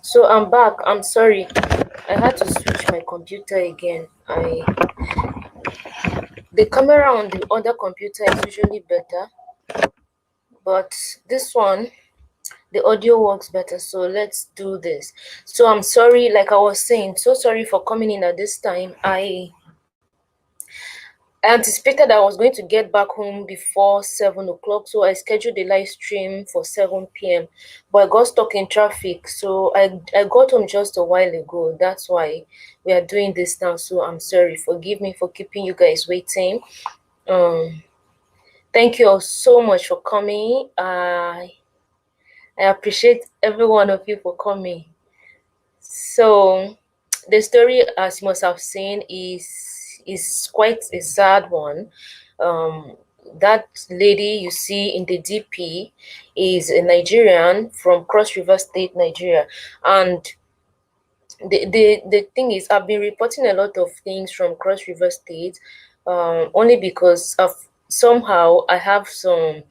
So I'm back. I'm sorry. I had to switch my computer again. The camera on the other computer is usually better, but this one the audio works better, so let's do this. So I'm sorry, like I was saying, so sorry for coming in at this time. I anticipated I was going to get back home before 7 o'clock, so I scheduled the live stream for 7 p.m. But I got stuck in traffic, so I got home just a while ago. That's why we are doing this now. So I'm sorry. Forgive me for keeping you guys waiting. Thank you all so much for coming. I appreciate every one of you for coming. So the story, as you must have seen, is quite a sad one. That lady you see in the DP is a Nigerian from Cross River State, Nigeria. And the thing is, I've been reporting a lot of things from Cross River State, only because of somehow I have some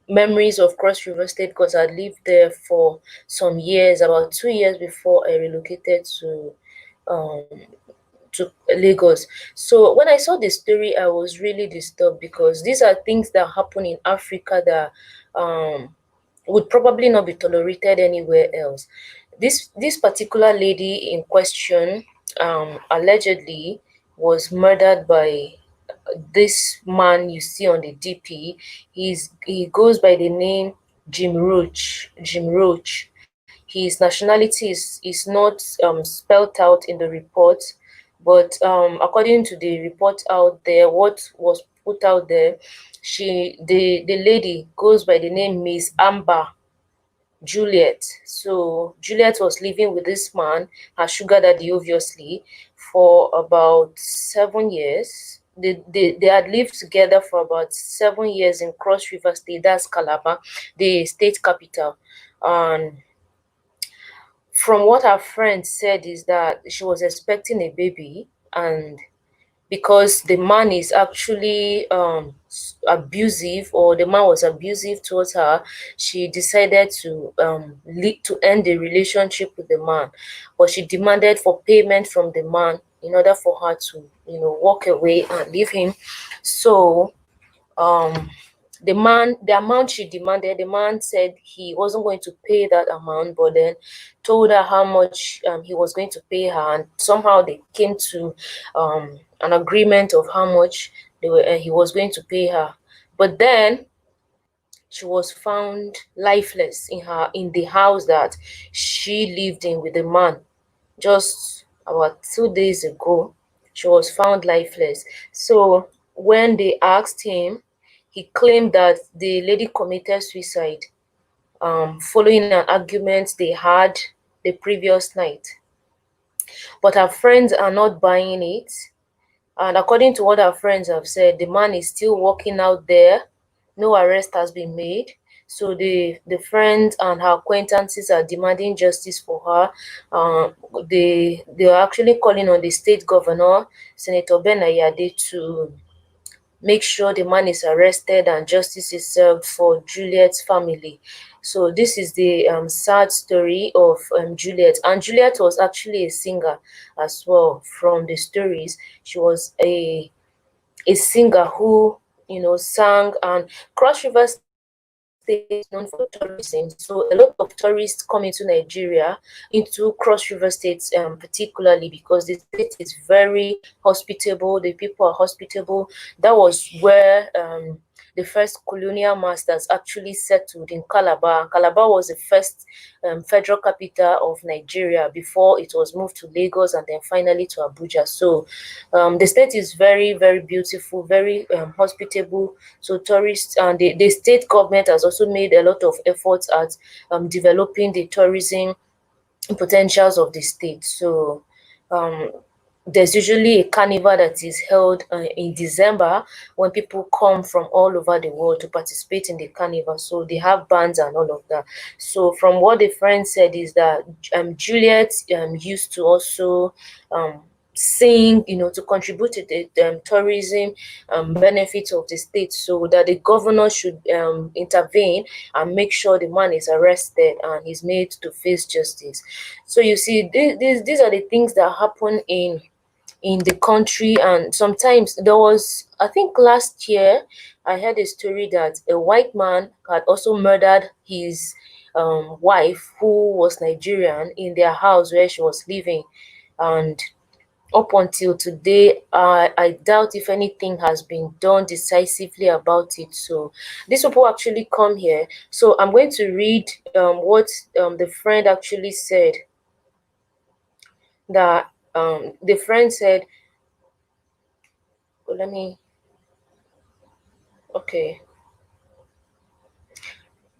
memories of Cross River State, because I lived there for some years, about 2 years before I relocated to Lagos. So when I saw the story, I was really disturbed, because these are things that happen in Africa that would probably not be tolerated anywhere else. This particular lady in question allegedly was murdered by this man you see on the DP. He goes by the name Jim Roach. Jim Roach. His nationality is not spelled out in the report, but according to the report out there, what was put out there, the lady goes by the name Miss Amber Juliet. So Juliet was living with this man, her sugar daddy, obviously, for about 7 years. They had lived together for about 7 years in Cross River State, that's Calabar, the state capital. And from what her friend said is that she was expecting a baby, and because the man is actually abusive, or the man was abusive towards her, she decided to end the relationship with the man. But she demanded for payment from the man in order for her to walk away and leave him. So the amount she demanded, the man said he wasn't going to pay that amount, but then told her how much he was going to pay her, and somehow they came to an agreement of how much he was going to pay her. But then she was found lifeless in the house that she lived in with the man. Just about 2 days ago, she was found lifeless. So when they asked him, he claimed that the lady committed suicide following an argument they had the previous night. But her friends are not buying it. And according to what her friends have said, the man is still walking out there. No arrest has been made. So the friends and her acquaintances are demanding justice for her. They are actually calling on the state governor, Senator Ben Ayade, to make sure the man is arrested and justice is served for Juliet's family. So this is the sad story of Juliet. And Juliet was actually a singer as well. From the stories, she was a singer who sang. And Cross River State is known for tourism, so a lot of tourists come into Nigeria, into Cross River State particularly, because the state is very hospitable. The people are hospitable. That was where the first colonial masters actually settled, in Calabar. Calabar was the first federal capital of Nigeria before it was moved to Lagos and then finally to Abuja. So the state is very, very beautiful, very hospitable. So tourists, and the state government has also made a lot of efforts at developing the tourism potentials of the state. So there's usually a carnival that is held in December, when people come from all over the world to participate in the carnival. So they have bands and all of that. So from what the friend said is that Juliet used to also saying, to contribute to the tourism benefits of the state, so that the governor should intervene and make sure the man is arrested and is made to face justice. So you see, these are the things that happen in the country. And sometimes there was, I think last year, I heard a story that a white man had also murdered his wife, who was Nigerian, in their house where she was living. And up until today, I doubt if anything has been done decisively about it. So these people actually come here. So I'm going to read what the friend actually said. That the friend said, oh, okay.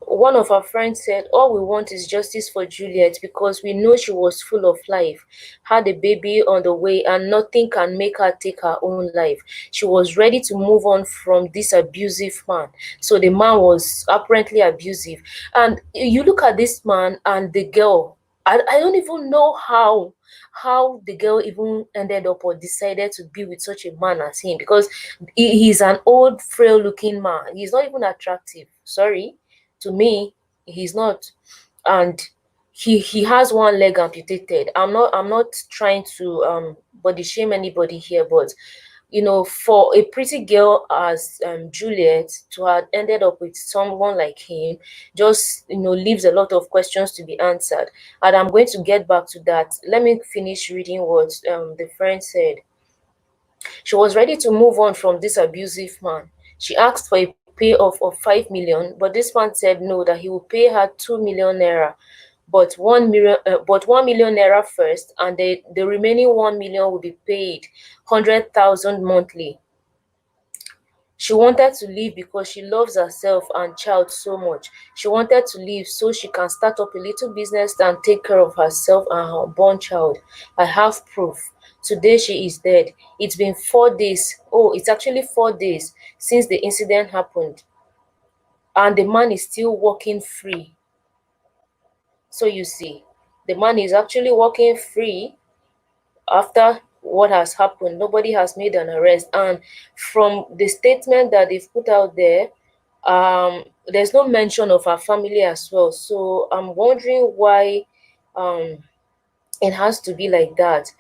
One of our friends said, all we want is justice for Juliet, because we know she was full of life, had a baby on the way, and nothing can make her take her own life. She was ready to move on from this abusive man. So the man was apparently abusive. And you look at this man and the girl, I don't even know how the girl even ended up or decided to be with such a man as him, because he's an old, frail looking man. He's not even attractive. Sorry, to me, he's not. And he has one leg amputated. I'm not trying to body shame anybody here, but for a pretty girl as Juliet to have ended up with someone like him just leaves a lot of questions to be answered. And I'm going to get back to that. Let me finish reading what the friend said. She was ready to move on from this abusive man. She asked for a payoff of 5 million, but this man said no, that he would pay her 2 million naira, but 1 million naira first, and the remaining 1 million will be paid 100,000 monthly. She wanted to leave because she loves herself and child so much. She wanted to leave so she can start up a little business and take care of herself and her unborn child. I have proof. Today she is dead. It's been 4 days. Oh, it's actually 4 days since the incident happened. And the man is still walking free. So you see, the man is actually walking free after what has happened. Nobody has made an arrest. And from the statement that they've put out there, there's no mention of her family as well. So I'm wondering why it has to be like that.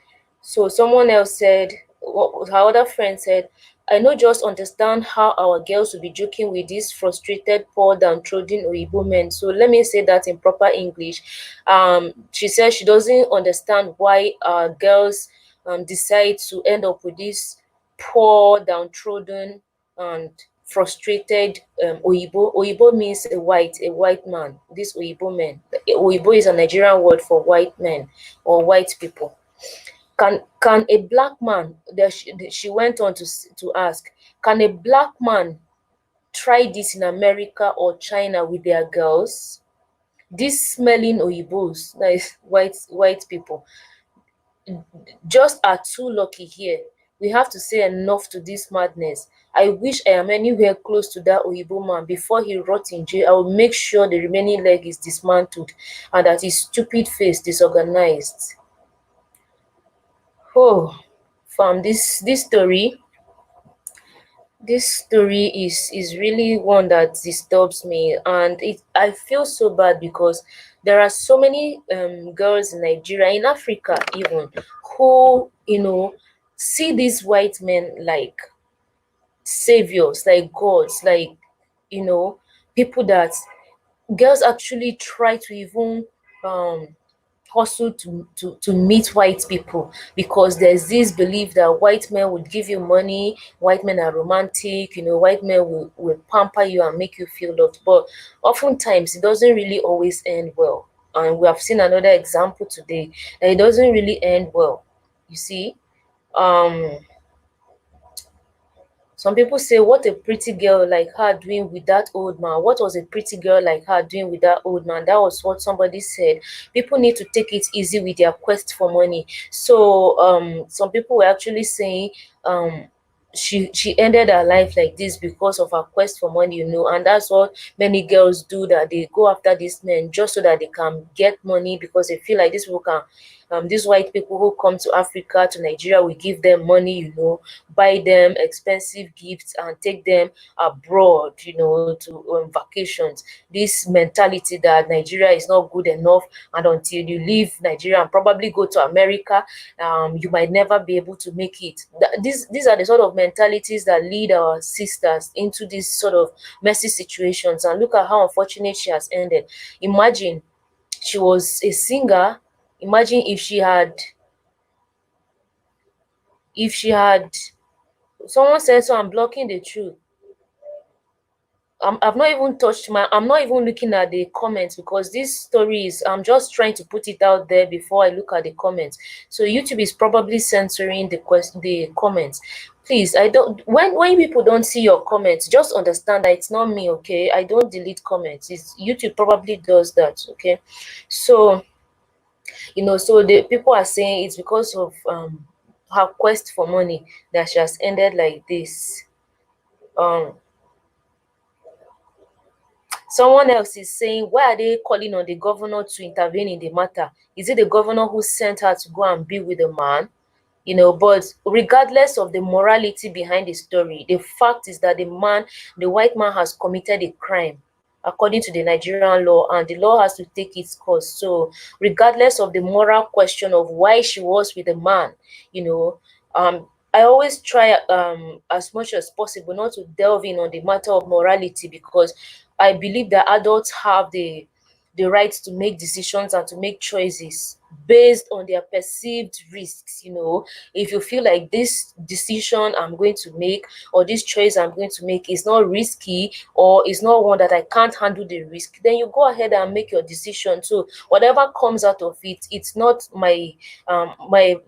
So someone else said, her other friend said, I no just understand how our girls will be joking with these frustrated, poor, downtrodden Oyibo men. So let me say that in proper English. She says she doesn't understand why our girls decide to end up with this poor, downtrodden, and frustrated Oyibo. Oyibo means a white man. This Oyibo men. Oyibo is a Nigerian word for white men or white people. Can a black man, she went on to ask, can a black man try this in America or China with their girls? These smelling Oyibos, that is white people, just are too lucky here. We have to say enough to this madness. I wish I am anywhere close to that Oyibo man. Before he rot in jail, I will make sure the remaining leg is dismantled and that his stupid face disorganized. Oh, fam, this story is really one that disturbs me, and I feel so bad because there are so many girls in Nigeria, in Africa even, who see these white men like saviors, like gods, like people that girls actually try to even hustle to meet white people, because there's this belief that white men would give you money, white men are romantic, white men will pamper you and make you feel loved. But oftentimes it doesn't really always end well, and we have seen another example today that it doesn't really end well. You see, um some people say, what a pretty girl like her doing with that old man? What was a pretty girl like her doing with that old man? That was what somebody said. People need to take it easy with their quest for money. So some people were actually saying she ended her life like this because of her quest for money, and that's what many girls do, that they go after these men just so that they can get money, because they feel like these people can these white people who come to Africa, to Nigeria, we give them money, buy them expensive gifts and take them abroad, to vacations. This mentality that Nigeria is not good enough, and until you leave Nigeria and probably go to America, you might never be able to make it. These are the sort of mentalities that lead our sisters into these sort of messy situations. And look at how unfortunate she has ended. Imagine she was a singer. Imagine if she had someone said, so I'm blocking the truth. I've not even touched I'm not even looking at the comments, because this story is, I'm just trying to put it out there before I look at the comments. So YouTube is probably censoring the comments. Please, I don't, when people don't see your comments, just understand that it's not me, okay? I don't delete comments. It's YouTube probably does that, okay? So, so the people are saying it's because of her quest for money that she has ended like this. Someone else is saying, why are they calling on the governor to intervene in the matter? Is it the governor who sent her to go and be with the man? But regardless of the morality behind the story, the fact is that the white man has committed a crime according to the Nigerian law, and the law has to take its course. So regardless of the moral question of why she was with the man, I always try as much as possible not to delve in on the matter of morality, because I believe that adults have the right to make decisions and to make choices based on their perceived risks. If you feel like this decision I'm going to make, or this choice I'm going to make, is not risky, or is not one that I can't handle the risk, then you go ahead and make your decision. So whatever comes out of it, it's not my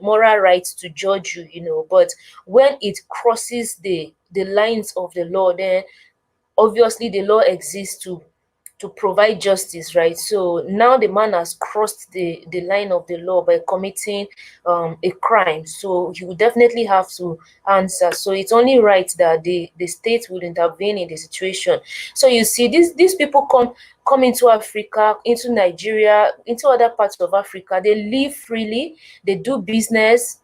moral right to judge you. But when it crosses the lines of the law, then obviously the law exists to provide justice, right? So now the man has crossed the line of the law by committing a crime, so he would definitely have to answer. So it's only right that the state will intervene in the situation. So you see, these people come into Africa, into Nigeria, into other parts of Africa. They live freely, they do business.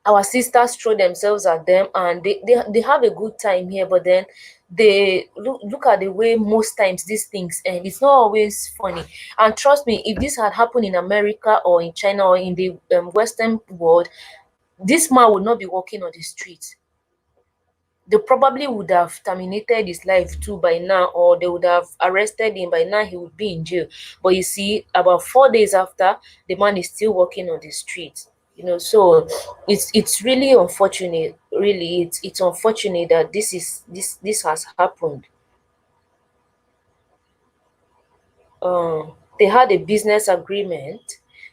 Our sisters throw themselves at them, and they have a good time here. But then they look at the way most times these things end. It's not always funny. And trust me, if this had happened in America or in China or in the Western world, this man would not be walking on the street. They probably would have terminated his life too by now, or they would have arrested him by now. He would be in jail. But you see, about 4 days after, the man is still walking on the street. So it's really unfortunate. Really, it's unfortunate that this has happened. They had a business agreement.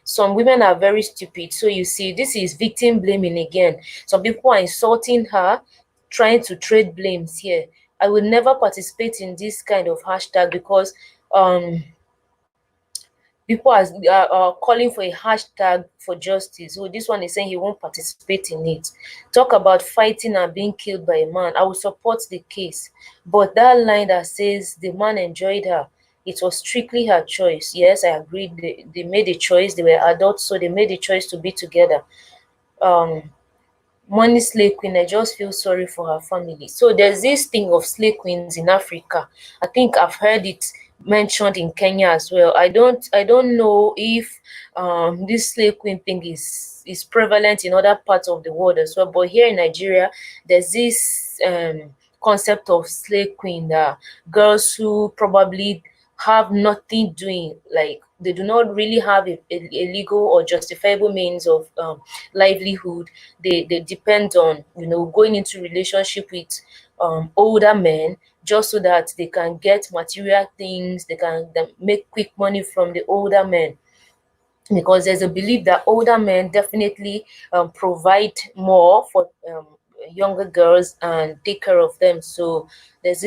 Some women are very stupid. So you see, this is victim blaming again. Some people are insulting her, trying to trade blames here. I would never participate in this kind of hashtag, because people are calling for a hashtag for justice. So this one is saying he won't participate in it. Talk about fighting and being killed by a man. I will support the case. But that line that says the man enjoyed her, it was strictly her choice. Yes, I agree. They made a choice. They were adults, so they made a choice to be together. Money slave queen, I just feel sorry for her family. So there's this thing of slave queens in Africa. I think I've heard it mentioned in Kenya as well. I don't know if this slave queen thing is prevalent in other parts of the world as well. But here in Nigeria, there's this concept of slave queen, that girls who probably have nothing doing, like they do not really have a legal or justifiable means of livelihood. They depend on going into relationship with older men, just so that they can get material things, they can make quick money from the older men, because there's a belief that older men definitely provide more for younger girls and take care of them. So there's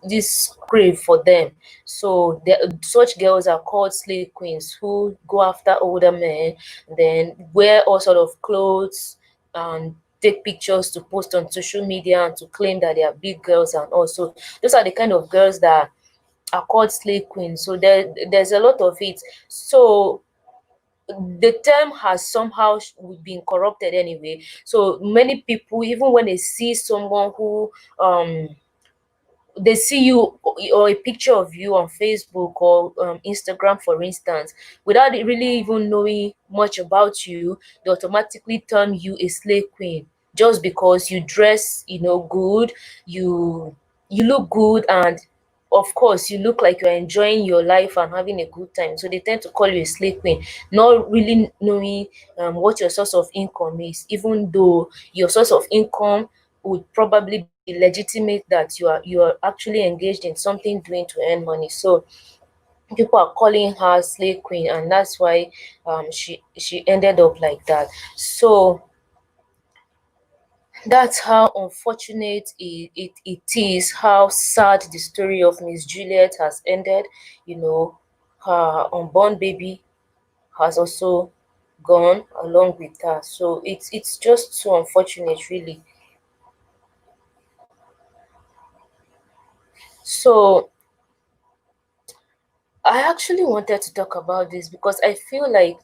this crave for them. So such girls are called slave queens, who go after older men, then wear all sort of clothes and take pictures to post on social media and to claim that they are big girls. And also, those are the kind of girls that are called slave queens. So there's a lot of it. So the term has somehow been corrupted anyway. So many people, even when they see someone who they see you or a picture of you on Facebook or Instagram, for instance, without really even knowing much about you, they automatically term you a slave queen just because you dress, good, you you look good, and of course you look like you're enjoying your life and having a good time. So they tend to call you a slave queen, not really knowing what your source of income is, even though your source of income would probably be legitimate, that you are actually engaged in something doing to earn money. So people are calling her slave queen, and that's why she ended up like that. So that's how unfortunate it is, how sad the story of Miss Juliet has ended. Her unborn baby has also gone along with her. So it's just so unfortunate, really. So I actually wanted to talk about this because I feel like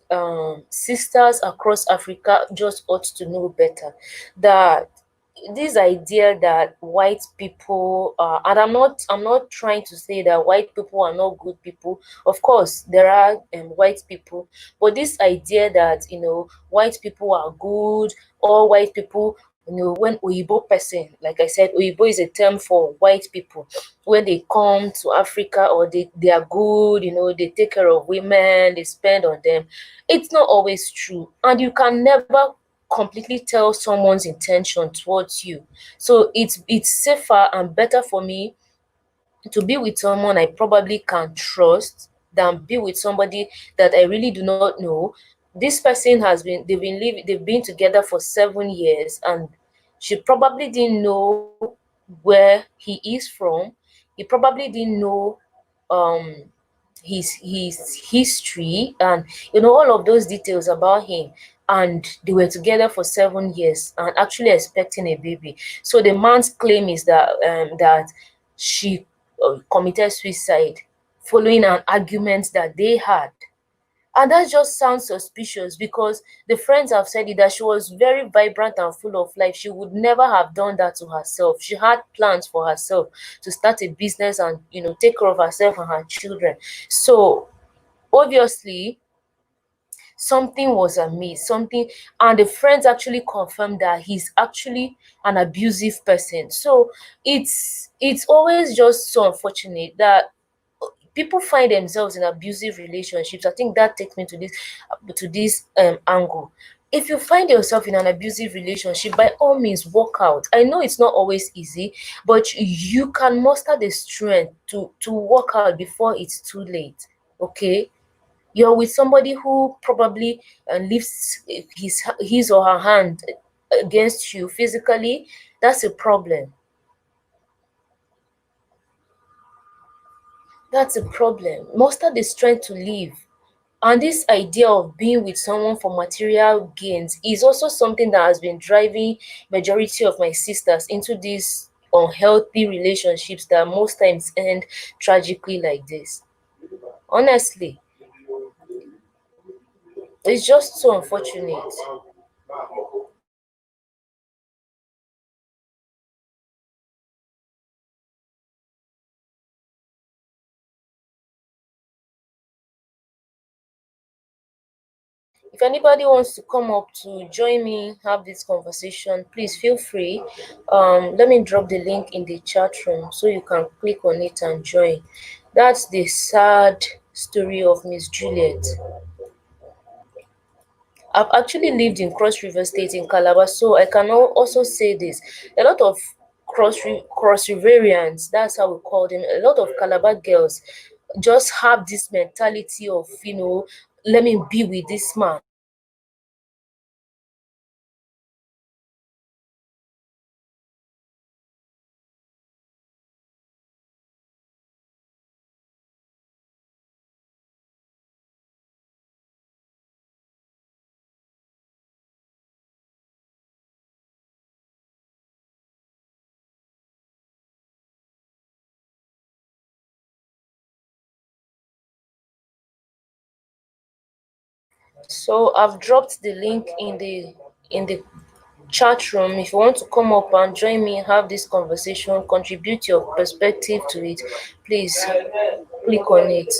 sisters across Africa just ought to know better. That this idea that white people are, and I'm not trying to say that white people are not good people. Of course, there are white people, but this idea that white people are good, all white people, when Oyibo person, like I said, Oyibo is a term for white people. When they come to Africa, or they are good, they take care of women, they spend on them. It's not always true. And you can never completely tell someone's intention towards you. So it's safer and better for me to be with someone I probably can trust than be with somebody that I really do not know. This person they've been together for 7 years, and she probably didn't know where he is from. He probably didn't know um his history, and all of those details about him. And they were together for 7 years and actually expecting a baby. So the man's claim is that she committed suicide following an argument that they had. And that just sounds suspicious, because the friends have said it, that she was very vibrant and full of life. She would never have done that to herself. She had plans for herself to start a business and take care of herself and her children. So obviously something was amiss, something. And the friends actually confirmed that he's actually an abusive person. So it's always just so unfortunate that people find themselves in abusive relationships. I think that takes me to this angle. If you find yourself in an abusive relationship, by all means walk out. I know it's not always easy, but you can muster the strength to walk out before it's too late. Okay, you're with somebody who probably lifts his or her hand against you physically. That's a problem. That's a problem. Muster the strength to leave. And this idea of being with someone for material gains is also something that has been driving majority of my sisters into these unhealthy relationships that most times end tragically like this. Honestly, it's just so unfortunate. If anybody wants to come up to join me have this conversation, please feel free. Let me drop the link in the chat room so you can click on it and join. That's the sad story of Miss Juliet. I've actually lived in Cross River State in Calabar, so I can also say this. A lot of cross riverians, that's how we call them, a lot of Calabar girls just have this mentality of, let me be with this man. So I've dropped the link in the chat room. If you want to come up and join me, have this conversation, contribute your perspective to it, please click on it.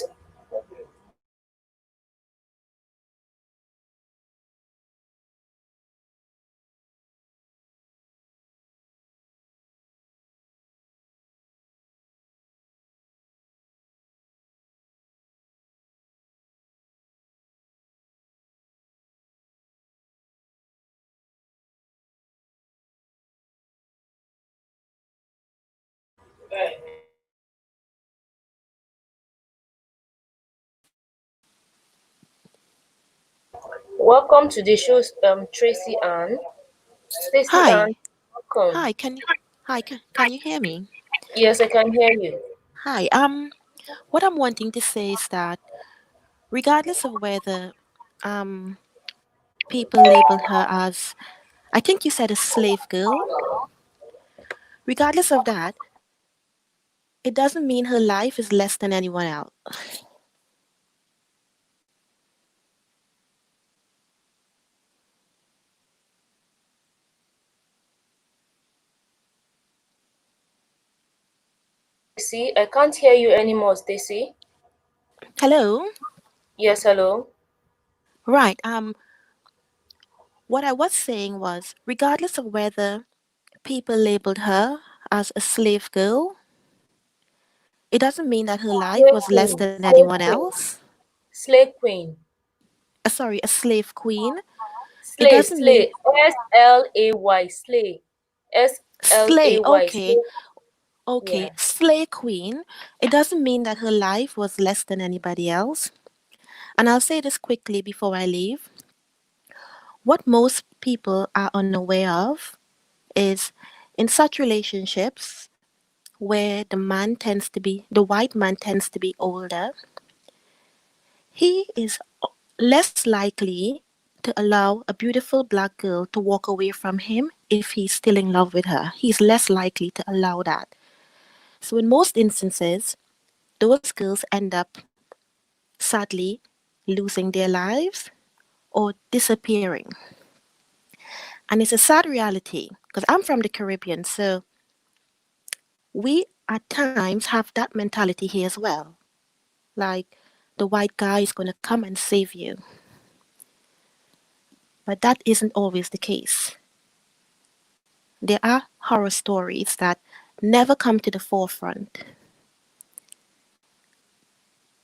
Welcome to the show, Tracy Ann. Stacy Ann, Hi. welcome. Hi, can you hear me? Yes, I can hear you. Hi. What I'm wanting to say is that regardless of whether um people label her as, I think you said, a slave girl, regardless of that, it doesn't mean her life is less than anyone else. Stacy, I can't hear you anymore, Stacy. Hello? Yes, hello. Right. What I was saying was regardless of whether people labeled her as a slave girl, it doesn't mean that her life Slave was less Queen. than anyone Slave Queen. else. Slave Queen. Sorry, a slave queen. It Slay, doesn't mean slay. Slay. Slay. slay. Slay. Okay, Slay. okay, Yeah. slay queen. It doesn't mean that her life was less than anybody else. And I'll say this quickly before I leave. What most people are unaware of is in such relationships where the white man tends to be older, he is less likely to allow a beautiful black girl to walk away from him if he's still in love with her. He's less likely to allow that. So, in most instances, those girls end up sadly losing their lives or disappearing. And it's a sad reality because I'm from the Caribbean, so we at times have that mentality here as well. Like the white guy is going to come and save you. But that isn't always the case. There are horror stories that never come to the forefront.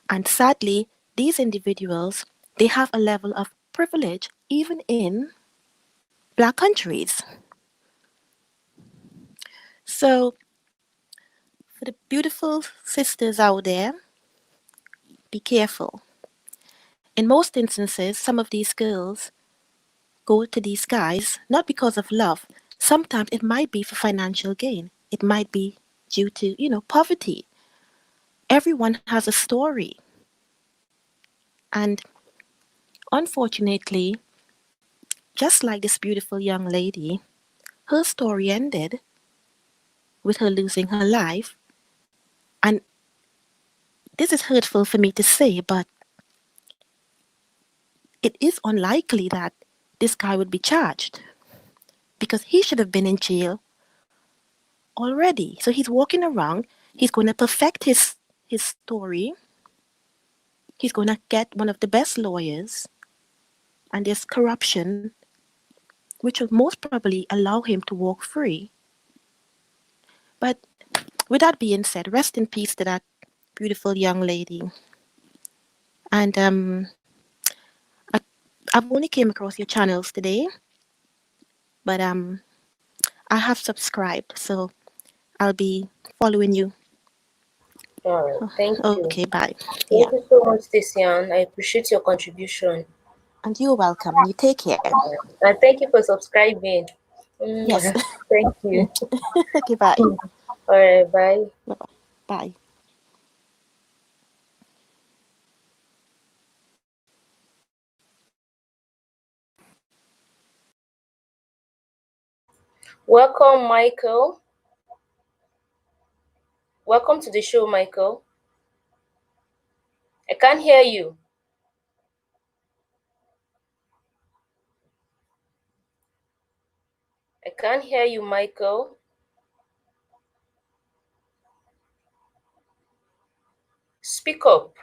And sadly, these individuals, they have a level of privilege even in black countries. So, for the beautiful sisters out there, be careful. In most instances, some of these girls go to these guys not because of love. Sometimes it might be for financial gain. It might be due to, poverty. Everyone has a story. And unfortunately, just like this beautiful young lady, her story ended with her losing her life. And this is hurtful for me to say, but it is unlikely that this guy would be charged because he should have been in jail already. So he's walking around, he's going to perfect his story. He's going to get one of the best lawyers, and there's corruption which will most probably allow him to walk free. But with that being said, rest in peace to that beautiful young lady. And I, I've only came across your channels today, but I have subscribed, so I'll be following you. All right. Thank you. Okay, bye. Thank Yeah. you so much, Stacy Ann. I appreciate your contribution. And you're welcome. And you take care. And thank you for subscribing. Yes. Thank you. Okay, bye. All right. Bye. Bye. Welcome, Michael. Welcome to the show, Michael. I can't hear you. I can't hear you, Michael. Speak up.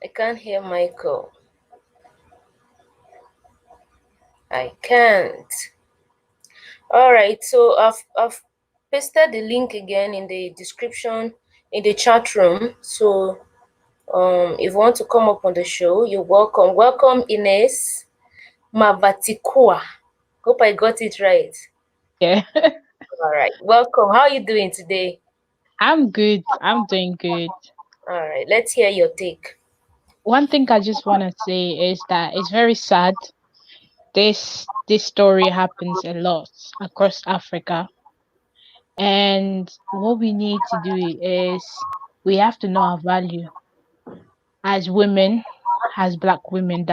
I can't hear Michael. I can't. All right, so I've pasted the link again in the description in the chat room. So if you want to come up on the show, you're welcome. Welcome, Ines Mabatikua. Hope I got it right. Yeah, All right, welcome. How are you doing today? I'm good. I'm doing good. All right, let's hear your take. One thing I just want to say is that it's very sad. This story happens a lot across Africa, and what we need to do is we have to know our value as women, as Black women.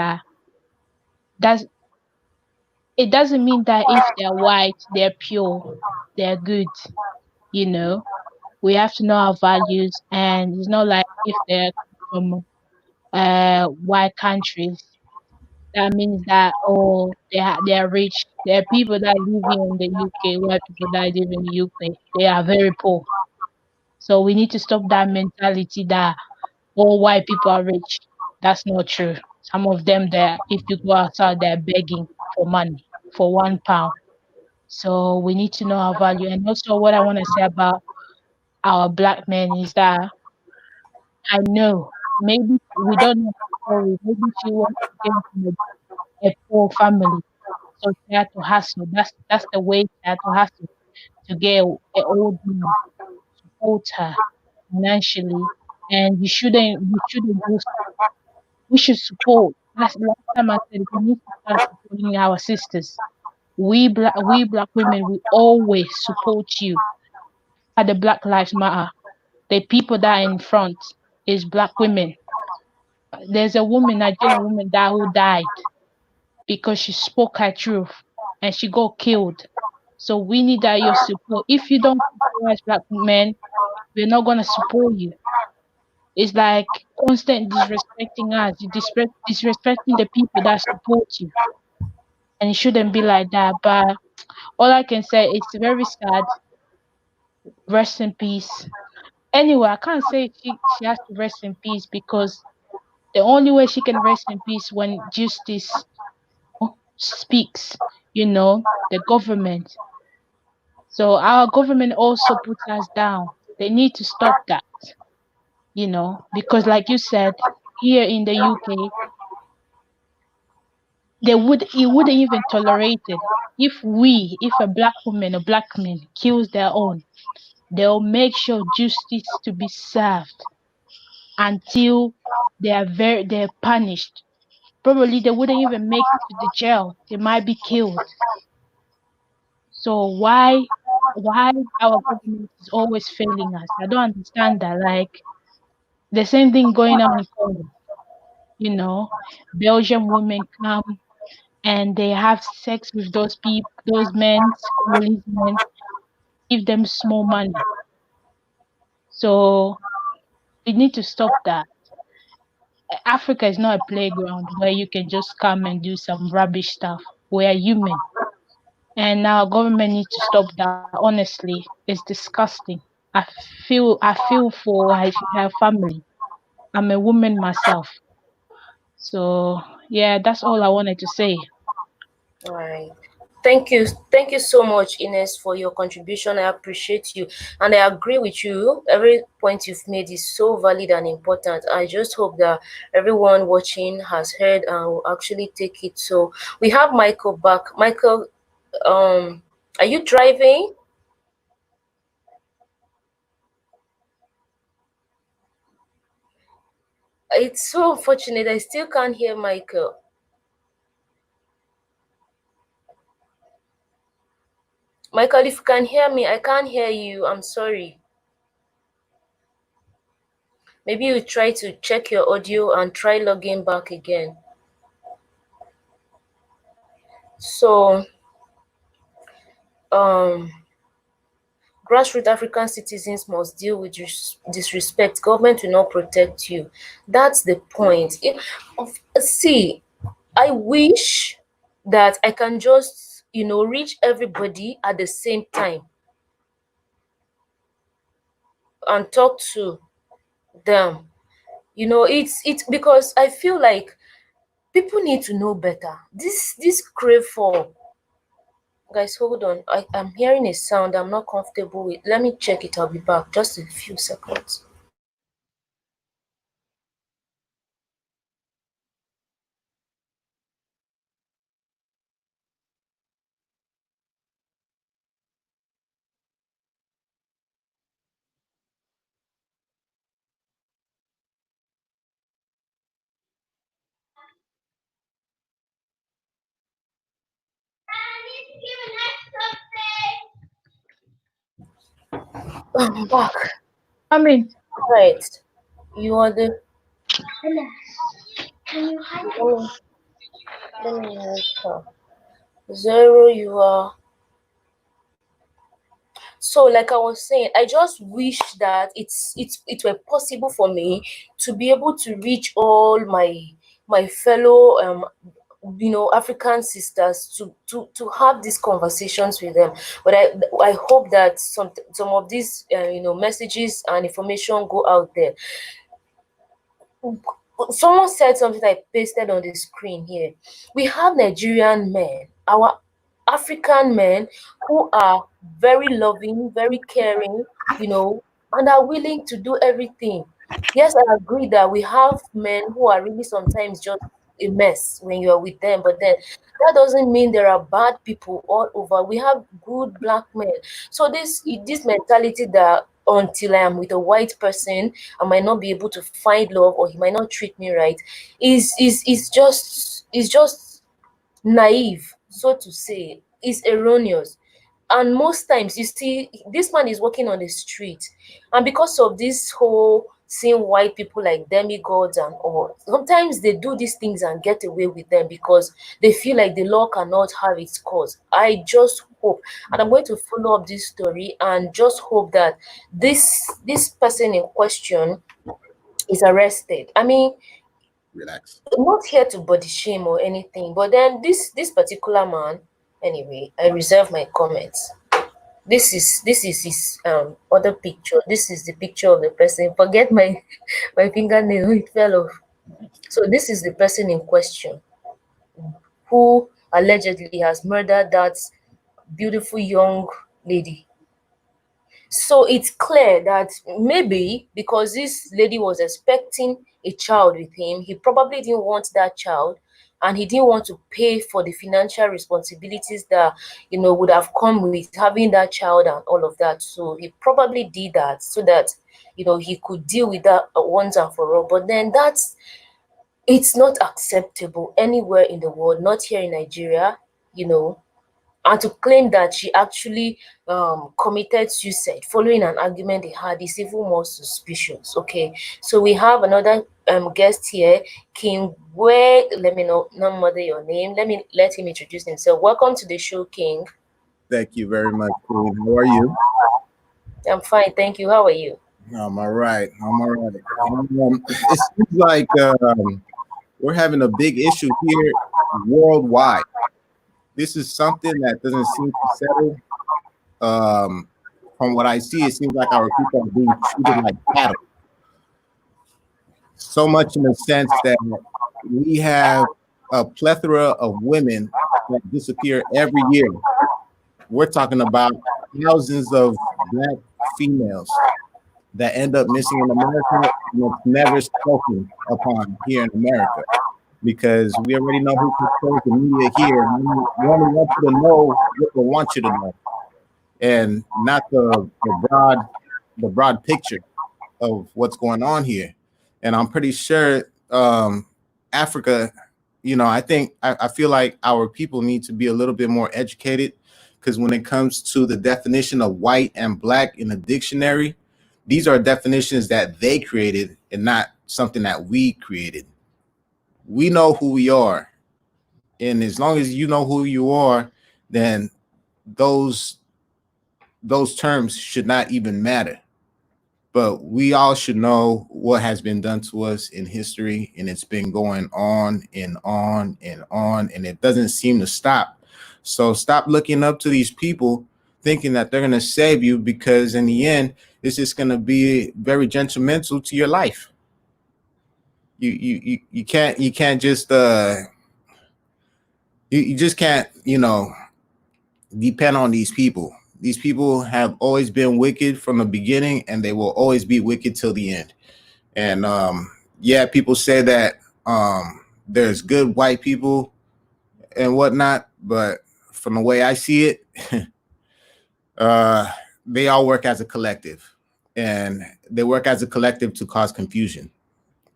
Does it doesn't mean that if they're white, they're pure, they're good. You know, we have to know our values, and it's not like if they're from white countries. That means that they are rich. There are people that live here in the UK, white people that live in the UK. They are very poor. So we need to stop that mentality that all white people are rich. That's not true. Some of them there, if you go outside, they're begging for money for £1. So we need to know our value. And also what I want to say about our Black men is that I know maybe we don't know the story. Maybe she wants to get from a poor family. So she had to hustle. That's the way she had to hustle to get an old man to support her financially. And we shouldn't just we should support. Last time I said we need to start supporting our sisters. We black women we always support you. At the Black Lives Matter, the people that are in front is Black women. There's a woman, Nigerian woman that who died because she spoke her truth and she got killed. So we need that your support. If you don't support us Black men, we're not gonna support you. It's like constant disrespecting us, you disrespecting the people that support you. And it shouldn't be like that. But all I can say it's very sad. Rest in peace. Anyway, I can't say she has to rest in peace because the only way she can rest in peace when justice speaks, the government. So our government also puts us down. They need to stop that, because like you said, here in the UK, it wouldn't even tolerate it. If a Black woman or Black man kills their own, they'll make sure justice to be served until they're punished. Probably they wouldn't even make it to the jail. They might be killed. So why our government is always failing us? I don't understand that. Like the same thing going on in Congo, you know. Belgian women come and they have sex with those people, those men, Congolese men, give them small money. So we need to stop that. Africa is not a playground where you can just come and do some rubbish stuff. We are human. And our government needs to stop that. Honestly, it's disgusting. I feel for her family. I'm a woman myself. So yeah, that's all I wanted to say. All right. Thank you so much, Ines, for your contribution. I appreciate you, and I agree with you. Every point you've made is so valid and important. I just hope that everyone watching has heard and will actually take it. So we have Michael back. Michael, are you driving? It's so unfortunate. I still can't hear Michael. Michael, if you can hear me, I can't hear you. I'm sorry. Maybe you try to check your audio and try logging back again. So, um, grassroots African citizens must deal with disrespect. Government will not protect you. That's the point. See, I wish that I can just, reach everybody at the same time and talk to them. It's because I feel like people need to know better. This crave for, guys, hold on. I'm hearing a sound I'm not comfortable with. Let me check it. I'll be back. Just a few seconds. I'm back. I mean, Right. You are the. Let me write her. Zero, you are. So, like I was saying, I just wish that it were possible for me to be able to reach all my fellow African sisters, to have these conversations with them. But I hope that some of these messages and information go out there. Someone said something I pasted on the screen here. We have Nigerian men, our African men, who are very loving, very caring, and are willing to do everything. Yes, I agree that we have men who are really sometimes just a mess when you are with them, but then that doesn't mean there are bad people all over. We have good black men. So this mentality that until I am with a white person, I might not be able to find love, or he might not treat me right, is just naive, so to say. Is erroneous. And most times, you see, this man is walking on the street, and because of this whole seeing white people like demigods and all, sometimes they do these things and get away with them because they feel like the law cannot have its course. I just hope, and I'm going to follow up this story and just hope that this person in question is arrested. I mean, Relax. not here to body shame or anything, but then this particular man, anyway, I reserve my comments. This is his other picture. This is the picture of the person. Forget my my fingernail, it fell off. So this is the person in question who allegedly has murdered that beautiful young lady. So it's clear that maybe because this lady was expecting a child with him, he probably didn't want that child, and he didn't want to pay for the financial responsibilities that would have come with having that child and all of that. So he probably did that so that he could deal with that once and for all. But then it's not acceptable anywhere in the world, not here in Nigeria, and to claim that she actually committed suicide following an argument they had is even more suspicious. Okay, so we have another guest here, King. Where Let me know, not mother your name. Let him introduce himself. Welcome to the show, King. Thank you very much, Queen. How are you? I'm fine, thank you. How are you? I'm all right. I'm all right. It seems like we're having a big issue here worldwide. This is something that doesn't seem to settle. Um, from what I see, it seems like our people are being treated like cattle. So much in the sense that we have a plethora of women that disappear every year. We're talking about thousands of black females that end up missing in America, and it's never spoken upon here in America because we already know who controls the media here. We only want you to know what they want you to know, and not the broad picture of what's going on here. And I'm pretty sure Africa, I feel like our people need to be a little bit more educated because when it comes to the definition of white and black in the dictionary, these are definitions that they created and not something that we created. We know who we are. And as long as you know who you are, then those terms should not even matter. but we all should know what has been done to us in history, and it's been going on and on and on, and it doesn't seem to stop. So stop looking up to these people thinking that they're going to save you, because in the end it's just going to be very detrimental to your life. You can't just you just can't, depend on these people. These people have always been wicked from the beginning, and they will always be wicked till the end. And yeah, people say that there's good white people and whatnot, but from the way I see it, they all work as a collective, and they work as a collective to cause confusion.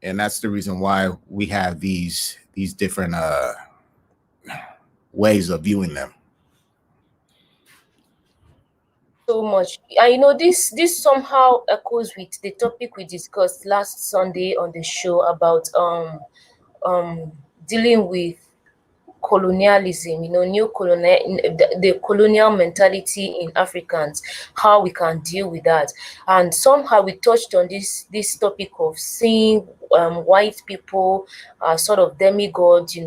And that's the reason why we have these different ways of viewing them. So much. And this somehow echoes with the topic we discussed last Sunday on the show about dealing with colonialism, new colonial, the colonial mentality in Africans, how we can deal with that. And somehow we touched on this topic of seeing white people as sort of demigods.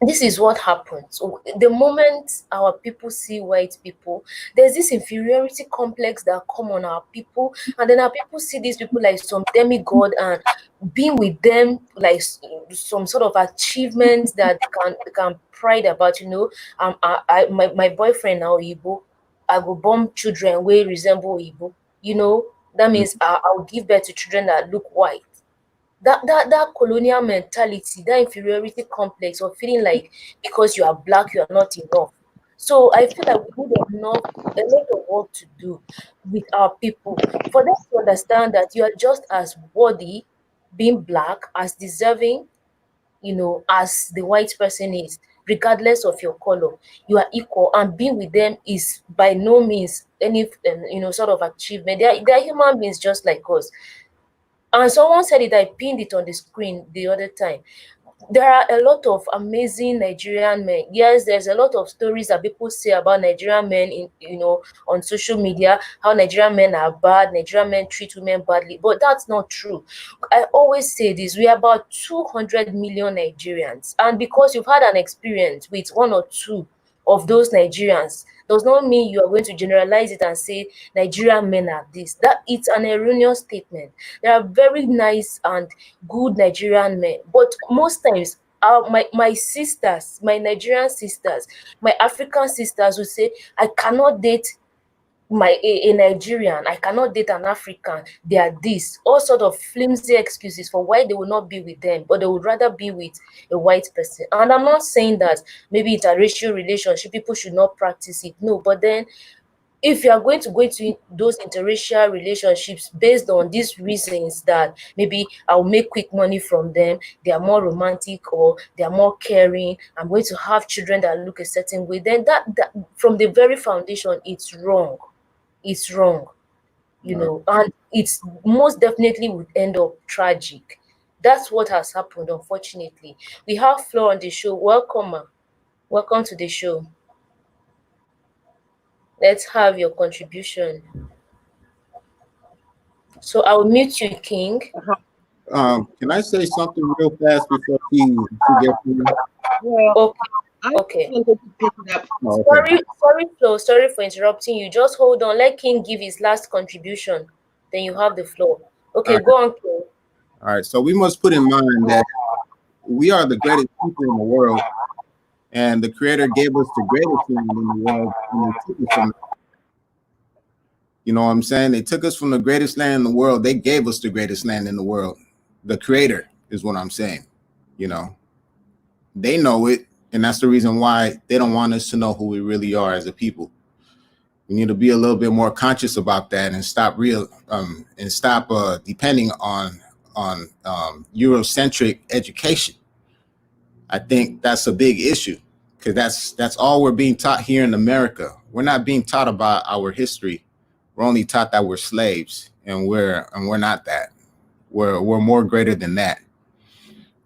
This is what happens. So the moment our people see white people, there's this inferiority complex that come on our people, and then our people see these people like some demigod, and being with them like some sort of achievement that they can pride about. My boyfriend now Oyibo, I go born children wey resemble Oyibo. That means I'll give birth to children that look white. That colonial mentality, that inferiority complex of feeling like because you are black you are not enough. So I feel like we would have a lot of work to do with our people for them to understand that you are just as worthy being black, as deserving, as the white person is, regardless of your color. You are equal, and being with them is by no means any sort of achievement. They are human beings just like us. And someone said it, I pinned it on the screen the other time. There are a lot of amazing Nigerian men. Yes, there's a lot of stories that people say about Nigerian men on social media, how Nigerian men are bad, Nigerian men treat women badly, but that's not true. I always say this, we are about 200 million Nigerians, and because you've had an experience with one or two of those Nigerians does not mean you are going to generalize it and say Nigerian men are this. That it's an erroneous statement. There are very nice and good Nigerian men, but most times my sisters, my Nigerian sisters, my African sisters will say, I cannot date a Nigerian, I cannot date an African. They are this, all sort of flimsy excuses for why they will not be with them, but they would rather be with a white person. And I'm not saying that maybe interracial relationship people should not practice it. No, but then if you are going to go into those interracial relationships based on these reasons that maybe I'll make quick money from them, they are more romantic or they are more caring, I'm going to have children that look a certain way, then that from the very foundation, it's wrong. It's wrong, and it's most definitely would end up tragic. That's what has happened, unfortunately. We have Flo on the show. Welcome, ma. Welcome to the show. Let's have your contribution. So I'll mute you, King. Can I say something real fast before she gets through? Well, Okay. I Okay. wanted to pick it up. Oh, okay. Sorry, Flo. Sorry for interrupting you. Just hold on. Let King give his last contribution. Then you have the floor. Okay, All go on, King. All right. So we must put in mind that we are the greatest people in the world, and the Creator gave us the greatest land in the world, and they took us from. You know what I'm saying? They took us from the greatest land in the world. They gave us the greatest land in the world. The Creator is what I'm saying. They know it, and that's the reason why they don't want us to know who we really are as a people. We need to be a little bit more conscious about that and stop depending on Eurocentric education. I think that's a big issue, because that's all we're being taught here in America. We're not being taught about our history. We're only taught that we're slaves, and we're not that. We're more greater than that.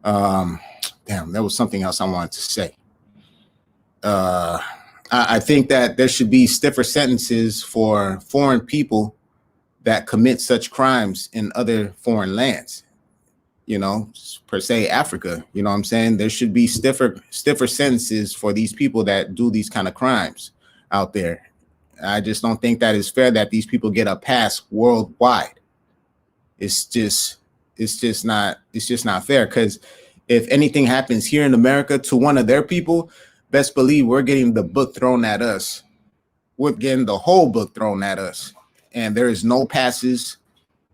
Damn, there was something else I wanted to say. I think that there should be stiffer sentences for foreign people that commit such crimes in other foreign lands, you know, per se Africa. You know what I'm saying? There should be stiffer sentences for these people that do these kind of crimes out there. I just don't think that is fair that these people get a pass worldwide. It's just not fair, because if anything happens here in America to one of their people, best believe we're getting the book thrown at us. We're getting the whole book thrown at us, and there is no passes.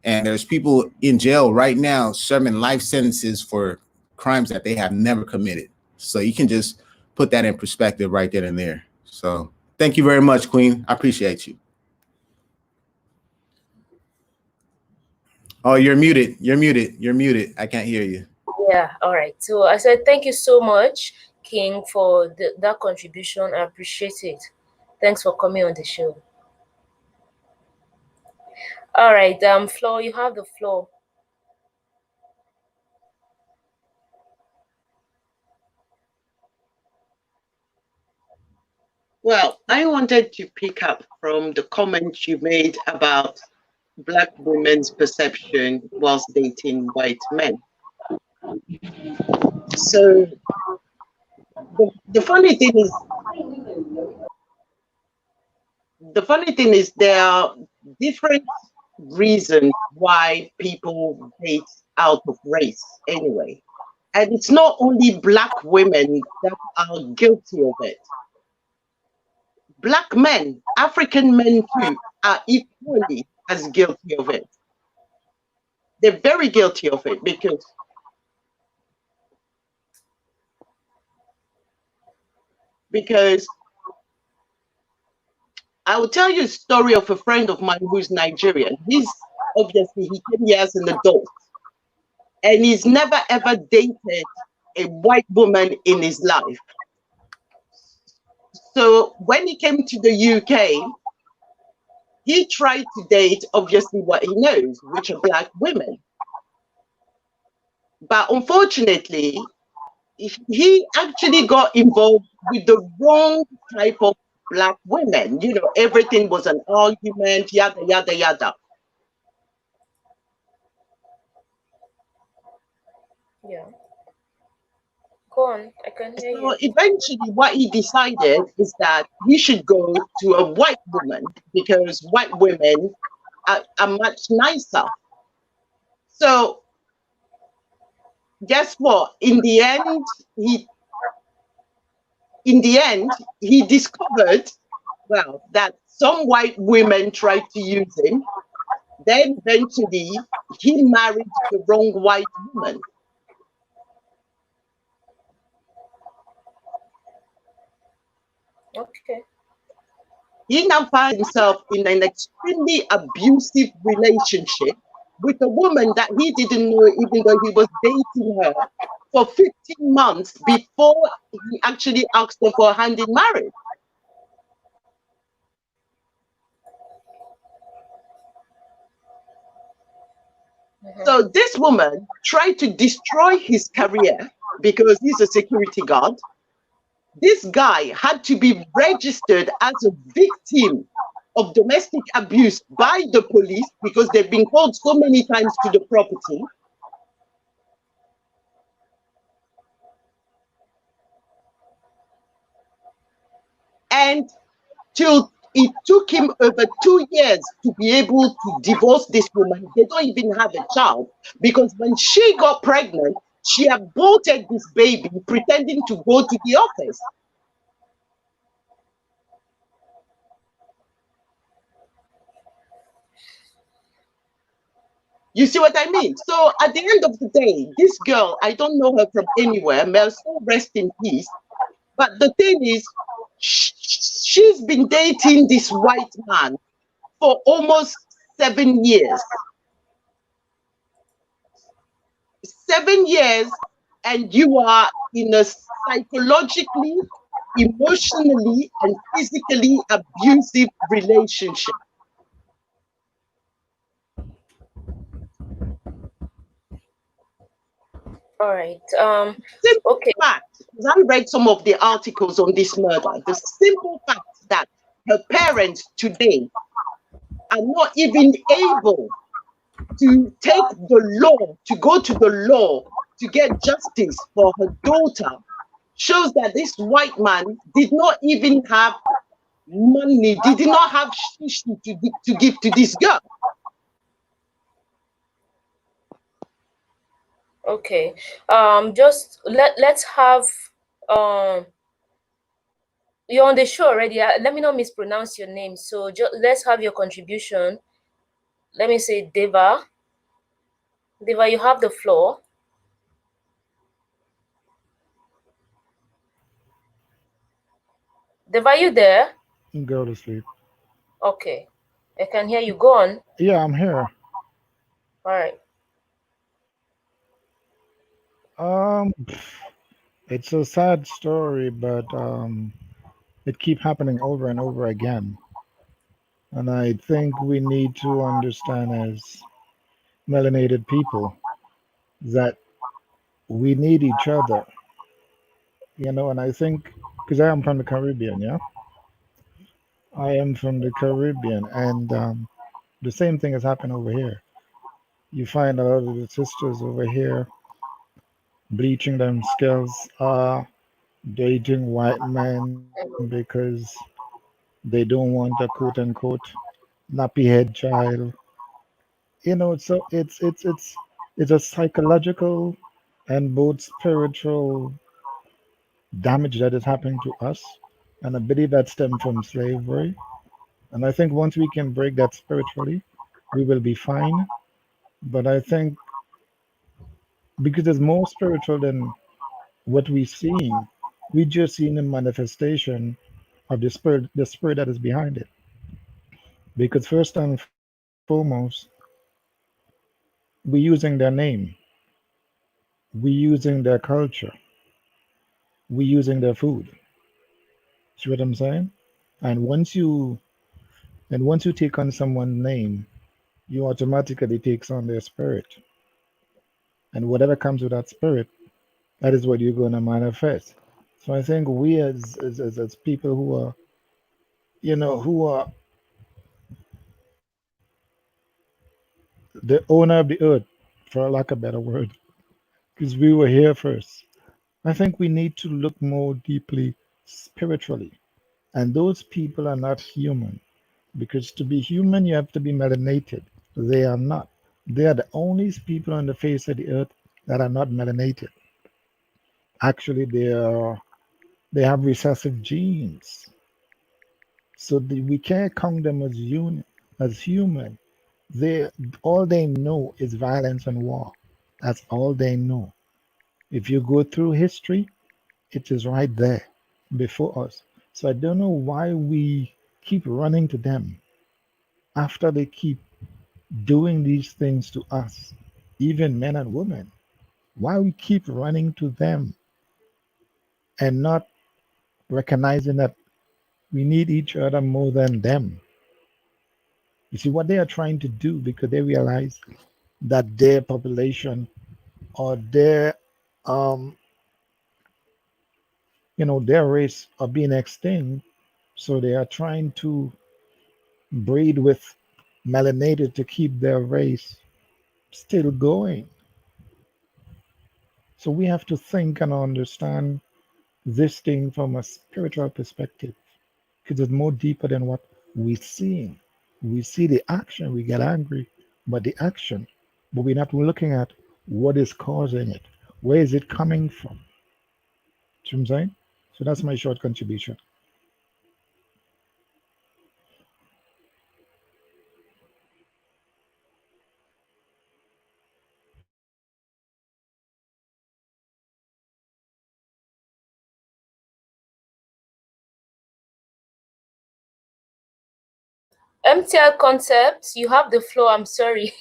And there's people in jail right now serving life sentences for crimes that they have never committed. So you can just put that in perspective right then and there. So thank you very much, Queen. I appreciate you. Oh, you're muted. You're muted. You're muted. I can't hear you. Yeah, all right. So I said thank you so much, King, for that contribution. I appreciate it. Thanks for coming on the show. All right, Flo, you have the floor. Well, I wanted to pick up from the comment you made about Black women's perception whilst dating white men. So the funny thing is there are different reasons why people date out of race anyway. And it's not only Black women that are guilty of it. Black men, African men too, are equally as guilty of it. They're very guilty of it because I will tell you a story of a friend of mine who's Nigerian. He came here as an adult, and he's never ever dated a white woman in his life. So when he came to the UK, he tried to date obviously what he knows, which are Black women. But unfortunately, he actually got involved with the wrong type of Black women. You know, everything was an argument, yada, yada, yada. Yeah. Go on, I can hear So you. eventually what he decided is that he should go to a white woman because white women are much nicer. So guess what? In the end, he discovered, well, that some white women tried to use him. Then eventually he married the wrong white woman. Okay. He now finds himself in an extremely abusive relationship with a woman that he didn't know, even though he was dating her for 15 months before he actually asked her for a hand in marriage. So this woman tried to destroy his career because he's a security guard. This guy had to be registered as a victim of domestic abuse by the police because they've been called so many times to the property. And it took him over 2 years to be able to divorce this woman. They don't even have a child because when she got pregnant, she aborted this baby pretending to go to the office. You see what I mean? So at the end of the day, this girl, I don't know her from anywhere. May her soul rest in peace. But the thing is, she's been dating this white man for almost 7 years. 7 years, and you are in a psychologically, emotionally, and physically abusive relationship. All right. Simple Okay. fact, because I read some of the articles on this murder, the simple fact that her parents today are not even able to take the law, to go to the law to get justice for her daughter, shows that this white man did not even have money, did not have shishi to give to this girl. Okay. Just let's have you're on the show already. Let me not mispronounce your name. So let's have your contribution. Let me say Deva. Deva, you have the floor. Deva, are you there? Go to sleep. Okay. I can hear you. Go on. Yeah, I'm here. All right. Um, it's a sad story, but it keep happening over and over again. And I think we need to understand as melanated people that we need each other, and I think because I am from the Caribbean, yeah, I am from the Caribbean, and the same thing has happened over here. You find a lot of the sisters over here bleaching themselves, dating white men because they don't want a quote unquote nappy head child. So it's a psychological and both spiritual damage that is happening to us. And I believe that stemmed from slavery. And I think once we can break that spiritually, we will be fine. But I think because it's more spiritual than what we've seen, we just seen the manifestation of the spirit that is behind it. Because first and foremost, we're using their name, we're using their culture, we're using their food. See what I'm saying? And once you take on someone's name, you automatically takes on their spirit. And whatever comes with that spirit, that is what you're going to manifest. So I think we as people who are, who are the owner of the earth, for lack of a better word, because we were here first. I think we need to look more deeply spiritually. And those people are not human. Because to be human, you have to be melanated. They are not. They are the only people on the face of the earth that are not melanated. Actually, they have recessive genes. So we can't count them as human. They all they know is violence and war. That's all they know. If you go through history, it is right there before us. So I don't know why we keep running to them after they keep doing these things to us, even men and women. Why we keep running to them and not recognizing that we need each other more than them. You see what they are trying to do because they realize that their population or um their race are being extinct, so they are trying to breed with melanated to keep their race still going. So we have to think and understand this thing from a spiritual perspective because it's more deeper than what we see. We see the action, we get angry, but the action, but we're not looking at what is causing it. Where is it coming from? See what I'm saying? So that's my short contribution. MTL Concepts, you have the floor. I'm sorry.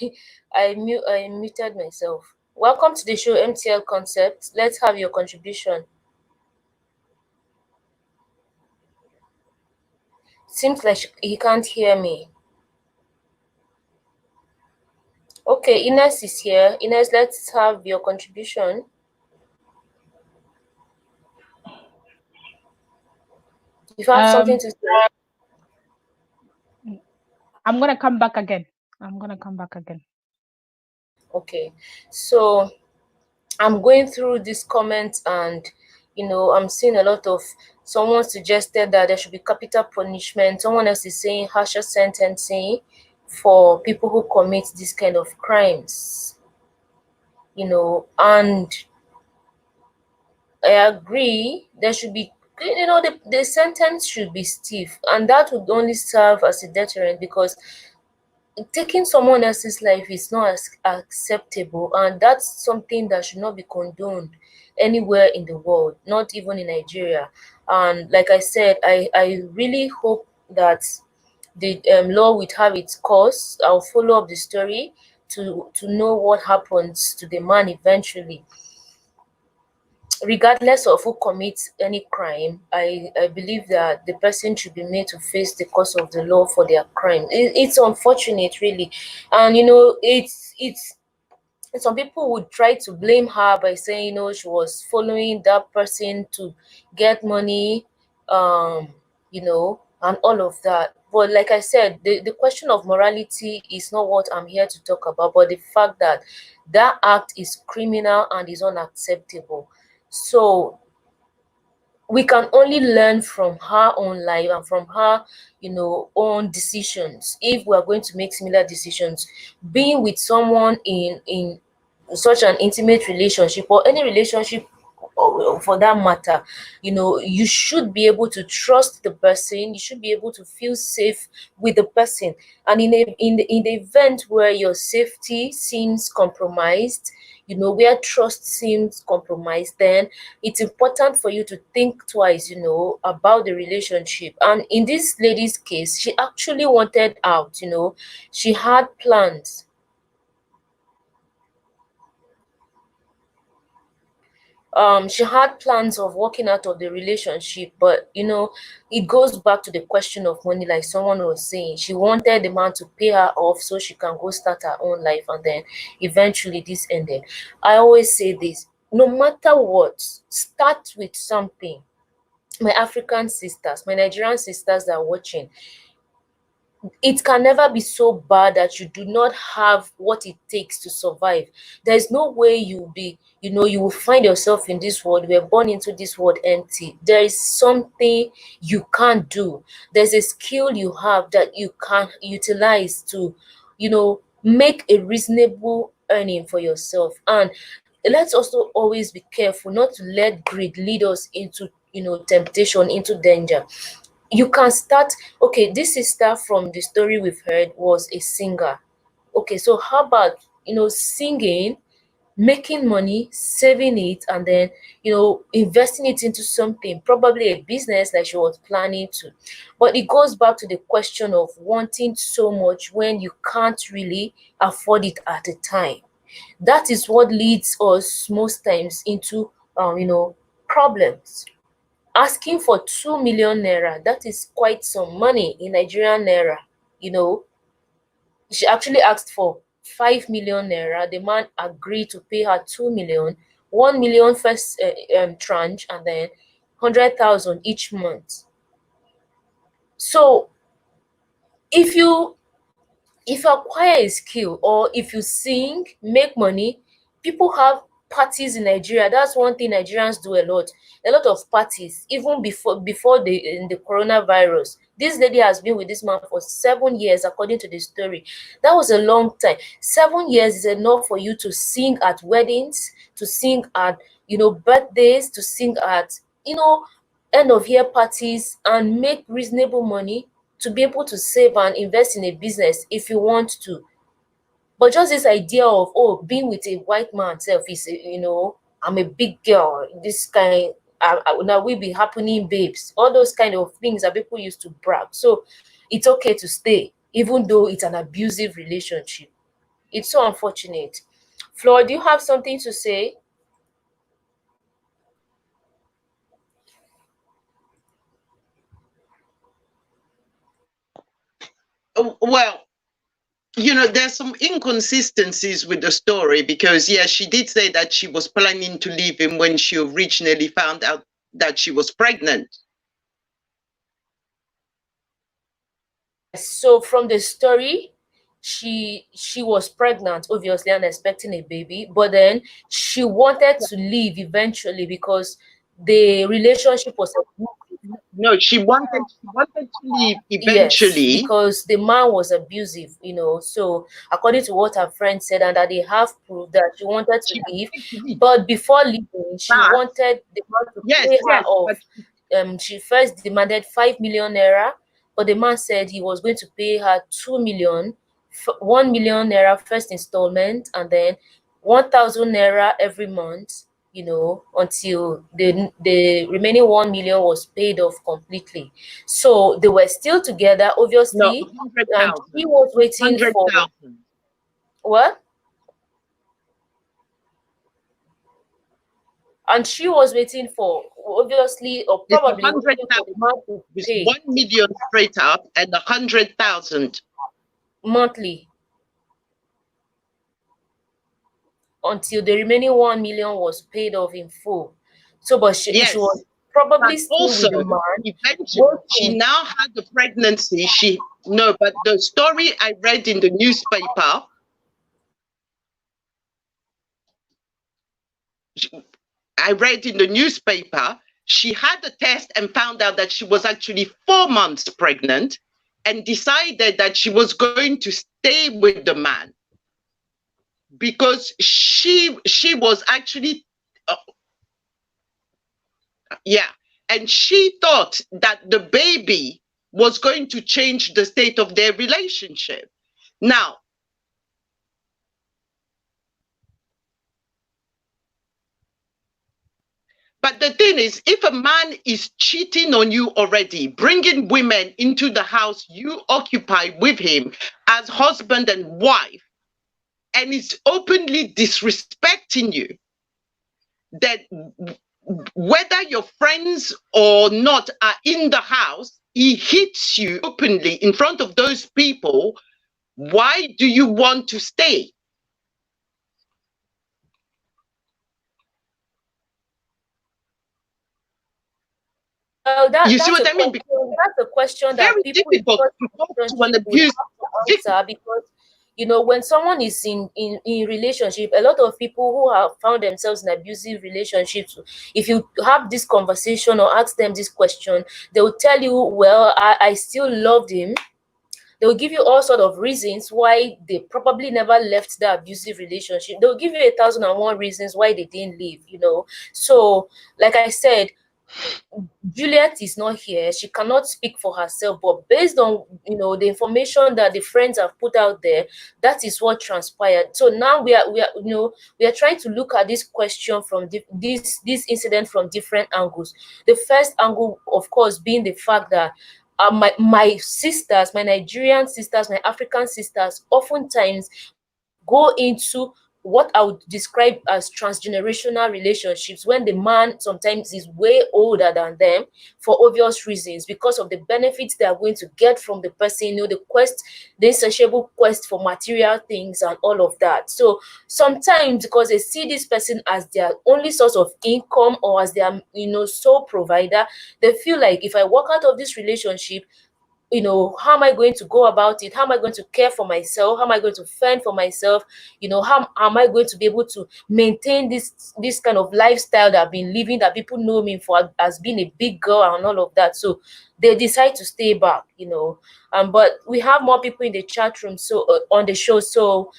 I muted myself. Welcome to the show, MTL Concepts. Let's have your contribution. Seems like he can't hear me. Okay, Ines is here. Ines, let's have your contribution. If you have something to say. I'm gonna come back again. I'm gonna come back again. Okay, so I'm going through these comments, and I'm seeing a lot of, someone suggested that there should be capital punishment. Someone else is saying harsher sentencing for people who commit this kind of crimes. And I agree, there should be, the sentence should be stiff, and that would only serve as a deterrent, because taking someone else's life is not acceptable, and that's something that should not be condoned anywhere in the world, not even in Nigeria. And like I said, I really hope that the law would have its course. I'll follow up the story to know what happens to the man eventually. Regardless of who commits any crime, I believe that the person should be made to face the course of the law for their crime. It's unfortunate, really. And it's some people would try to blame her by saying, she was following that person to get money, and all of that. But like I said, the question of morality is not what I'm here to talk about, but the fact that that act is criminal and is unacceptable. So we can only learn from her own life and from her, own decisions. If we are going to make similar decisions, being with someone in such an intimate relationship, or any relationship for that matter, you should be able to trust the person. You should be able to feel safe with the person. And in the event where your safety seems compromised, where trust seems compromised, then it's important for you to think twice, about the relationship. And in this lady's case, she actually wanted out. She had plans. She had plans of walking out of the relationship, but it goes back to the question of money. Like someone was saying, she wanted the man to pay her off so she can go start her own life, and then eventually this ended. I always say this: no matter what, start with something. My African sisters, my Nigerian sisters that are watching, it can never be so bad that you do not have what it takes to survive. There's no way you'll be, you will find yourself in this world. We're born into this world empty. There is something you can't do. There's a skill you have that you can utilize to, make a reasonable earning for yourself. And let's also always be careful not to let greed lead us into, temptation, into danger. You can start. Okay, this sister from the story we've heard was a singer. Okay, so how about singing, making money, saving it, and then investing it into something, probably a business like she was planning to. But it goes back to the question of wanting so much when you can't really afford it at the time. That is what leads us most times into problems. Asking for 2 million naira, that is quite some money in Nigerian naira. you know she actually asked for 5 million naira. The man agreed to pay her 2 million, 1 million first tranche, and then 100,000 each month. So if you acquire a skill, or if you sing, make money, people have parties in Nigeria. That's one thing Nigerians do a lot. A lot of parties, even before the coronavirus. This lady has been with this man for 7 years, according to the story. That was a long time. 7 years is enough for you to sing at weddings, to sing at birthdays, to sing at end of year parties, and make reasonable money to be able to save and invest in a business if you want to. But just this idea of, being with a white man self is, I'm a big girl, this kind, now we be happening, babes, all those kind of things that people used to brag. So it's okay to stay, even though it's an abusive relationship. It's so unfortunate. Flor, do you have something to say? Well, there's some inconsistencies with the story, because, yeah, she did say that she was planning to leave him when she originally found out that she was pregnant. So from the story, she was pregnant, obviously, and expecting a baby, but then she wanted to leave eventually because the relationship was No, she wanted to leave yes, eventually. because the man was abusive, so according to what her friend said, and that they have proof that she wanted to She leave, wanted to leave. but before leaving she But wanted the man to yes, pay her yes, off. but She first demanded 5 million naira, but the man said he was going to pay her 2 million, 1 million naira first installment, and then 1,000 naira every month, until the remaining 1 million was paid off completely. So they were still together, no, obviously, and he 100,000. was waiting for 100,000. what? And she was waiting for, obviously, or It's probably waiting for 100,000. the man to It's pay 1 million straight up and 100,000. monthly until the remaining 1 million was paid off in full. So, but she was Yes. probably But still also, with the man, eventually, she working. now had the pregnancy. But the story I read in the newspaper, she had a test and found out that she was actually 4 months pregnant and decided that she was going to stay with the man because she was actually uh, yeah, and she thought that the baby was going to change the state of their relationship. Now, but the thing is, if a man is cheating on you already, bringing women into the house you occupy with him as husband and wife, and is openly disrespecting you, that whether your friends or not are in the house, he hits you openly in front of those people. Why do you want to stay? Well, You see that's a what I mean? question. Because That's a question it's that very people in difficult such to talk to an relationship would abused have to victim. answer, because when someone is in relationship, a lot of people who have found themselves in abusive relationships, if you have this conversation or ask them this question, they will tell you, well, I still loved him. They will give you all sort of reasons why they probably never left the abusive relationship. They'll give you 1,001 reasons why they didn't leave. So, like I said, Juliet is not here. She cannot speak for herself, but based on the information that the friends have put out there, that is what transpired. So now we are trying to look at this question from this incident from different angles. The first angle, of course, being the fact that my sisters, my Nigerian sisters, my African sisters, oftentimes go into what I would describe as transgenerational relationships, when the man sometimes is way older than them, for obvious reasons, because of the benefits they are going to get from the person, the insatiable quest for material things and all of that. So sometimes, because they see this person as their only source of income or as their sole provider, they feel like, if I walk out of this relationship, how am I going to go about it? How am I going to care for myself? How am I going to fend for myself? How am I going to be able to maintain this kind of lifestyle that I've been living, that people know me for as being a big girl and all of that? So they decide to stay back. But we have more people in the chat room, so on the show. So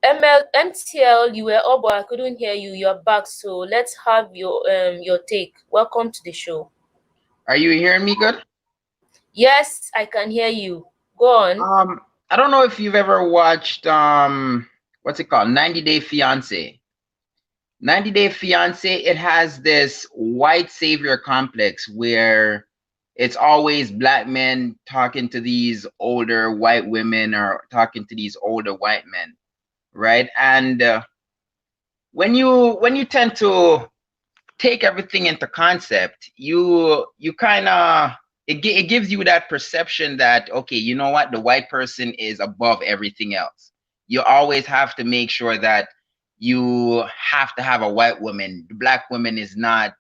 MTL, you were up, but I couldn't hear you. You're back, so let's have your take. Welcome to the show. Are you hearing me good? Yes, I can hear you. Go on. I don't know if you've ever watched what's it called? 90 Day Fiance. 90 Day Fiance, it has this white savior complex where it's always black men talking to these older white women or talking to these older white men, right? And when you tend to take everything into concept, you kind of it gives you that perception that, okay, you know what, the white person is above everything else. You always have to make sure that you have to have a white woman. The black woman is not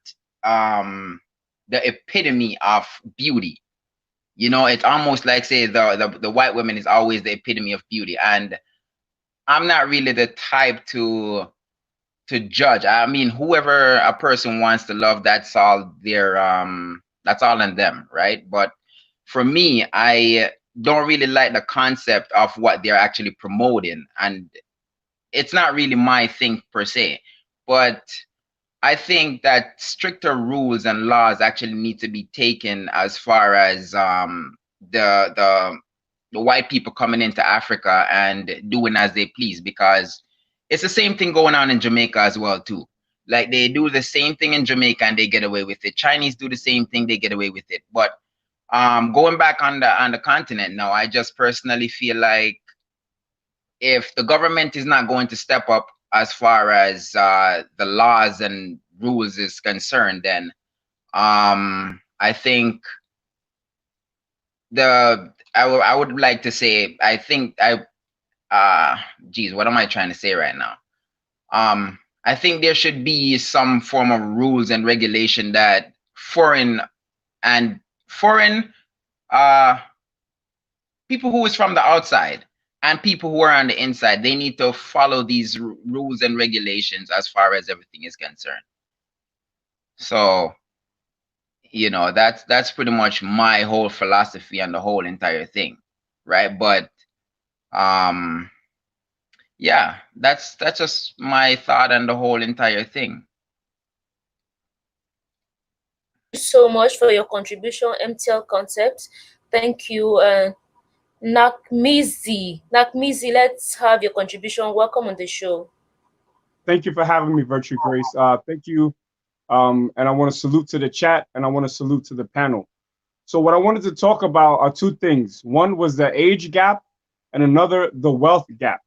the epitome of beauty. You know, it's almost like say the white woman is always the epitome of beauty, and I'm not really the type to judge. I mean, whoever a person wants to love, that's all that's all on them, right? But for me, I don't really like the concept of what they're actually promoting, and it's not really my thing per se. But I think that stricter rules and laws actually need to be taken as far as the the the white people coming into Africa and doing as they please, because it's the same thing going on in Jamaica as well too. Like they do the same thing in Jamaica and they get away with it. Chinese do the same thing, they get away with it. But going back on the continent now, I just personally feel like if the government is not going to step up as far as the laws and rules is concerned, then I think I would like to say I think geez, what am I trying to say right now? I think there should be some form of rules and regulation that foreign uh people who is from the outside and people who are on the inside, they need to follow these rules and regulations as far as everything is concerned. So, you know, that's pretty much my whole philosophy on the whole entire thing, right? But yeah, that's just my thought on the whole entire thing. So much for your contribution, MTL Concepts. Thank you. Nakmizi, let's have your contribution. Welcome on the show. Thank you for having me, Virtue Grace. Thank you. And I want to salute to the chat and I want to salute to the panel. So what I wanted to talk about are two things. One was the age gap and another, the wealth gap.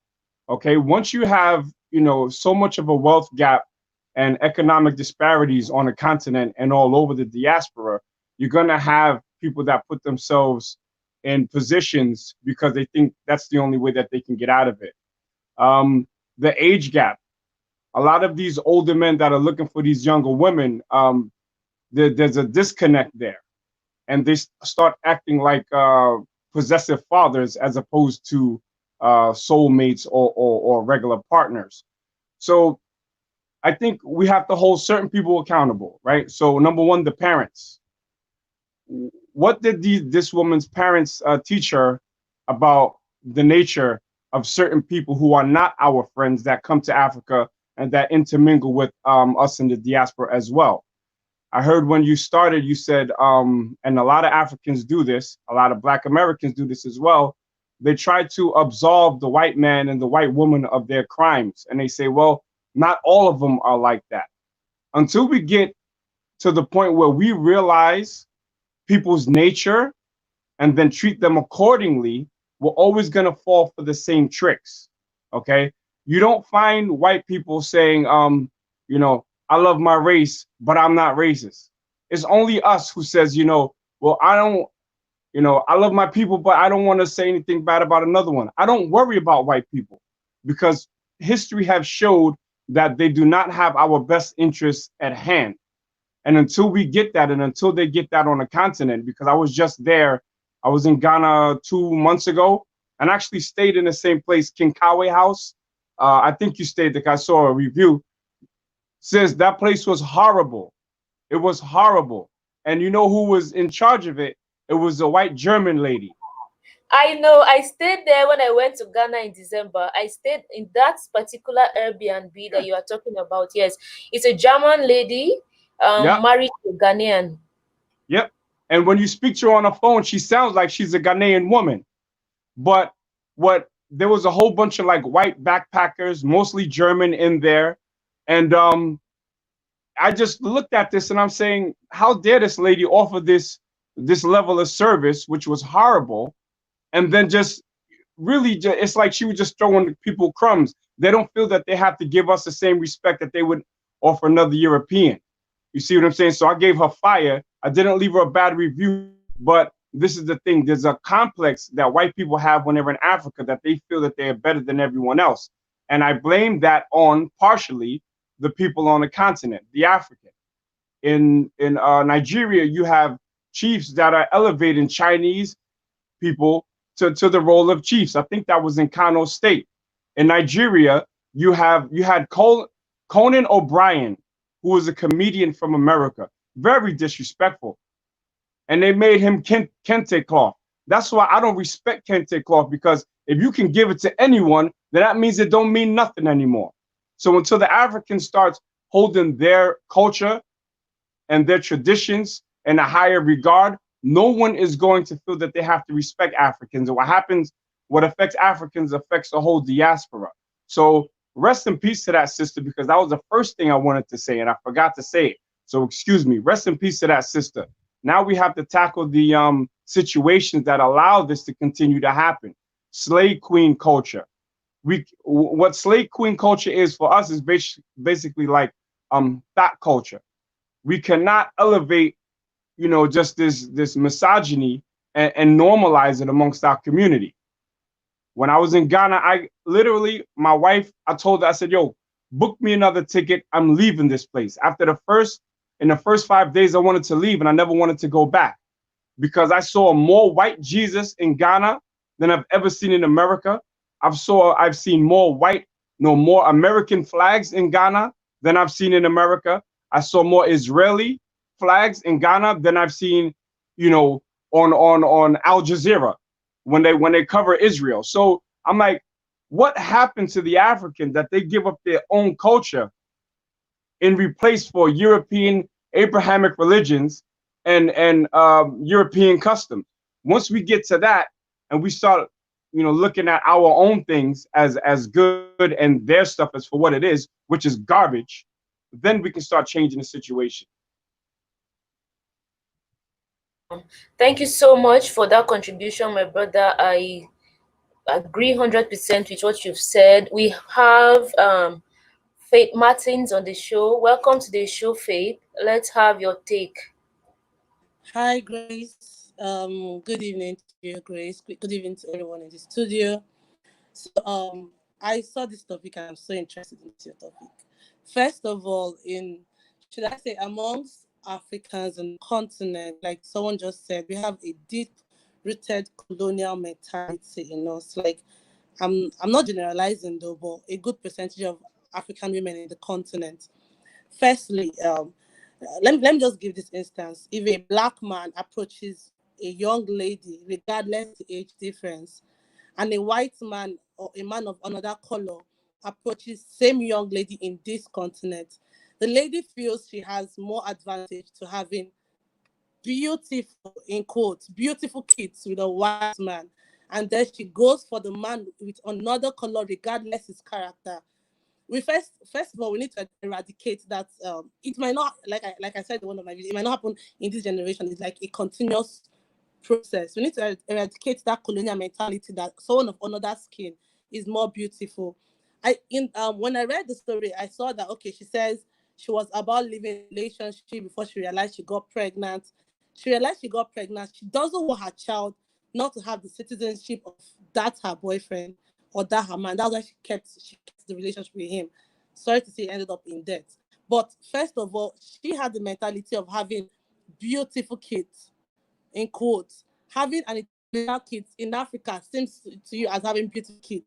Okay, once you have, you know, so much of a wealth gap and economic disparities on the continent and all over the diaspora, you're going to have people that put themselves in positions because they think that's the only way that they can get out of it. The age gap. A lot of these older men that are looking for these younger women, there's a disconnect there. And they start acting like possessive fathers as opposed to soulmates or regular partners. So I think we have to hold certain people accountable, right? So number one, the parents. What did this woman's parents teach her about the nature of certain people who are not our friends that come to Africa and that intermingle with us in the diaspora as well? I heard when you started, you said, and a lot of Africans do this, a lot of Black Americans do this as well. They try to absolve the white man and the white woman of their crimes. And they say, well, not all of them are like that. Until we get to the point where we realize people's nature and then treat them accordingly, we're always going to fall for the same tricks. Okay. You don't find white people saying, you know, I love my race, but I'm not racist. It's only us who says, you know, well, I don't, you know, I love my people, but I don't want to say anything bad about another one. I don't worry about white people because history has showed that they do not have our best interests at hand. And until we get that, and until they get that on the continent, because I was just there, I was in Ghana 2 months ago and actually stayed in the same place, Kinkawe House. I think you stayed there. I saw a review. Says that place was horrible. It was horrible. And you know who was in charge of it? It was a white German lady. I know. I stayed there when I went to Ghana in December. I stayed in that particular Airbnb that you are talking about. Yes, it's a German lady married to a Ghanaian. Yep. And when you speak to her on the phone, she sounds like she's a Ghanaian woman. But there was a whole bunch of like white backpackers, mostly German in there. And I just looked at this and I'm saying, how dare this lady offer this level of service, which was horrible. And then just really, it's like she was just throwing people crumbs. They don't feel that they have to give us the same respect that they would offer another European. You see what I'm saying? So I gave her fire. I didn't leave her a bad review, but this is the thing. There's a complex that white people have when they're in Africa that they feel that they are better than everyone else. And I blame that on partially the people on the continent, the African. In Nigeria, you have chiefs that are elevating Chinese people to the role of chiefs. I think that was in Kano State. In Nigeria, you had Conan O'Brien, who was a comedian from America, very disrespectful, and they made him kente cloth. That's why I don't respect kente cloth, because if you can give it to anyone, then that means it don't mean nothing anymore. So until the Africans start holding their culture and their traditions in a higher regard, no one is going to feel that they have to respect Africans. And what affects Africans affects the whole diaspora. So rest in peace to that sister, because that was the first thing I wanted to say and I forgot to say it. So excuse me, rest in peace to that sister. Now we have to tackle the situations that allow this to continue to happen. Slave queen culture. What slave queen culture is for us is basically like thought culture. We cannot elevate, just this misogyny and normalize it amongst our community. When I was in Ghana, I literally, my wife, I told her, I said, yo, book me another ticket. I'm leaving this place. In the first 5 days, I wanted to leave and I never wanted to go back, because I saw more white Jesus in Ghana than I've ever seen in America. I've seen more more American flags in Ghana than I've seen in America. I saw more Israeli flags in Ghana than I've seen, on Al Jazeera when they cover Israel. So I'm like, what happened to the African that they give up their own culture in replace for European Abrahamic religions and European customs? Once we get to that and we start, looking at our own things as good and their stuff as for what it is, which is garbage, then we can start changing the situation. Thank you so much for that contribution, my brother. I agree 100% with what you've said. We have Faith Martins on the show. Welcome to the show, Faith. Let's have your take. Hi, Grace. Good evening to you, Grace. Good evening to everyone in the studio. So, I saw this topic and I'm so interested in this topic. First of all, should I say, amongst Africans on the continent, like someone just said, we have a deep-rooted colonial mentality in us. Like, I'm not generalizing though, but a good percentage of African women in the continent. Firstly, let me just give this instance. If a black man approaches a young lady, regardless the age difference, and a white man or a man of another color approaches same young lady in this continent, the lady feels she has more advantage to having beautiful, in quotes, beautiful kids with a white man. And then she goes for the man with another color, regardless his character. We first of all, we need to eradicate that. It might not, like I said in one of my videos, it might not happen in this generation. It's like a continuous process. We need to eradicate that colonial mentality that someone of another skin is more beautiful. When I read the story, I saw that, okay, she says she was about leaving a relationship before she realized she got pregnant. She realized she got pregnant. She doesn't want her child not to have the citizenship of that her boyfriend or that her man. That's why she kept the relationship with him. Sorry to say, ended up in debt. But first of all, she had the mentality of having beautiful kids, in quotes. Having an Italian kid in Africa seems to you as having beautiful kids.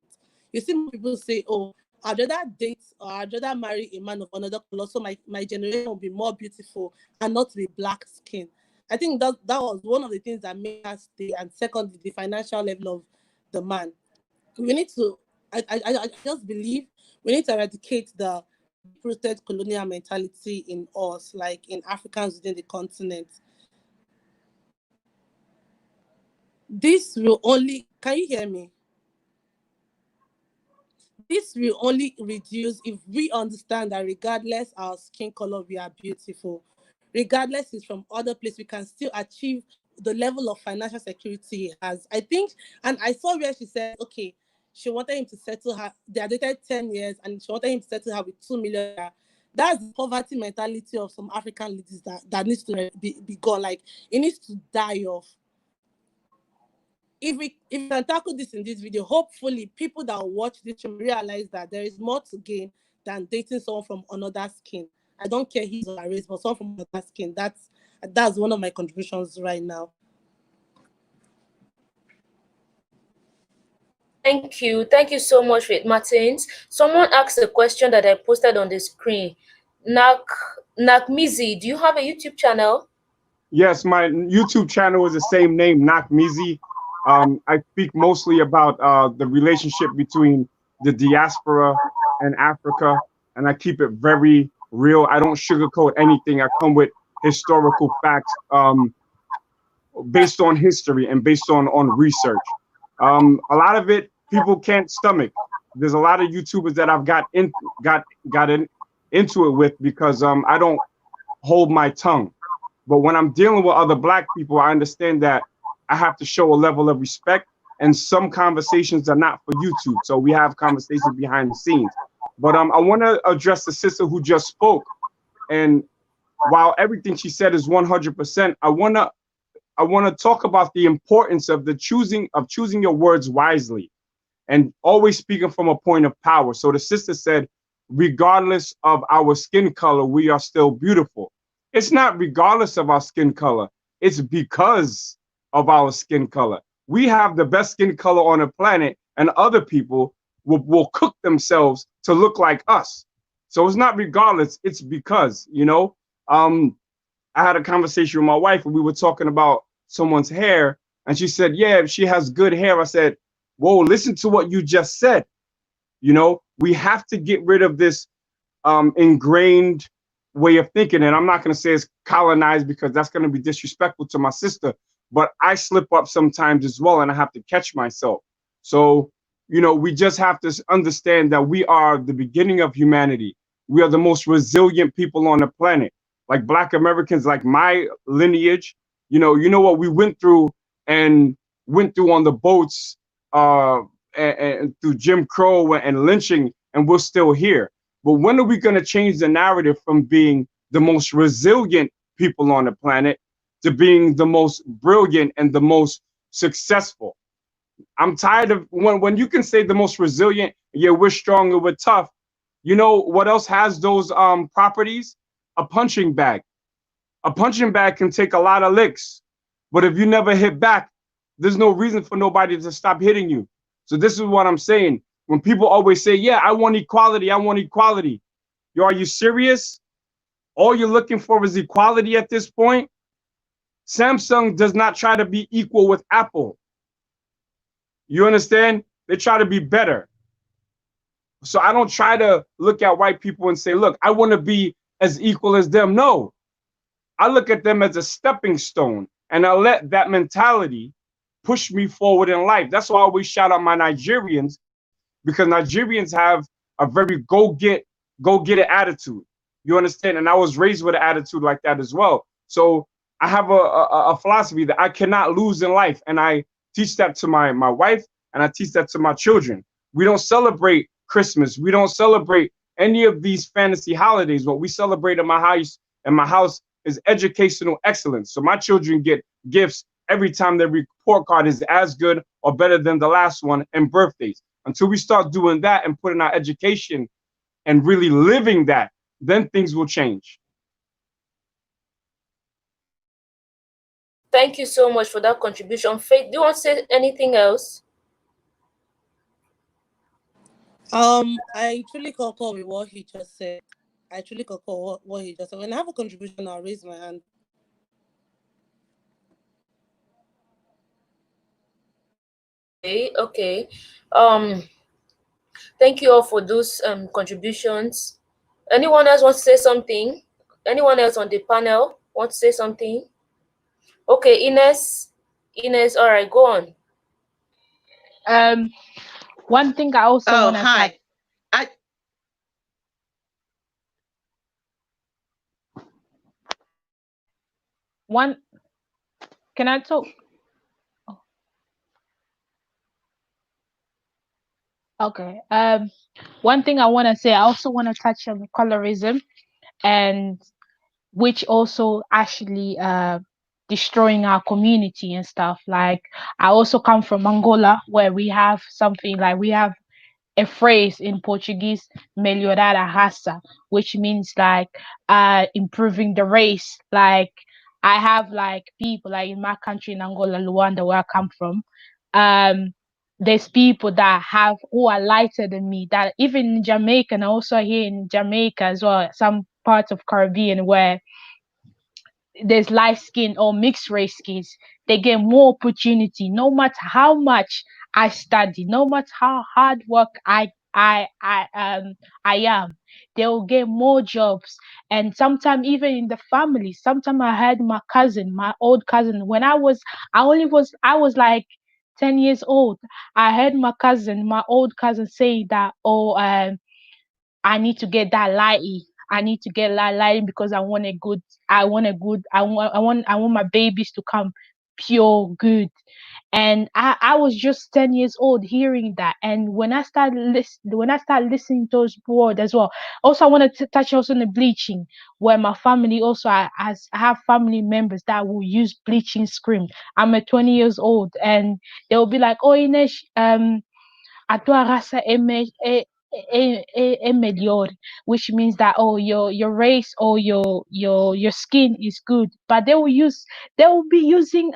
You see people say, oh, I'd rather date or I'd rather marry a man of another color so my generation will be more beautiful and not be black skin. I think that was one of the things that made us stay. And secondly, the financial level of the man. We need to, I just believe we need to eradicate the deep-rooted colonial mentality in us, like in Africans within the continent. This will only, can you hear me? This will only reduce if we understand that regardless our skin color, we are beautiful. Regardless it's from other places, we can still achieve the level of financial security he has. I think, and I saw where she said, okay, she wanted him to settle her. They are dated 10 years and she wanted him to settle her with 2 million. That's the poverty mentality of some African ladies that needs to be gone. Like, it needs to die off. If we can tackle this in this video, hopefully people that watch this will realize that there is more to gain than dating someone from another skin. I don't care his or her race, but someone from another skin. That's one of my contributions right now. Thank you so much, Faith Martins. Someone asked a question that I posted on the screen. Nakmizi, do you have a YouTube channel? Yes, my YouTube channel is the same name, Nakmizi. I speak mostly about the relationship between the diaspora and Africa, and I keep it very real. I don't sugarcoat anything. I come with historical facts based on history and based on research. A lot of it people can't stomach. There's a lot of YouTubers that I've got into it with because I don't hold my tongue. But when I'm dealing with other Black people, I understand that I have to show a level of respect. And some conversations are not for YouTube. So we have conversations behind the scenes. But I want to address the sister who just spoke. And while everything she said is 100%, I want to talk about the importance of choosing your words wisely and always speaking from a point of power. So the sister said, regardless of our skin color, we are still beautiful. It's not regardless of our skin color. It's because of our skin color. We have the best skin color on the planet, and other people will cook themselves to look like us. So it's not regardless, it's because, I had a conversation with my wife and we were talking about someone's hair, and she said, yeah, she has good hair. I said, whoa, listen to what you just said. We have to get rid of this ingrained way of thinking. And I'm not going to say it's colonized because that's going to be disrespectful to my sister, but I slip up sometimes as well and I have to catch myself. So, we just have to understand that we are the beginning of humanity. We are the most resilient people on the planet. Like Black Americans, like my lineage, you know what we went through on the boats, and through Jim Crow and lynching, and we're still here. But when are we going to change the narrative from being the most resilient people on the planet to being the most brilliant and the most successful? I'm tired of when you can say the most resilient, yeah, we're strong and we're tough. You know what else has those properties? A punching bag. A punching bag can take a lot of licks, but if you never hit back, there's no reason for nobody to stop hitting you. So this is what I'm saying. When people always say, yeah, I want equality, I want equality. Yo, are you serious? All you're looking for is equality at this point? Samsung does not try to be equal with Apple. You understand? They try to be better. So I don't try to look at white people and say, look, I want to be as equal as them. No, I look at them as a stepping stone, and I let that mentality push me forward in life. That's why I always shout out my Nigerians, because Nigerians have a very go get it attitude. You understand? And I was raised with an attitude like that as well. So I have a philosophy that I cannot lose in life, and I teach that to my wife, and I teach that to my children. We don't celebrate Christmas. We don't celebrate any of these fantasy holidays. What we celebrate in my house is educational excellence. So my children get gifts every time their report card is as good or better than the last one, and birthdays. Until we start doing that and putting our education and really living that, then things will change. Thank you so much for that contribution. Faith, do you want to say anything else? I truly concur with what he just said. I truly concur with what he just said. When I have a contribution, I'll raise my hand. Okay. Thank you all for those contributions. Anyone else want to say something? Anyone else on the panel want to say something? Okay, Ines, all right, go on. One thing I also want to hi. One, can I talk? Oh. Okay. One thing I want to say, I also want to touch on colorism, and which also actually destroying our community and stuff. Like, I also come from Angola, where we have something like, we have a phrase in Portuguese, melhorar a raça, which means like improving the race. Like, I have like people like in my country, in Angola, Luanda, where I come from. There's people that have who are lighter than me. That even in Jamaica, and also here in Jamaica as well, some parts of Caribbean where there's light skin or mixed race kids, they get more opportunity. No matter how much I study, no matter how hard work I am, they will get more jobs. And sometimes even in the family, sometimes I had my cousin, my old cousin, when I was like 10 years old. I heard my cousin, my old cousin, say that, oh, I need to get that lighty. I need to get that lighting because I want my babies to come pure good. And I was just 10 years old hearing that. And when I started listening to those words as well. Also I want to touch also on the bleaching, where my family also I have family members that will use bleaching cream. I'm at 20 years old and they'll be like, oh Ines, a tua raça é melhor, which means that, oh, your race or your skin is good. But they will be using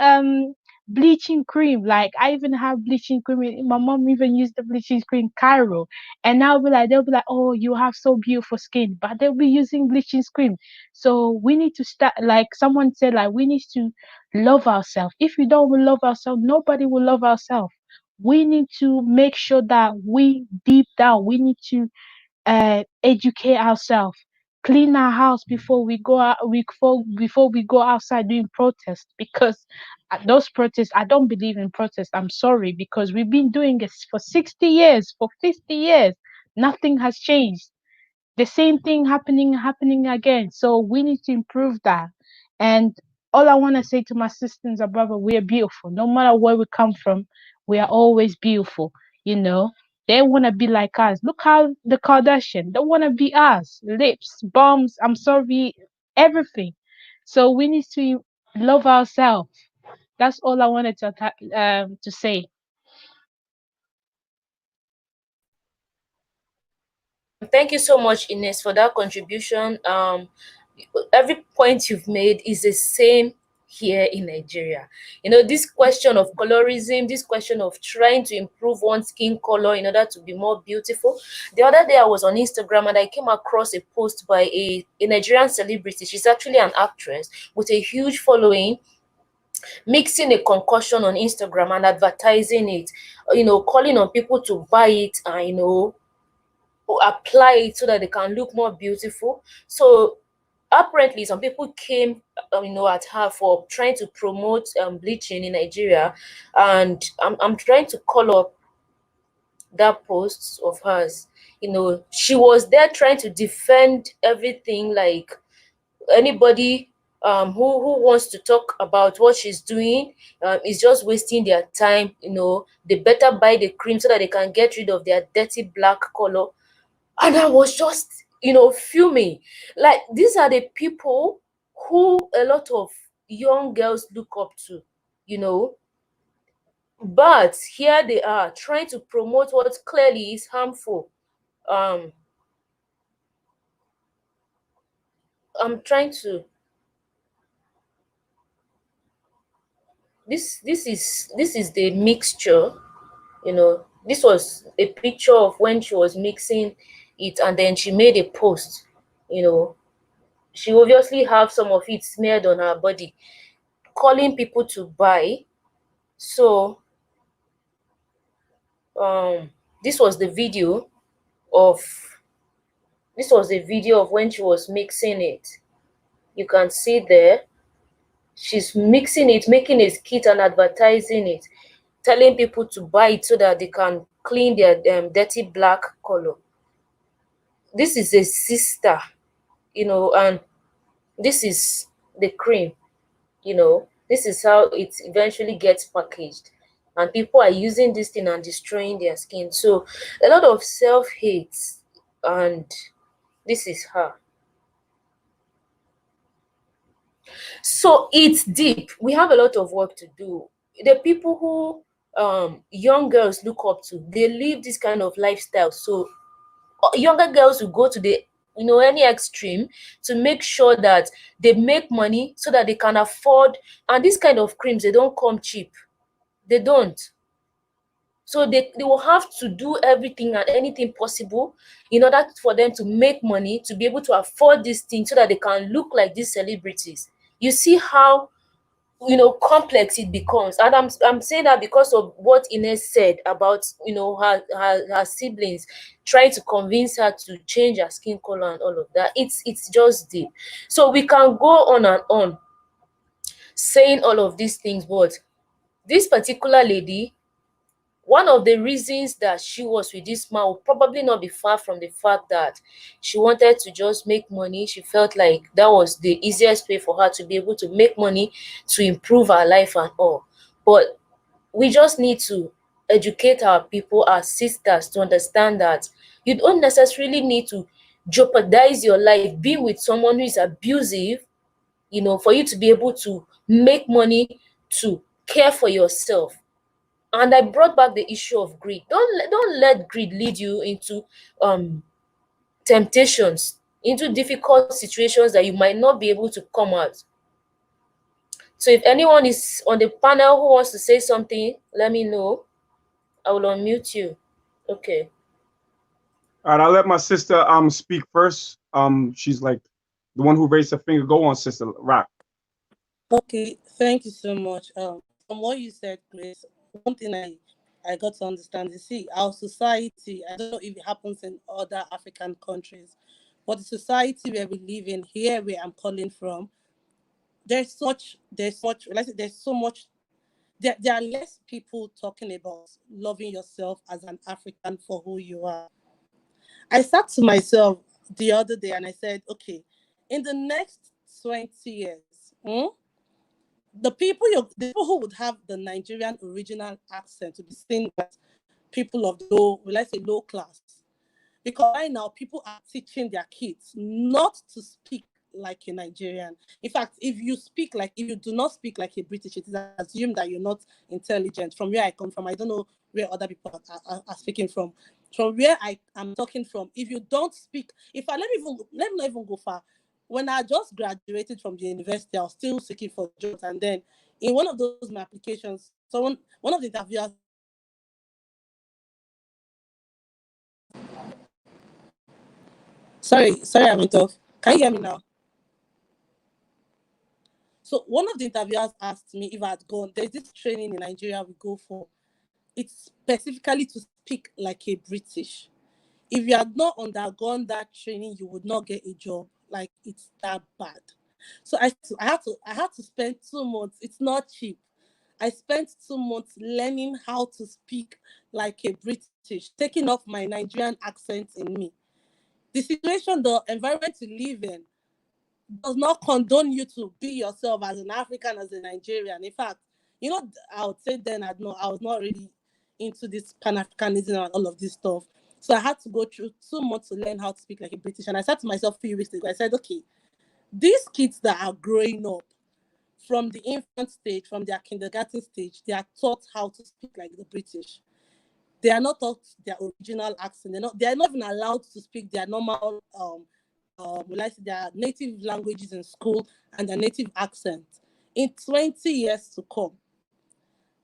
bleaching cream. Like I even have bleaching cream. My mom even used the bleaching cream Cairo, and they'll be like, oh, you have so beautiful skin, but they'll be using bleaching cream. So we need to start, like someone said, like we need to love ourselves. If we don't love ourselves, nobody will love ourselves. We need to make sure that we deep down we need to educate ourselves, clean our house before we go out, before we go outside doing protests. Because those protests, I don't believe in protests. I'm sorry, because we've been doing it for 60 years, for 50 years. Nothing has changed. The same thing happening again. So we need to improve that. And all I want to say to my sisters and brother, we are beautiful. No matter where we come from, we are always beautiful. You know, they want to be like us. Look how the Kardashian, they want to be us. Lips, bums, I'm sorry, everything. So we need to love ourselves. That's all I wanted to say. Thank you so much, Ines, for that contribution. Every point you've made is the same here in Nigeria. You know, this question of colorism, this question of trying to improve one's skin color in order to be more beautiful. The other day I was on Instagram and I came across a post by a Nigerian celebrity. She's actually an actress with a huge following, mixing a concoction on Instagram and advertising it, you know, calling on people to buy it and, you know, apply it so that they can look more beautiful. So apparently some people came you know, at her for trying to promote bleaching in Nigeria, and I'm trying to call up that post of hers. You know, she was there trying to defend everything, like anybody who wants to talk about what she's doing is just wasting their time. You know, they better buy the cream so that they can get rid of their dirty black color. And I was just, you know, fuming. Like, these are the people who a lot of young girls look up to, you know. But here they are trying to promote what clearly is harmful. Um, I'm trying to. This is the mixture, you know. This was a picture of when she was mixing it, and then she made a post, you know. She obviously have some of it smeared on her body, calling people to buy. So this was the video of when she was mixing it. You can see there she's mixing it, making a skit and advertising it, telling people to buy it so that they can clean their dirty black color. This is a sister, you know, and this is the cream, you know. This is how it eventually gets packaged, and people are using this thing and destroying their skin. So a lot of self-hate, and this is her. So it's deep. We have a lot of work to do. The people who young girls look up to, they live this kind of lifestyle. So younger girls will go to the any extreme to make sure that they make money so that they can afford. And these kind of creams, they don't come cheap. They don't. So they will have to do everything and anything possible in order for them to make money, to be able to afford these things so that they can look like these celebrities. You see how complex it becomes. And I'm saying that because of what Ines said about her siblings trying to convince her to change her skin color and all of that. It's just deep. So we can go on and on saying all of these things, but this particular lady, one of the reasons that she was with this man would probably not be far from the fact that she wanted to just make money. She felt like that was the easiest way for her to be able to make money, to improve her life and all. But we just need to educate our people, our sisters, to understand that you don't necessarily need to jeopardize your life being with someone who is abusive, for you to be able to make money, to care for yourself. And I brought back the issue of greed. Don't let greed lead you into temptations, into difficult situations that you might not be able to come out. So if anyone is on the panel who wants to say something, let me know. I will unmute you. Okay. All right, I'll let my sister speak first. She's like the one who raised her finger. Go on, sister Rock. Okay, thank you so much. From what you said, Grace, one thing I got to understand is, see, our society, I don't know if it happens in other African countries, but the society where we live in here, where I'm calling from, there's so much, there are less people talking about loving yourself as an African for who you are. I sat to myself the other day and I said, okay, in the next 20 years, the people who would have the Nigerian original accent to be seen as people of low class. Because right now, people are teaching their kids not to speak like a Nigerian. In fact, if you do not speak like a British, it is assumed that you're not intelligent. From where I come from, I don't know where other people are speaking from. From where I am talking from, if you don't speak, let me not even go far. When I just graduated from the university, I was still seeking for jobs, and then in one of those my applications, one of the interviewers. Sorry, I went off. Can you hear me now? So one of the interviewers asked me if I had gone. There's this training in Nigeria we go for. It's specifically to speak like a British. If you had not undergone that training, you would not get a job. Like, it's that bad. So I had to spend 2 months. It's not cheap. I spent 2 months learning how to speak like a British, taking off my Nigerian accent in me. The situation, the environment you live in, does not condone you to be yourself as an African, as a Nigerian. In fact, I would say then I was not really into this Pan-Africanism and all of this stuff. So I had to go through 2 months to learn how to speak like a British. And I said to myself a few weeks ago, I said, okay, these kids that are growing up from the infant stage, from their kindergarten stage, they are taught how to speak like the British. They are not taught their original accent. They are not even allowed to speak their normal their native languages in school and their native accent. In 20 years to come,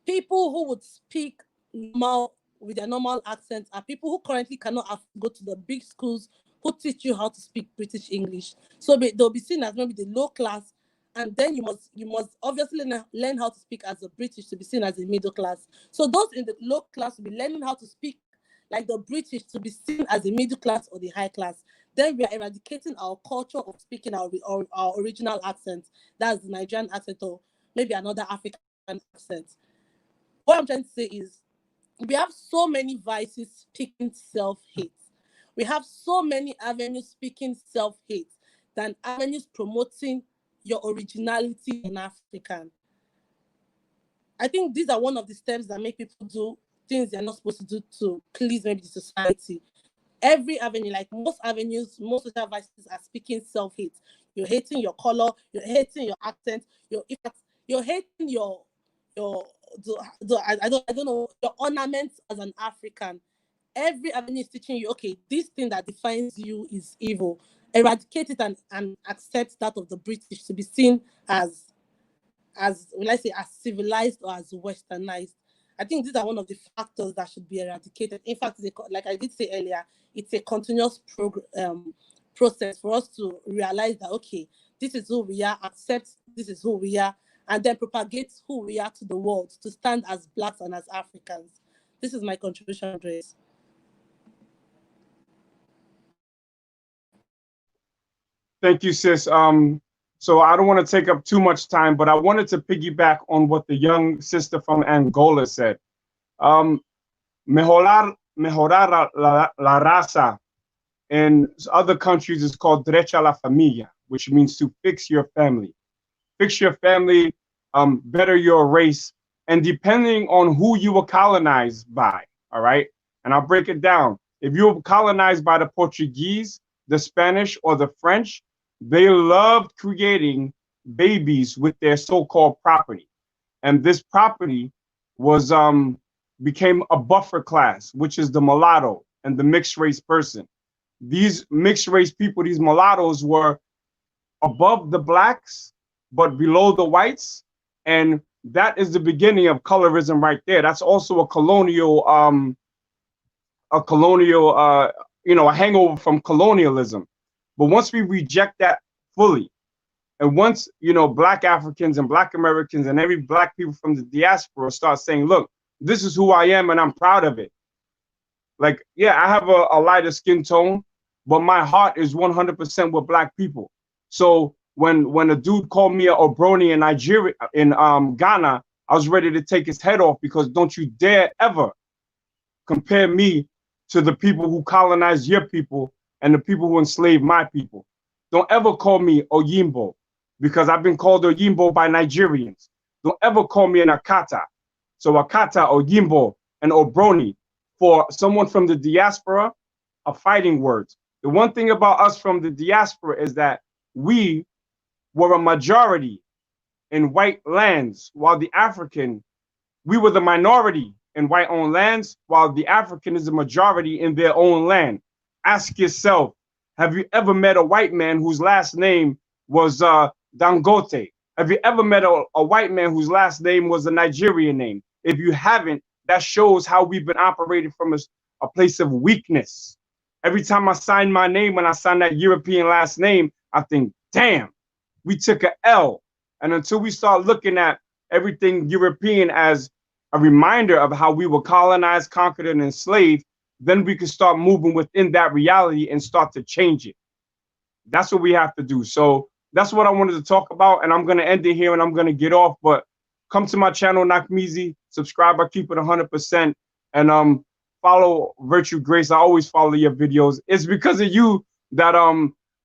people who would speak normal with their normal accent are people who currently cannot go to the big schools who teach you how to speak British English. So they'll be seen as maybe the low class, and then you must obviously learn how to speak as a British to be seen as a middle class. So those in the low class will be learning how to speak like the British to be seen as the middle class or the high class. Then we are eradicating our culture of speaking our original accent. That's the Nigerian accent or maybe another African accent. What I'm trying to say is, we have so many vices speaking self-hate. We have so many avenues speaking self-hate than avenues promoting your originality in African. I think these are one of the steps that make people do things they're not supposed to do to please maybe the society. Every avenue, like most avenues, most social vices are speaking self-hate. You're hating your color, you're hating your accent, you're hating I don't know, your ornaments as an African. Every avenue is teaching you, okay, this thing that defines you is evil. eradicate it and accept that of the British to be seen as will I say, as civilized or as westernized. I think these are one of the factors that should be eradicated. In fact, like I did say earlier, it's a continuous process for us to realize that, okay, this is who we are, accept this is who we are, and then propagate who we are to the world, to stand as Blacks and as Africans. This is my contribution, Grace. Thank you, sis. So I don't want to take up too much time, but I wanted to piggyback on what the young sister from Angola said. Mejorar la raza in other countries is called derecho a la familia, which means to fix your family. Fix your family, better your race, and depending on who you were colonized by, all right? And I'll break it down. If you were colonized by the Portuguese, the Spanish, or the French, they loved creating babies with their so-called property. And this property was became a buffer class, which is the mulatto and the mixed race person. These mixed race people, these mulattoes, were above the blacks, but below the whites. And that is the beginning of colorism right there. That's also a colonial, a hangover from colonialism. But once we reject that fully, and once, Black Africans and Black Americans and every Black people from the diaspora start saying, look, this is who I am and I'm proud of it. Like, yeah, I have a lighter skin tone, but my heart is 100% with Black people. So when a dude called me a Obroni in Nigeria, in Ghana, I was ready to take his head off, because don't you dare ever compare me to the people who colonized your people and the people who enslaved my people. Don't ever call me Oyimbo, because I've been called Oyimbo by Nigerians. Don't ever call me an Akata. So Akata, Oyimbo, and Obroni, for someone from the diaspora, are fighting words. The one thing about us from the diaspora is that we were a majority in white lands, while we were the minority in white-owned lands, while the African is a majority in their own land. Ask yourself, have you ever met a white man whose last name was Dangote? Have you ever met a white man whose last name was a Nigerian name? If you haven't, that shows how we've been operating from a place of weakness. Every time I sign my name, when I sign that European last name, I think, damn, we took a L. And until we start looking at everything European as a reminder of how we were colonized, conquered, and enslaved, then we can start moving within that reality and start to change it. That's what we have to do. So that's what I wanted to talk about, and I'm going to end it here and I'm going to get off. But come to my channel, Nakmizi, subscribe. I keep it 100%, and follow Virtue Grace. I always follow your videos. It's because of you that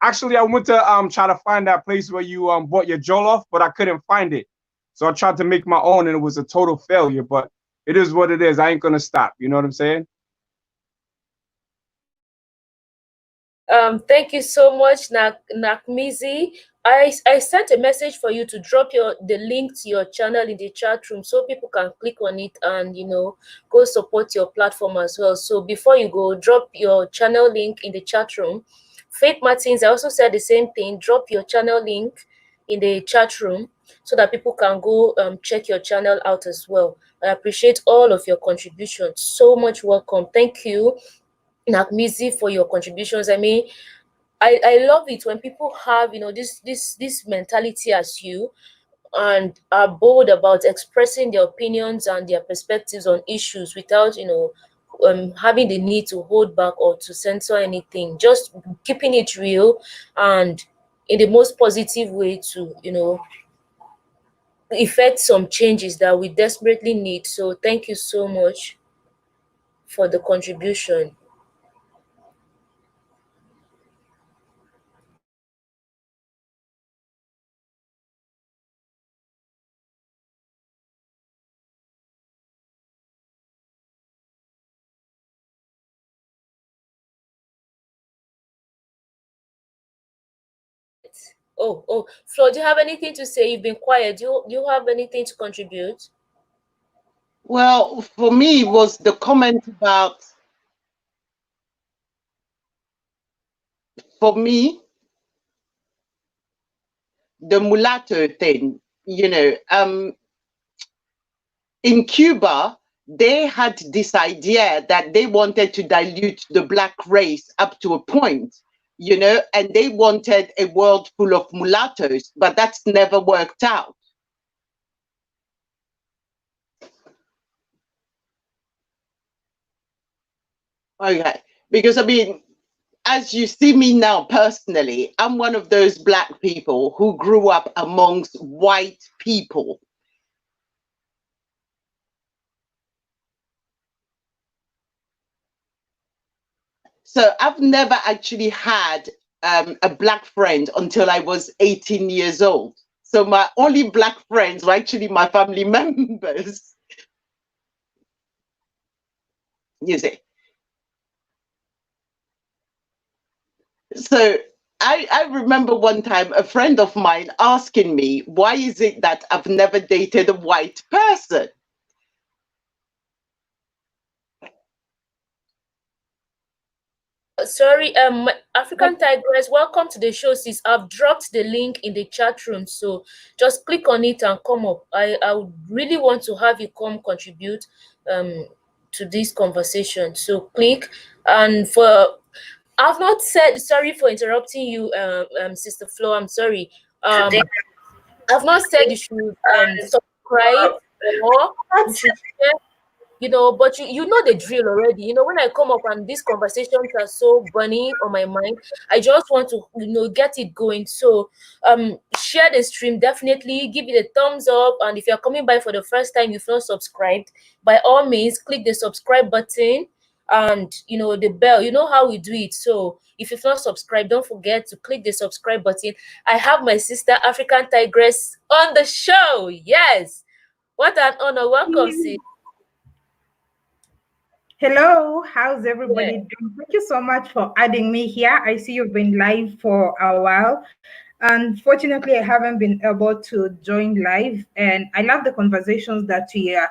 actually I went to try to find that place where you bought your jollof, but I couldn't find it. So I tried to make my own, and it was a total failure. But it is what it is. I ain't gonna stop. You know what I'm saying? Thank you so much, Nakmizi. I sent a message for you to drop the link to your channel in the chat room so people can click on it and go support your platform as well. So before you go, drop your channel link in the chat room. Faith Martins, I also said the same thing. Drop your channel link in the chat room so that people can go check your channel out as well. I appreciate all of your contributions. So much welcome. Thank you, Nakmizi, for your contributions. I mean, I love it when people have this mentality as you, and are bold about expressing their opinions and their perspectives on issues without having the need to hold back or to censor anything. Just keeping it real and in the most positive way to effect some changes that we desperately need. So thank you so much for the contribution. Oh, Flo, do you have anything to say? You've been quiet. Do you have anything to contribute? Well, for me, it was the comment about, for me, the mulatto thing, in Cuba, they had this idea that they wanted to dilute the black race up to a point, and they wanted a world full of mulattoes, but that's never worked out. Okay, because I mean, as you see me now personally, I'm one of those black people who grew up amongst white people. So I've never actually had a black friend until I was 18 years old. So my only black friends were actually my family members. You see. So I remember one time a friend of mine asking me, why is it that I've never dated a white person? Sorry, African Tigress, welcome to the show, sis. I've dropped the link in the chat room, so just click on it and come up. I would really want to have you come contribute to this conversation. So click, and I've not said, sorry for interrupting you, Sister Flo, I'm sorry. I've not said you should subscribe or you should share, but you know the drill already. When I come up and these conversations are so burning on my mind, I just want to get it going. So share the stream, definitely give it a thumbs up, and if you're coming by for the first time, you've not subscribed, by all means click the subscribe button and the bell. You know how we do it. So if you've not subscribed, don't forget to click the subscribe button. I have my sister African Tigress on the show. Yes, what an honor. Welcome, sis. Hello, how's everybody doing? Thank you so much for adding me here. I see you've been live for a while. Unfortunately, I haven't been able to join live, and I love the conversations that we are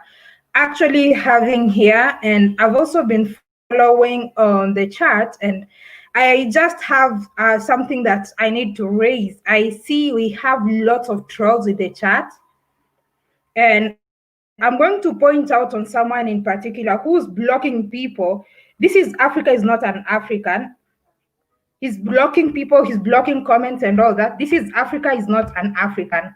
actually having here. And I've also been following on the chat, and I just have something that I need to raise. I see we have lots of trolls in the chat, and I'm going to point out on someone in particular who's blocking people. This is Africa is not an African. He's blocking people, he's blocking comments and all that. This is Africa is not an African.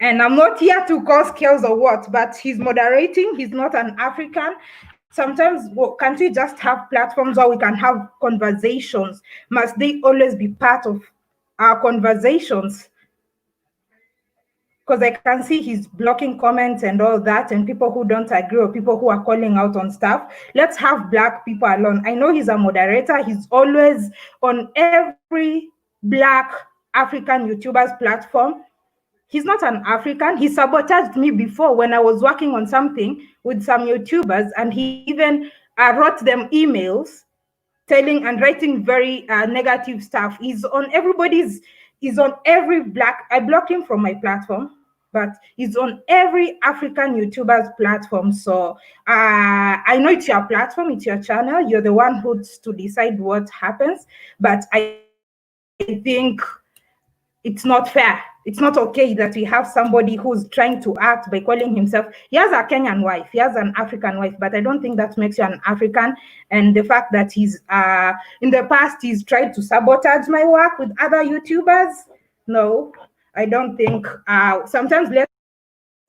And I'm not here to cause chaos or what, but he's moderating, he's not an African. Sometimes, can't we just have platforms where we can have conversations? Must they always be part of our conversations? Because I can see he's blocking comments and all that, and people who don't agree or people who are calling out on stuff. Let's have Black people alone. I know he's a moderator. He's always on every Black African YouTuber's platform. He's not an African. He sabotaged me before when I was working on something with some YouTubers, and he even wrote them emails telling and writing very negative stuff. He's on every Black, I blocked him from my platform, but he's on every African YouTuber's platform. So I know it's your platform, it's your channel, you're the one who's to decide what happens, but I think it's not fair. It's not okay that we have somebody who's trying to act by calling himself, he has a Kenyan wife, he has an African wife, but I don't think that makes you an African. And the fact that he's, in the past, he's tried to sabotage my work with other YouTubers. No, I don't think, sometimes let's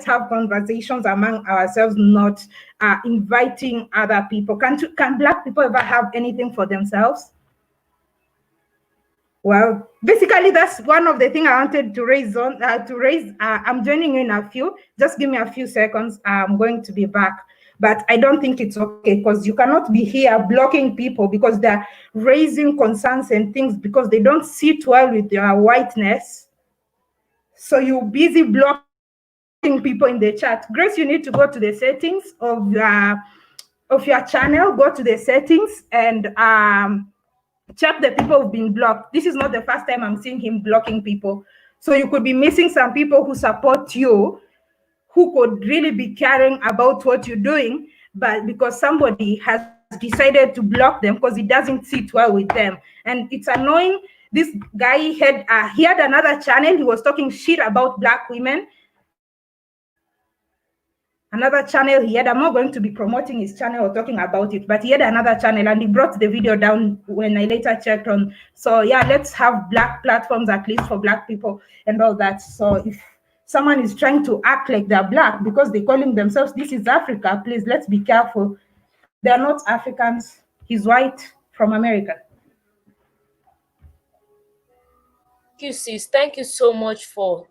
have conversations among ourselves, not inviting other people. Can Black people ever have anything for themselves? Well, basically, that's one of the things I wanted to raise on. I'm joining you in a few. Just give me a few seconds. I'm going to be back. But I don't think it's okay, because you cannot be here blocking people because they're raising concerns and things because they don't sit well with their whiteness. So you're busy blocking people in the chat. Grace, you need to go to the settings of your channel. Go to the settings and check the people who've been blocked. This is not the first time I'm seeing him blocking people. So you could be missing some people who support you, who could really be caring about what you're doing, but because somebody has decided to block them because it doesn't sit well with them. And it's annoying This guy he had another channel. He was talking shit about black women. Another channel he had, I'm not going to be promoting his channel or talking about it, but he had another channel and he brought the video down when I later checked on. So yeah, let's have black platforms, at least for black people and all that. So if someone is trying to act like they're black because they're calling themselves, this is Africa, please, let's be careful. They're not Africans. He's white from America. Thank you, sis. Thank you so much for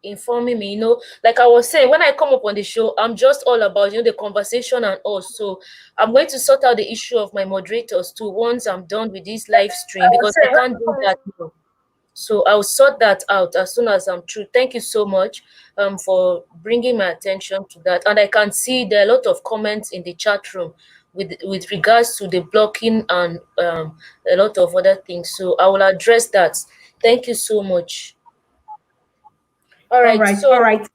informing me. Like I was saying, when I come up on the show, I'm just all about the conversation and all. So I'm going to sort out the issue of my moderators too once I'm done with this live stream, because I can't do that now. So I'll sort that out as soon as I'm through. Thank you so much for bringing my attention to that. And I can see there are a lot of comments in the chat room with regards to the blocking and a lot of other things. So I will address that. Thank you so much. All right. All right.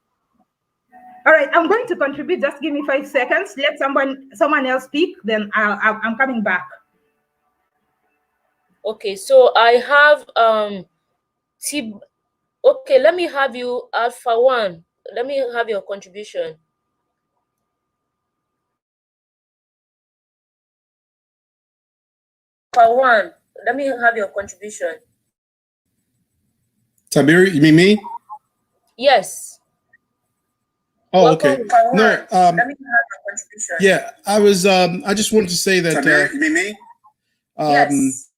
I'm going to contribute. Just give me 5 seconds. Let someone else speak. Then I'm coming back. Okay. So I have okay. Let me have you, Alpha One. Let me have your contribution. Alpha One. Let me have your contribution. Tiberi, you mean me? Yes. Oh, Welcome, okay. Alpha No, One. Let me have your contribution. yeah, I was. I just wanted to say that. Tiberi, you mean me? Yes.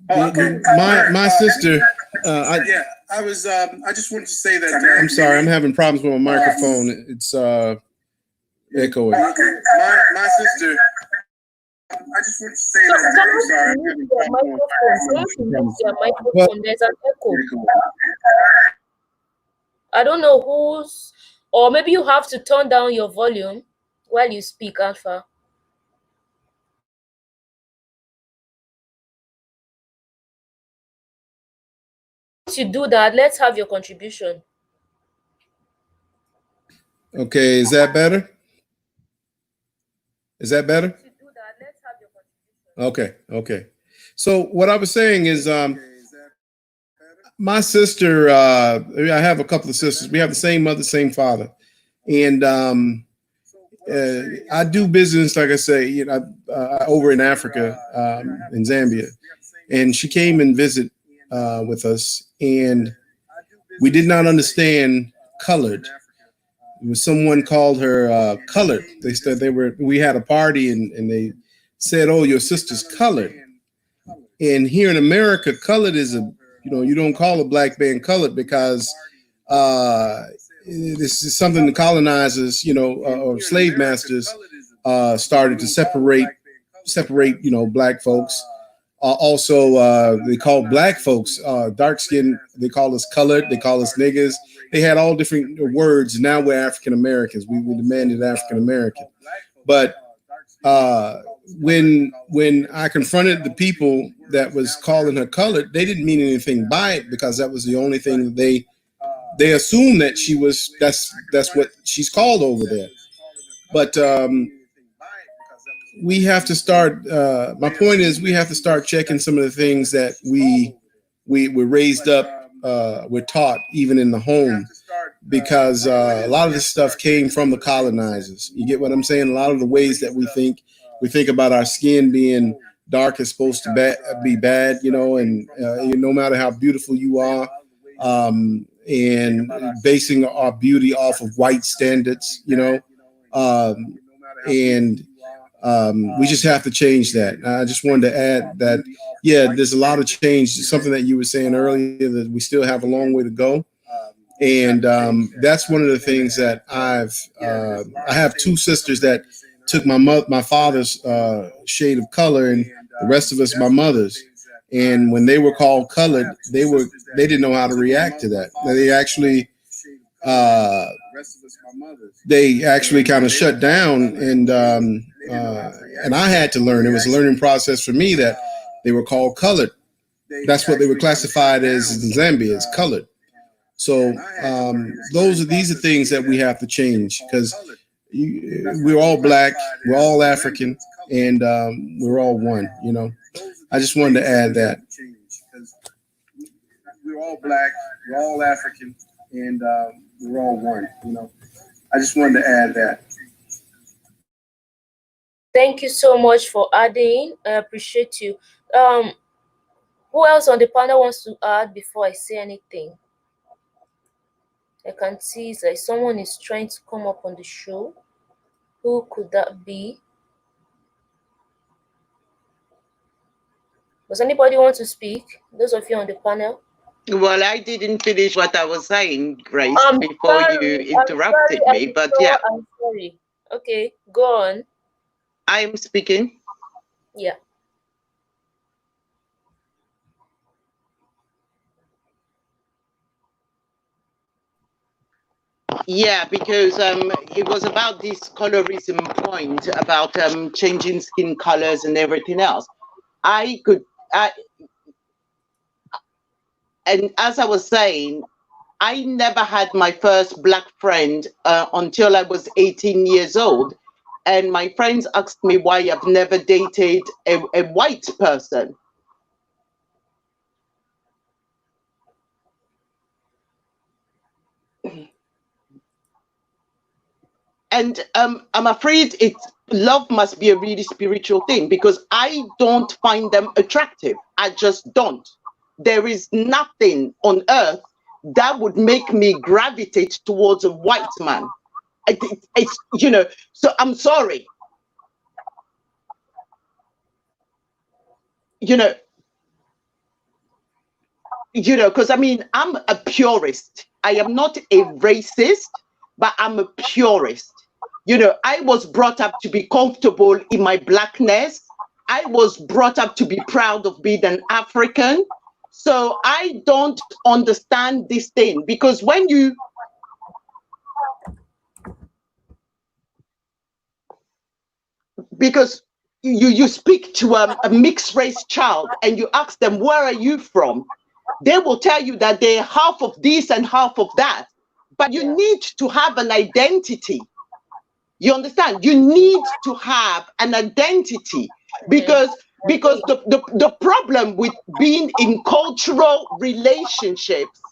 My sister. I was. I just wanted to say that. I'm sorry, I'm having problems with my microphone. It's echoing. Okay. My sister. I just want to say that. I'm sorry. There's an echo. I don't know who's, or maybe you have to turn down your volume while you speak, Alpha. Once you do that, let's have your contribution. Okay, is that better? Is that better? Okay. So what I was saying is, my sister, I have a couple of sisters. We have the same mother, same father, and I do business, like I say, over in Africa, in Zambia, and she came and visit with us, and we did not understand colored. It was someone called her colored. They said we had a party and they said, "Oh, your sister's colored." And here in America, colored is you don't call a black man colored because this is something the colonizers, or slave masters started to separate, black folks. Also, they call black folks dark skin. They call us colored. They call us niggas. They had all different words. Now we're African Americans. We demanded African American. But when I confronted the people that was calling her colored, they didn't mean anything by it because that was the only thing that they assumed that she was. That's what she's called over there. But we have to start. My point is, we have to start checking some of the things that we were raised up, we're taught even in the home, because a lot of this stuff came from the colonizers. You get what I'm saying? A lot of the ways that we think about our skin being dark is supposed to be bad, and no matter how beautiful you are, and basing our beauty off of white standards, and we just have to change that. I just wanted to add that, there's a lot of change. Something that you were saying earlier, that we still have a long way to go. And that's one of the things that I have two sisters that took my father's shade of color, and the rest of us my mother's. And when they were called colored, they didn't know how to react to that. They actually kind of shut down, and I had to learn. It was a learning process for me that they were called colored. That's what they were classified as in Zambia, as colored. So these are things that we have to change, because we're all black, we're all African, and we're all one. I just wanted to add that. We're all black, we're all African, and we're all one, you know. I just wanted to add that. Thank you so much for adding. I appreciate you. Who else on the panel wants to add before I say anything? I can see it's like someone is trying to come up on the show. Who could that be? Does anybody want to speak? Those of you on the panel? Well, I didn't finish what I was saying, Grace, before you interrupted me, but yeah. I'm sorry. Okay, go on. I am speaking. Yeah. Yeah, because it was about this colorism point about changing skin colors and everything else. And as I was saying, I never had my first black friend until I was 18 years old. And my friends asked me why I've never dated a white person. And I'm afraid love must be a really spiritual thing, because I don't find them attractive. I just don't. There is nothing on earth that would make me gravitate towards a white man. It's, you know, so I'm sorry. You know, because I mean, I'm a purist. I am not a racist, but I'm a purist. You know, I was brought up to be comfortable in my blackness. I was brought up to be proud of being an African. So I don't understand this thing, because when you speak to a mixed race child and you ask them, where are you from? They will tell you that they're half of this and half of that. But you need to have an identity. You understand? You need to have an identity, because the problem with being in cultural relationships,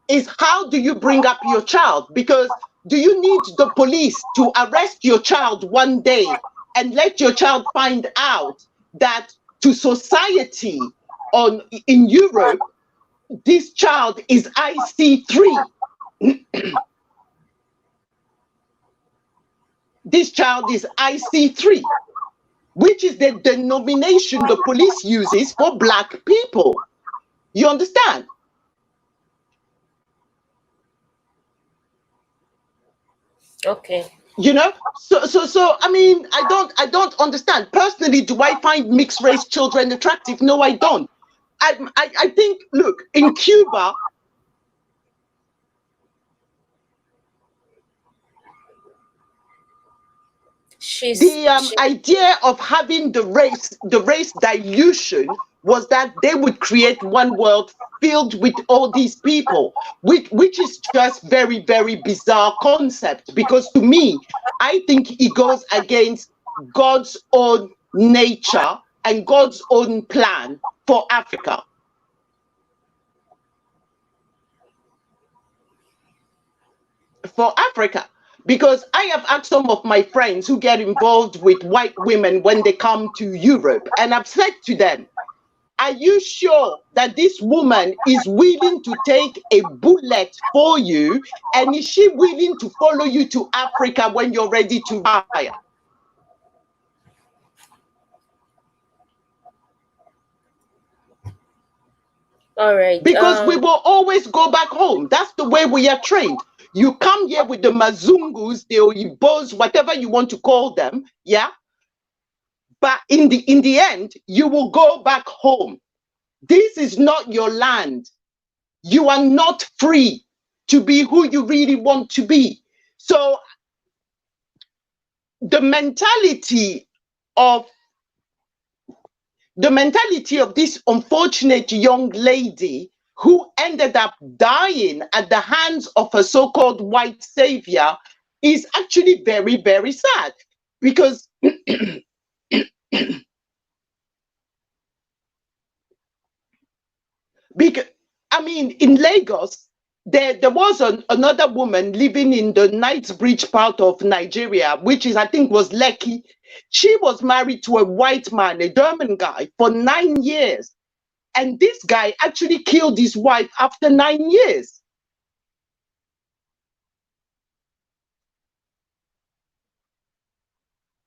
is how do you bring up your child? Because do you need the police to arrest your child one day and let your child find out that to society in Europe, this child is IC3? This child is IC3, which is the denomination the police uses for black people. You understand? Okay. You know, so I mean, I don't understand. Personally, do I find mixed race children attractive? No, I don't. I think, look, in Cuba, the idea of having the race dilution was that they would create one world filled with all these people, which is just very, very bizarre concept, because to me, I think it goes against God's own nature and God's own plan for Africa. Because I have asked some of my friends who get involved with white women when they come to Europe, and I've said to them, are you sure that this woman is willing to take a bullet for you? And is she willing to follow you to Africa when you're ready to retire? All right. Because we will always go back home. That's the way we are trained. You come here with the Mazungus, the Oyibos, whatever you want to call them, yeah? But in the end, you will go back home. This is not your land. You are not free to be who you really want to be. So the mentality of this unfortunate young lady who ended up dying at the hands of a so-called white savior is actually very, very sad because because I mean, in Lagos, there was another woman living in the Knightsbridge part of Nigeria, which is, I think, was Lekki. She was married to a white man, a German guy, for 9 years. And this guy actually killed his wife after 9 years.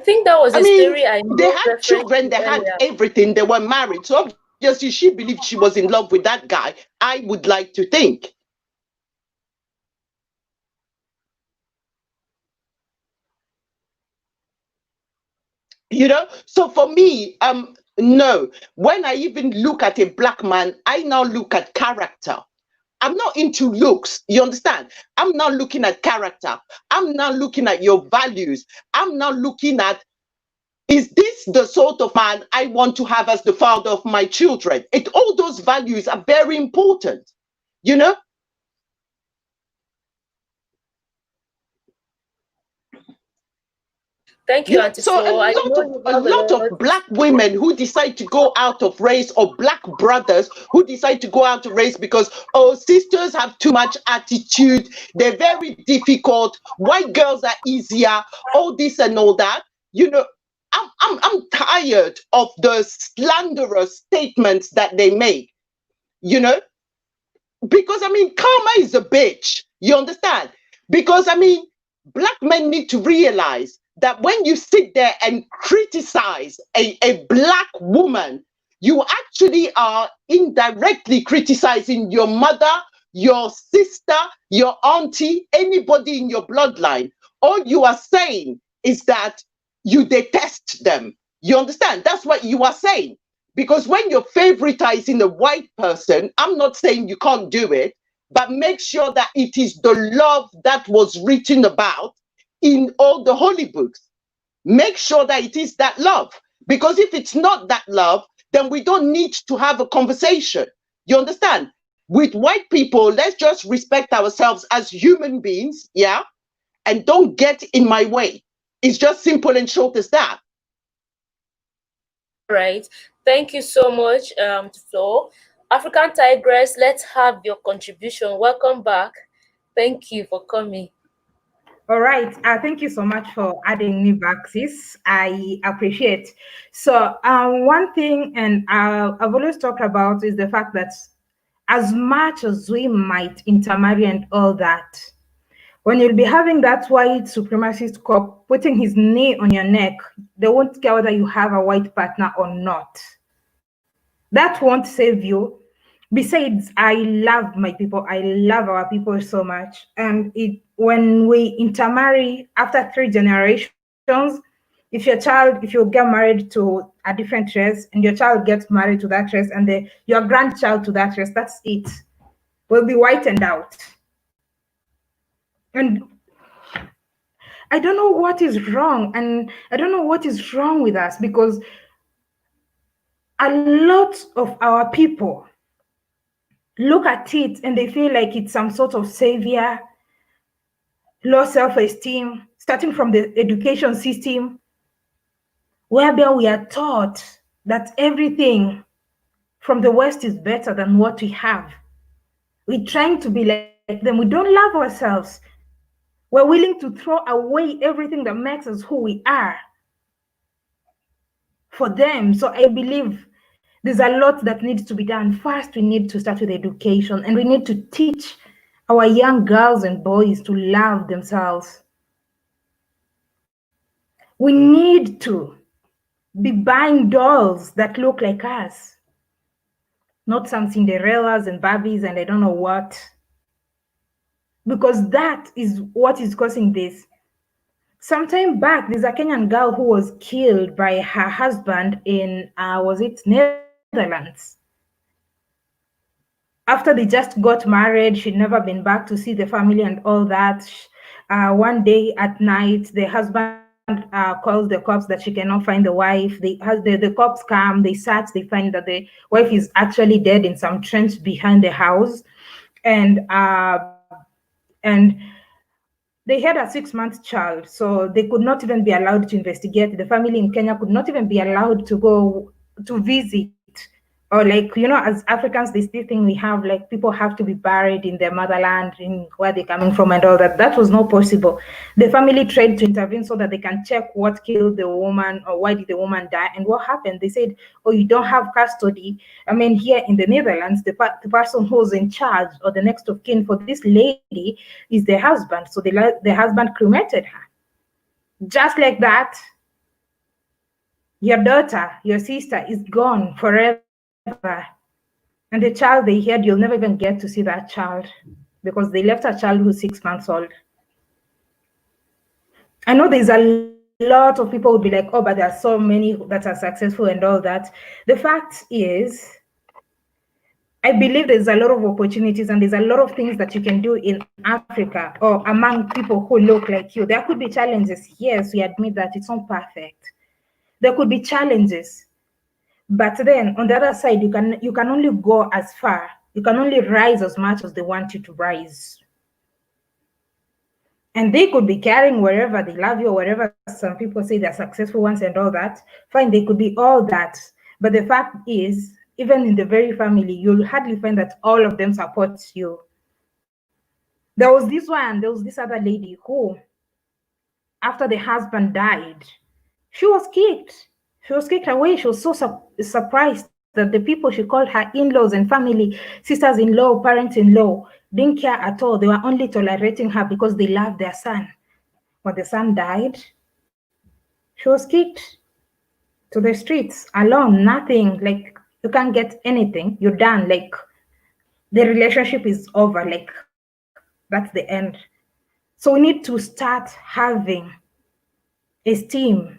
I think that was I a mean, story I they made had reference children, to they had earlier. everything, they were married. So obviously she believed she was in love with that guy, I would like to think. You know, so for me, no, when I even look at a black man, I now look at character. I'm not into looks, you understand? I'm not looking at character. I'm not looking at your values. I'm not looking at, is this the sort of man I want to have as the father of my children? All those values are very important, you know? Thank You you, know, Auntie so Flo. I know you a have a lot of lot. black women who decide to go out of race, or black brothers who decide to go out of race because, oh, sisters have too much attitude, they're very difficult, white girls are easier, all this and all that. You know, I'm tired of the slanderous statements that they make, you know, because I mean, karma is a bitch. You understand? Because I mean, black men need to realize that when you sit there and criticize a black woman, you actually are indirectly criticizing your mother, your sister, your auntie, anybody in your bloodline. All you are saying is that you detest them. You understand? That's what you are saying. Because when you're favoritizing a white person, I'm not saying you can't do it, but make sure that it is the love that was written about in all the holy books. Make sure that it is that love. Because if it's not that love, then we don't need to have a conversation. You understand? With white people, let's just respect ourselves as human beings, yeah? And don't get in my way. It's just simple and short as that. All right. Thank you so much, Flo. African Tigress, let's have your contribution. Welcome back. Thank you for coming. All right. Thank you so much for adding me back, sis. I appreciate. So, one thing, and I've always talked about, is the fact that as much as we might intermarry and all that, when you'll be having that white supremacist cop putting his knee on your neck, they won't care whether you have a white partner or not. That won't save you. Besides, I love my people. I love our people so much. And when we intermarry after 3 generations, if you get married to a different race and your child gets married to that race and your grandchild to that race, that's it. We'll be whitened out. And I don't know what is wrong. And I don't know what is wrong with us, because a lot of our people look at it and they feel like it's some sort of savior, low self-esteem, starting from the education system, whereby we are taught that everything from the West is better than what we have. We're trying to be like them. We don't love ourselves. We're willing to throw away everything that makes us who we are for them. So I believe there's a lot that needs to be done. First, we need to start with education, and we need to teach our young girls and boys to love themselves. We need to be buying dolls that look like us, not some Cinderellas and Barbies and I don't know what, because that is what is causing this. Sometime back, there's a Kenyan girl who was killed by her husband in, was it Netherlands? After they just got married, she'd never been back to see the family and all that. One day at night, the husband calls the cops that she cannot find the wife. The cops come, they search, they find that the wife is actually dead in some trench behind the house. And they had a 6-month child, so they could not even be allowed to investigate. The family in Kenya could not even be allowed to go to visit. Or like, as Africans, this thing we have, like people have to be buried in their motherland, in where they're coming from and all that. That was not possible. The family tried to intervene so that they can check what killed the woman or why did the woman die. And what happened? They said, oh, you don't have custody. I mean, here in the Netherlands, the person who's in charge or the next of kin for this lady is the husband. So the husband cremated her. Just like that, your daughter, your sister is gone forever. And the child they had, you'll never even get to see that child because they left a child who's 6 months old. I know there's a lot of people will be like, oh, but there are so many that are successful and all that. The fact is, I believe there's a lot of opportunities and there's a lot of things that you can do in Africa or among people who look like you. There could be challenges. Yes, we admit that it's not perfect. There could be challenges. But then on the other side, you can only go as far. You can only rise as much as they want you to rise. And they could be carrying wherever they love you or wherever some people say they're successful ones and all that. Fine, they could be all that. But the fact is, even in the very family, you'll hardly find that all of them support you. There was this other lady who, after the husband died, she was kicked. She was kicked away. She was so surprised that the people she called her in-laws and family, sisters-in-law, parents-in-law, didn't care at all. They were only tolerating her because they loved their son. When the son died, she was kicked to the streets alone, nothing. Like, you can't get anything. You're done. Like, the relationship is over. Like, that's the end. So we need to start having esteem.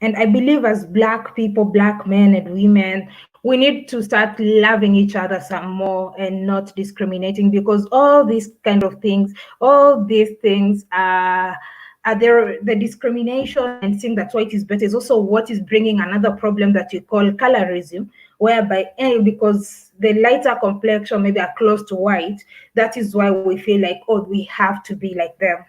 And I believe as Black people, Black men and women, we need to start loving each other some more and not discriminating, because all these kind of things, all these things are there. The discrimination and saying that white is better is also what is bringing another problem that you call colorism, whereby because the lighter complexion maybe are close to white, that is why we feel like, oh, we have to be like them.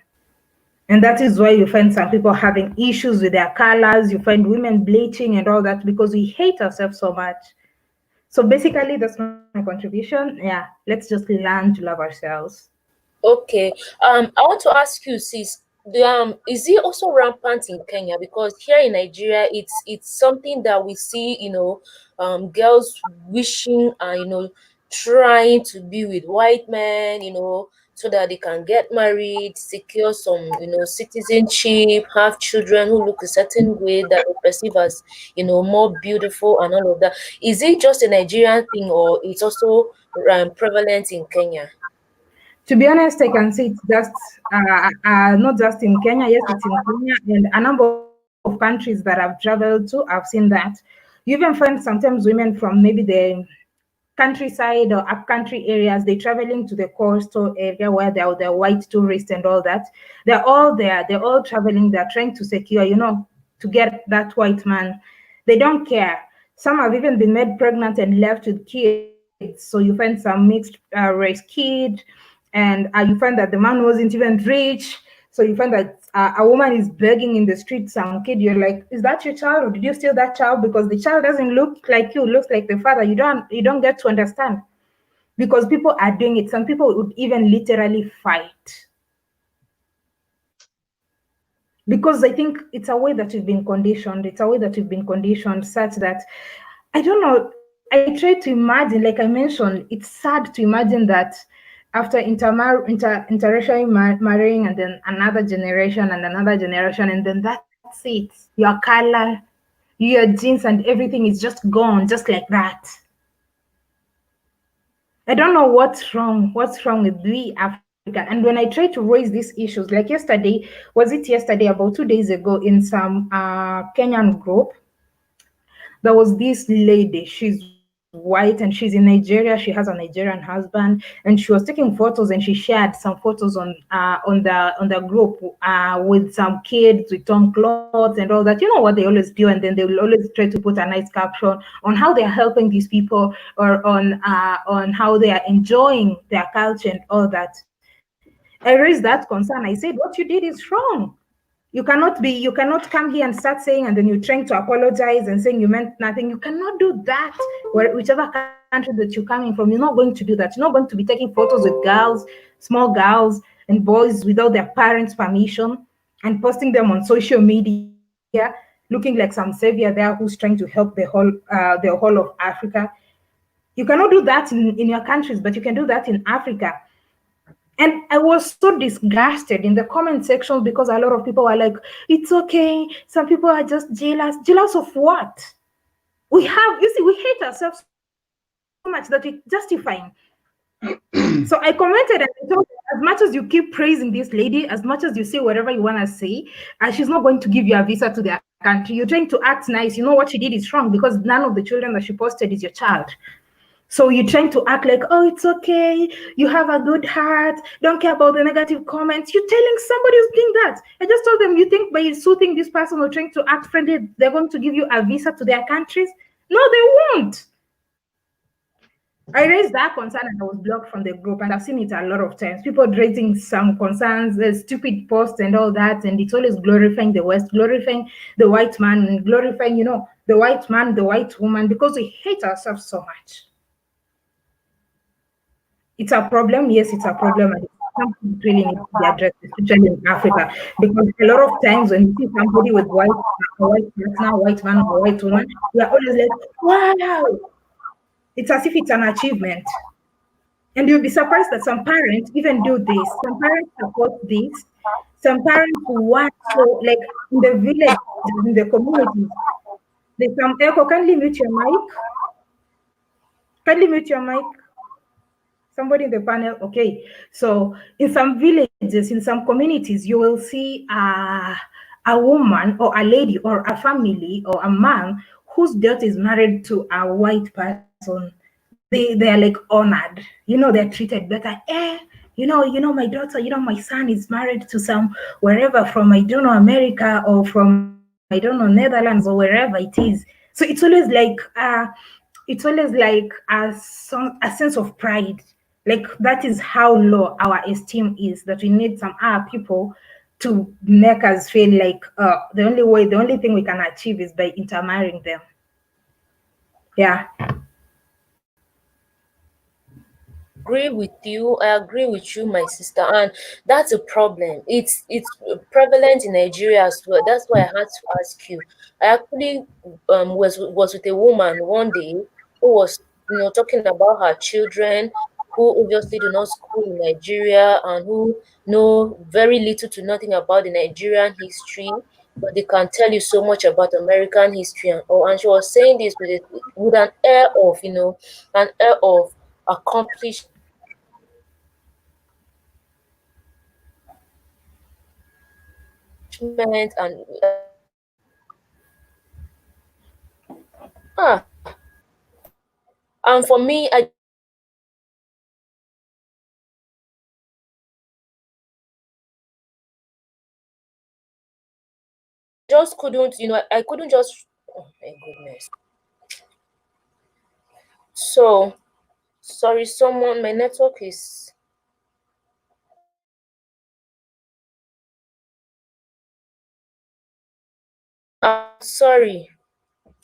And that is why you find some people having issues with their colors. You find women bleaching and all that because we hate ourselves so much. So basically, that's my contribution. Yeah, let's just learn to love ourselves. Okay. I want to ask you, sis, is it also rampant in Kenya? Because here in Nigeria, it's something that we see, girls wishing, trying to be with white men, so that they can get married, secure some, citizenship, have children who look a certain way that they perceive as, more beautiful and all of that. Is it just a Nigerian thing, or it's also prevalent in Kenya? To be honest, I can say it's just not just in Kenya. Yes, it's in Kenya and a number of countries that I've traveled to. I've seen that. You even find sometimes women from maybe the countryside or upcountry areas, they're traveling to the coastal area where there are the white tourists and all that. They're all there. They're all traveling. They're trying to secure, to get that white man. They don't care. Some have even been made pregnant and left with kids. So you find some mixed race kid, and you find that the man wasn't even rich. So you find that a woman is begging in the street some kid. You're like, is that your child, or did you steal that child? Because the child doesn't look like you, looks like the father. You don't get to understand, because people are doing it. Some people would even literally fight, because I think it's a way that we've been conditioned. It's a way that we've been conditioned such that, I don't know, I try to imagine, like I mentioned, it's sad to imagine that after interracial marrying, and then another generation and another generation, and then that's it. Your color, your genes and everything is just gone, just like that. I don't know what's wrong with we Africa. And when I try to raise these issues, like yesterday, about 2 days ago, in some Kenyan group, there was this lady. She's white and she's in Nigeria. She has a Nigerian husband, and she was taking photos, and she shared some photos on the group with some kids with torn clothes and all that. You know what they always do, and then they will always try to put a nice caption on how they are helping these people, or on how they are enjoying their culture and all that. I raised that concern. I said, what you did is wrong. You cannot come here and start saying, and then you're trying to apologize and saying you meant nothing. You cannot do that. Whichever country that you're coming from, you're not going to do that. You're not going to be taking photos with girls, small girls and boys without their parents' permission and posting them on social media, looking like some savior there who's trying to help the whole of Africa. You cannot do that in your countries, but you can do that in Africa. And I was so disgusted in the comment section because a lot of people were like, it's okay. Some people are just jealous. Jealous of what? We hate ourselves so much that we're justifying. So I commented and I told her, as much as you keep praising this lady, as much as you say whatever you want to say, she's not going to give you a visa to their country. You're trying to act nice. You know what she did is wrong because none of the children that she posted is your child. So you're trying to act like, oh, it's okay. You have a good heart. Don't care about the negative comments. You're telling somebody who's doing that. I just told them, you think by soothing this person or trying to act friendly, they're going to give you a visa to their countries? No, they won't. I raised that concern and I was blocked from the group, and I've seen it a lot of times. People raising some concerns, stupid posts and all that, and it's always glorifying the West, glorifying the white man, glorifying, the white man, the white woman, because we hate ourselves so much. It's a problem. Yes, it's a problem. And it's something that really needs to be addressed, especially in Africa. Because a lot of times when you see somebody with white partner, white man or white woman, we are always like, wow. It's as if it's an achievement. And you'll be surprised that some parents even do this. Some parents support this. Some parents want to, like in the village, in the communities. There's some echo. Kindly mute your mic. Kindly mute your mic. Somebody in the panel. Okay. So in some villages, in some communities, you will see a woman or a lady or a family or a man whose daughter is married to a white person. They are like honored. They're treated better. My daughter, my son is married to some wherever from, I don't know, America or from, I don't know, Netherlands or wherever it is. So it's always like a sense of pride. Like that is how low our esteem is, that we need some other people to make us feel like the only thing we can achieve is by intermarrying them. Yeah. I agree with you, my sister, and that's a problem. It's prevalent in Nigeria as well. That's why I had to ask you. I actually was with a woman one day who was talking about her children who obviously do not school in Nigeria and who know very little to nothing about the Nigerian history, but they can tell you so much about American history and all. And she was saying this with an air of accomplishment and and for me, I just couldn't, I couldn't just, oh my goodness. So sorry, my network is, sorry.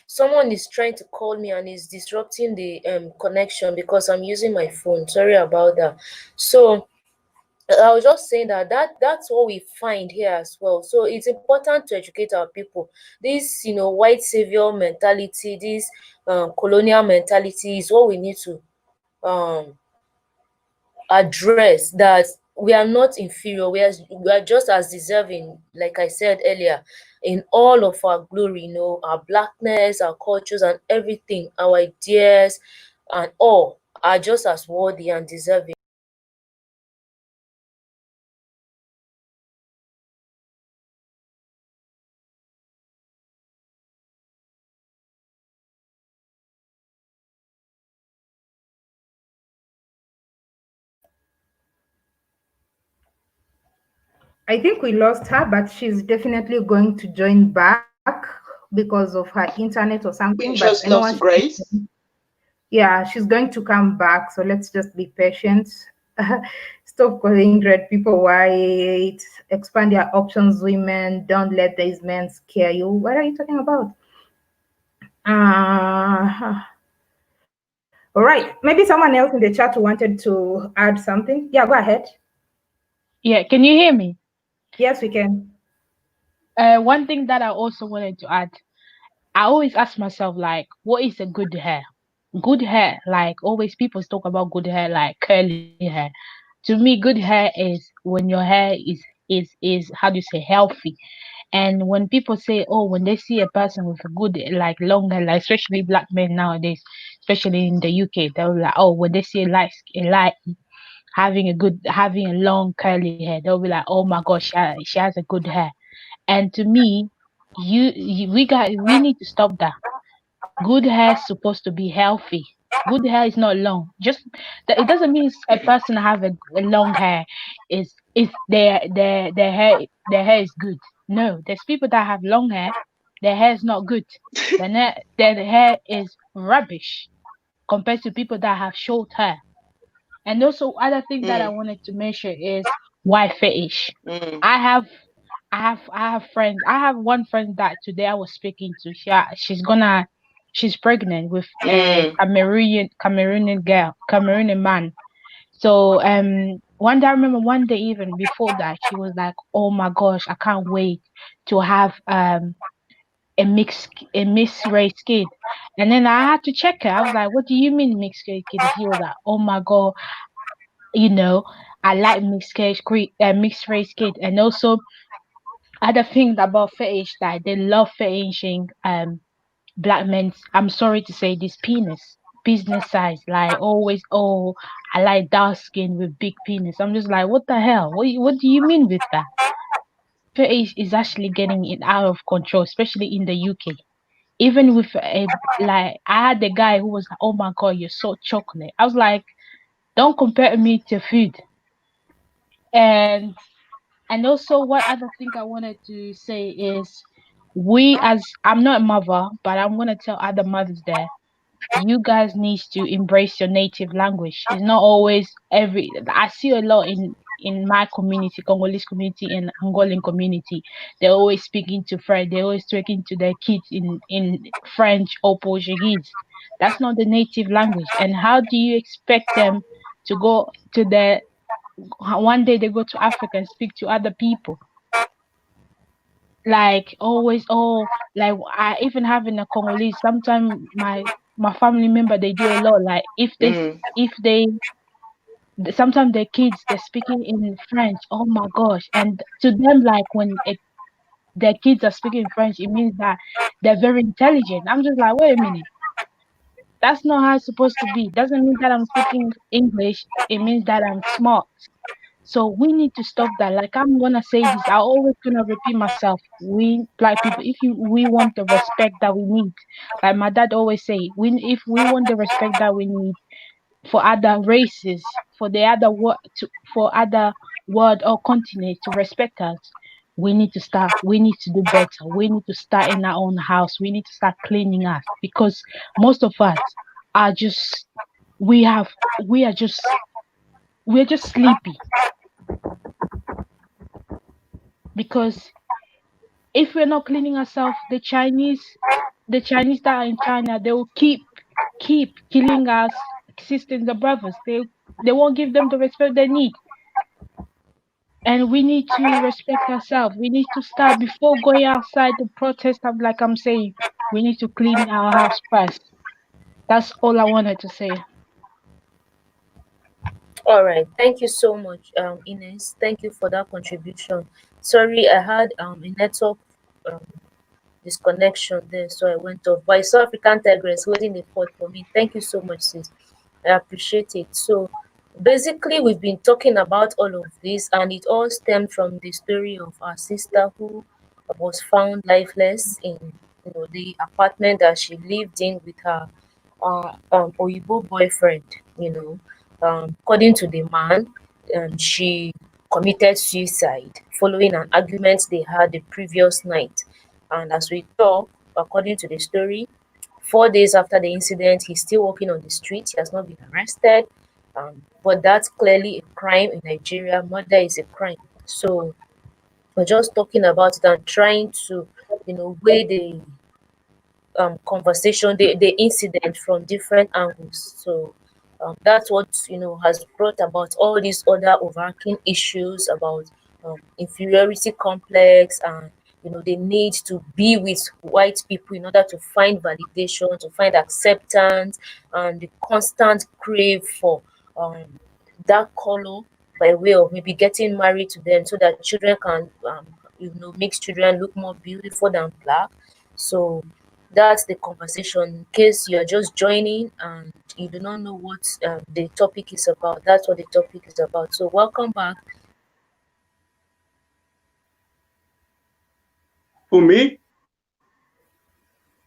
Someone is trying to call me and is disrupting the connection because I'm using my phone. Sorry about that. So I was just saying that's what we find here as well. So it's important to educate our people. This, white savior mentality, this colonial mentality is what we need to address, that we are not inferior. We are just as deserving, like I said earlier, in all of our glory, our blackness, our cultures and everything, our ideas and all are just as worthy and deserving. I think we lost her, but she's definitely going to join back because of her internet or something. We But just I know lost Grace. yeah, she's going to come back. So let's just be patient. Stop calling red people white. Expand your options, women. Don't let these men scare you. What are you talking about? All right. Maybe someone else in the chat wanted to add something. Yeah, go ahead. Yeah, can you hear me? Yes, we can. One thing that I also wanted to add, I always ask myself, like, what is a good hair? Good hair, like always people talk about good hair, like curly hair. To me, good hair is when your hair is how do you say, healthy. And when people say, oh, when they see a person with a good, like long hair, like especially black men nowadays, especially in the UK, they'll like, oh, when they see a light having a long curly hair, they'll be like, oh my gosh, she has a good hair. And to me, we need to stop that. Good hair is supposed to be healthy. Good hair is not long. Just that it doesn't mean a person have a long hair is their hair is good. No, there's people that have long hair, their hair is not good. Their hair is rubbish compared to people that have short hair. And also other thing that I Mm, wanted to mention is white fetish. mm, I have I have friends. I have one friend that today I was speaking to. She's pregnant with a mm, Cameroonian girl, Cameroonian man. So one day I remember one day even before that she was like, "Oh my gosh, I can't wait to have a mixed race kid." And then I had to check her. I was like, "What do you mean mixed race kid?" She was like, "Oh my god, you know, I like mixed race kid." And also other thing about fetish that they love fetishing black men's, I'm sorry to say, this penis business size, like always, oh, I like dark skin with big penis. I'm just like, what the hell, what do you mean with that? Fetish is actually getting it out of control, especially in the UK. Even with a, like, I had a guy who was like, oh my god, you're so chocolate. I was like, don't compare me to food. And also, what other thing I wanted to say is, I'm not a mother, but I'm gonna tell other mothers there, you guys need to embrace your native language. It's not always I see a lot in my community, Congolese community and Angolan community. They're always speaking to French. They're always speaking to their kids in French or Portuguese. That's not the native language. And how do you expect them to go to their one day they go to Africa and speak to other people? Like always, oh, like I even have in a Congolese, sometimes my family member, they do a lot, like mm, if they sometimes their kids, they're speaking in French, oh my gosh, and to them, like when their kids are speaking French, it means that they're very intelligent. I'm just like, wait a minute, that's not how it's supposed to be. Doesn't mean that I'm speaking English, it means that I'm smart. So we need to stop that. Like I'm gonna say this, I always gonna repeat myself. We black people, we want the respect that we need. Like my dad always say, if we want the respect that we need for other races, for the other for other world or continent to respect us, we need to start. We need to do better. We need to start in our own house. We need to start cleaning us because most of us are just we have we are just we're just sleepy because if we're not cleaning ourselves, the Chinese that are in China, they will keep killing us sisters and brothers. They won't give them the respect they need. And we need to respect ourselves. We need to start before going outside to protest. Like I'm saying, we need to clean our house first. That's all I wanted to say. All right, thank you so much, Ines. Thank you for that contribution. Sorry, I had a network um, disconnection there, so I went off. But I saw African Tigress holding the fort for me. Thank you so much, sis. I appreciate it. So basically, we've been talking about all of this, and it all stemmed from the story of our sister who was found lifeless in the apartment that she lived in with her Oyibo boyfriend. According to the man, she committed suicide following an argument they had the previous night. And as we talk, according to the story, 4 days after the incident, he's still walking on the street. He has not been arrested. But that's clearly a crime in Nigeria. Murder is a crime. So we're just talking about it and trying to, weigh the conversation, the incident from different angles. So that's what has brought about all these other overarching issues about inferiority complex, and the need to be with white people in order to find validation, to find acceptance, and the constant crave for um, dark color by way of maybe getting married to them so that children can makes children look more beautiful than black. So that's the conversation. In case you're just joining and you do not know what the topic is about, that's what the topic is about. So welcome back. Who, me?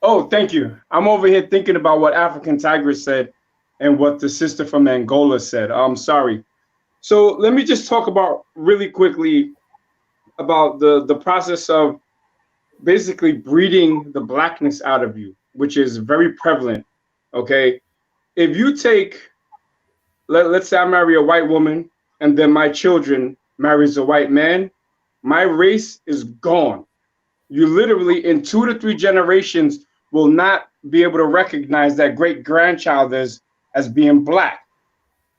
Oh, thank you. I'm over here thinking about what African Tigress said and what the sister from Angola said. I'm sorry. So let me just talk about really quickly about the process of basically breeding the blackness out of you, which is very prevalent. Okay. If you take, let's say I marry a white woman and then my children marries a white man, my race is gone. You literally in 2 to 3 generations will not be able to recognize that great grandchild as being black.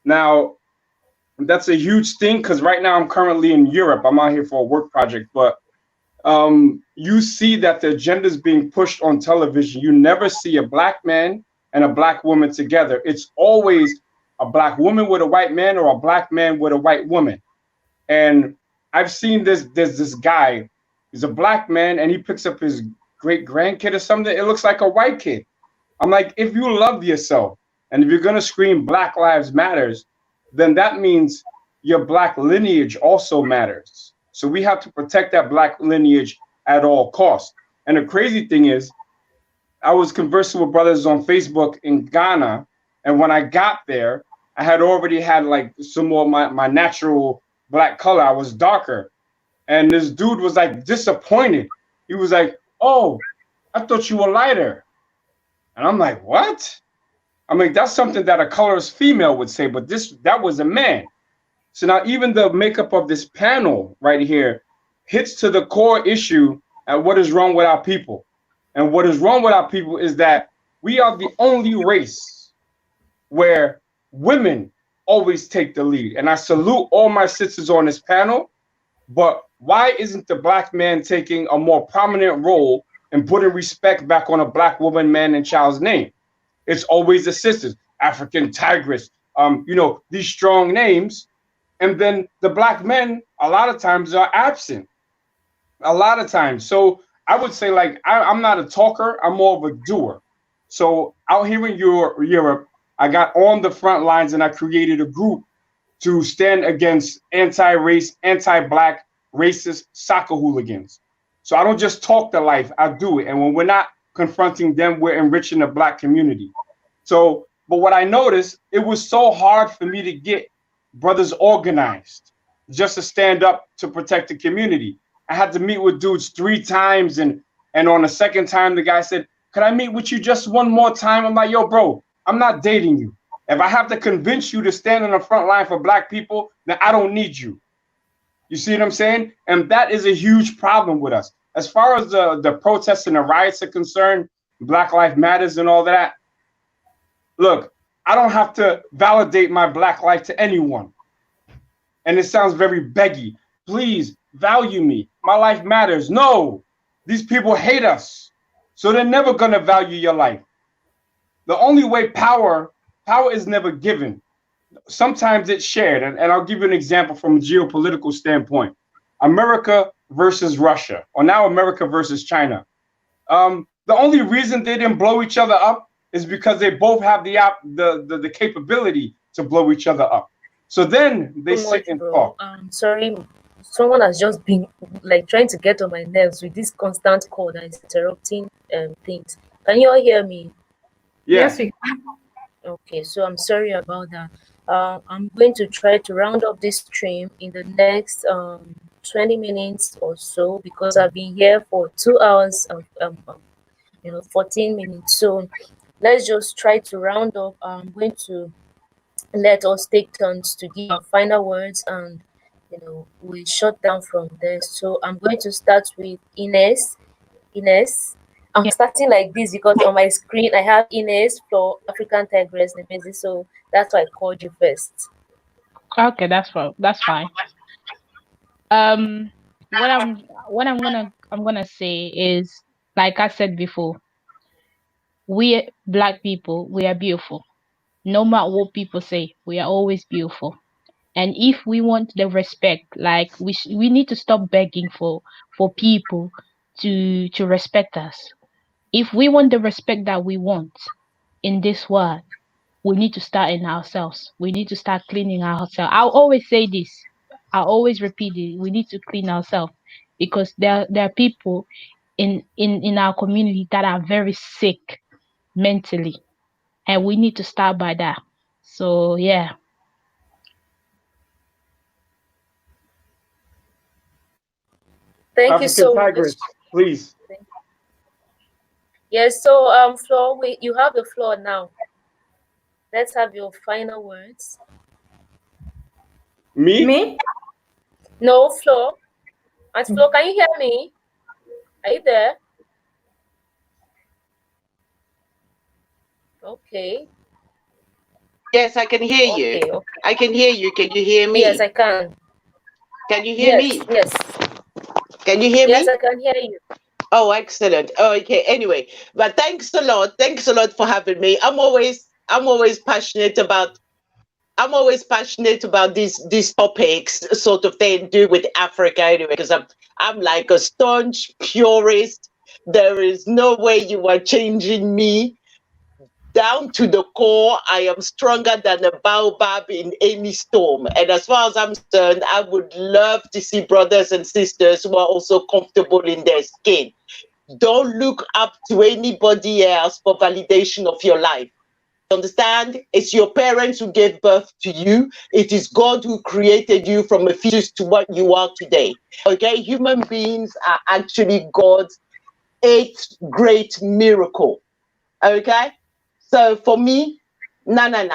Now, that's a huge thing because right now I'm currently in Europe. I'm out here for a work project, but you see that the agenda is being pushed on television. You never see a black man and a black woman together. It's always a black woman with a white man or a black man with a white woman. And I've seen this. There's this guy. He's a black man, and he picks up his great grandkid or something. It looks like a white kid. I'm like, if you love yourself, and if you're gonna scream Black Lives Matters, then that means your black lineage also matters. So we have to protect that black lineage at all costs. And the crazy thing is, I was conversing with brothers on Facebook in Ghana, and when I got there, I had already had like some more my natural black color. I was darker. And this dude was like disappointed. He was like, "Oh, I thought you were lighter." And I'm like, "What?" I mean, that's something that a colorless female would say, but that was a man. So now even the makeup of this panel right here hits to the core issue at what is wrong with our people. And what is wrong with our people is that we are the only race where women always take the lead. And I salute all my sisters on this panel, but why isn't the black man taking a more prominent role and putting respect back on a black woman, man, and child's name? It's always the sisters, African Tigress, these strong names. And then the black men, a lot of times, are absent. A lot of times. So I would say, like, I'm not a talker. I'm more of a doer. So out here in Europe, I got on the front lines and I created a group to stand against anti-race, anti-black, racist soccer hooligans. So I don't just talk the life, I do it. And when we're not confronting them, we're enriching the black community. So, but what I noticed, it was so hard for me to get brothers organized just to stand up to protect the community. I had to meet with dudes 3 times, and on the second time, the guy said, "Can I meet with you just one more time?" I'm like, "Yo, bro, I'm not dating you. If I have to convince you to stand on the front line for black people, then I don't need you." You see what I'm saying? And that is a huge problem with us. As far as the protests and the riots are concerned, Black Lives Matters and all that, look, I don't have to validate my black life to anyone. And it sounds very beggy. Please value me. My life matters. No, these people hate us. So they're never going to value your life. The only way power is never given. Sometimes it's shared. And I'll give you an example from a geopolitical standpoint. America versus Russia, or now America versus China. The only reason they didn't blow each other up is because they both have the capability to blow each other up. So then they sit and talk. Sorry, someone has just been like trying to get on my nerves with this constant call that is interrupting things. Can you all hear me? Yeah. Yes, we can. Okay, so I'm sorry about that. I'm going to try to round up this stream in the next 20 minutes or so, because I've been here for 2 hours and 14 minutes. So let's just try to round up. I'm going to let us take turns to give our final words, and we shut down from there. So I'm going to start with Ines. Ines, I'm starting like this because on my screen I have Ines for African Tigress Nemezi, so that's why I called you first. Okay, that's fine. That's fine. What I'm gonna say is, like I said before, we Black people, we are beautiful. No matter what people say, we are always beautiful. And if we want the respect, like we need to stop begging for people to respect us. If we want the respect that we want in this world, we need to start in ourselves. We need to start cleaning ourselves. I'll always say this. I'll always repeat it. We need to clean ourselves, because there are people in our community that are very sick mentally, and we need to start by that. So yeah. Thank you African so much. Tigress, please. Yes, so Flo, you have the floor now. Let's have your final words. Me? No, Flo. Aunt Flo, can you hear me? Are you there? Okay. Yes, I can hear you. Okay. I can hear you. Can you hear me? Yes, I can. Can you hear me? Yes. Can you hear me? Yes, I can hear you. Oh, excellent. Oh, okay. Anyway, but thanks a lot. Thanks a lot for having me. I'm always passionate about these topics, sort of thing, do with Africa anyway, because I'm like a staunch purist. There is no way you are changing me down to the core. I am stronger than a baobab in any storm. And as far as I'm concerned, I would love to see brothers and sisters who are also comfortable in their skin. Don't look up to anybody else for validation of your life. Understand? It's your parents who gave birth to you. It is God who created you from a fetus to what you are today. Okay? Human beings are actually God's eighth great miracle. Okay? So for me, no.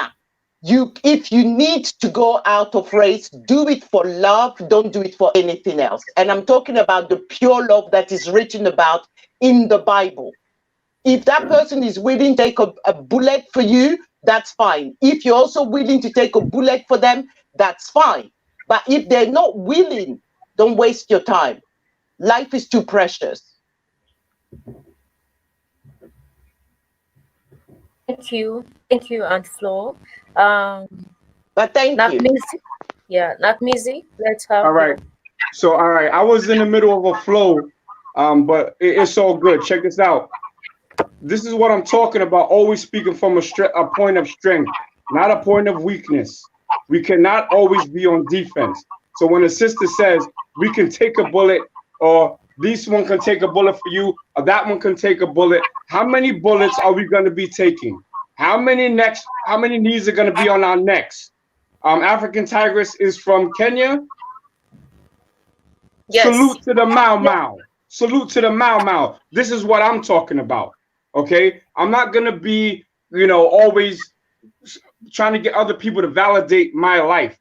If you need to go out of race, do it for love. Don't do it for anything else. And I'm talking about the pure love that is written about in the Bible. If that person is willing to take a bullet for you, that's fine. If you're also willing to take a bullet for them, that's fine. But if they're not willing, don't waste your time. Life is too precious. Thank you, Aunt Flo. But thank you. Nakmizi, let's have. All right. So, all right. I was in the middle of a flow, but it's all good. Check this out. This is what I'm talking about. Always speaking from a point of strength, not a point of weakness. We cannot always be on defense. So when a sister says we can take a bullet, or this one can take a bullet for you, or that one can take a bullet, how many bullets are we going to be taking? How many knees are going to be on our necks? African Tigress is from Kenya. Yes. Salute to the Mau Mau. Salute to the Mau Mau. This is what I'm talking about. Okay, I'm not gonna be, always trying to get other people to validate my life.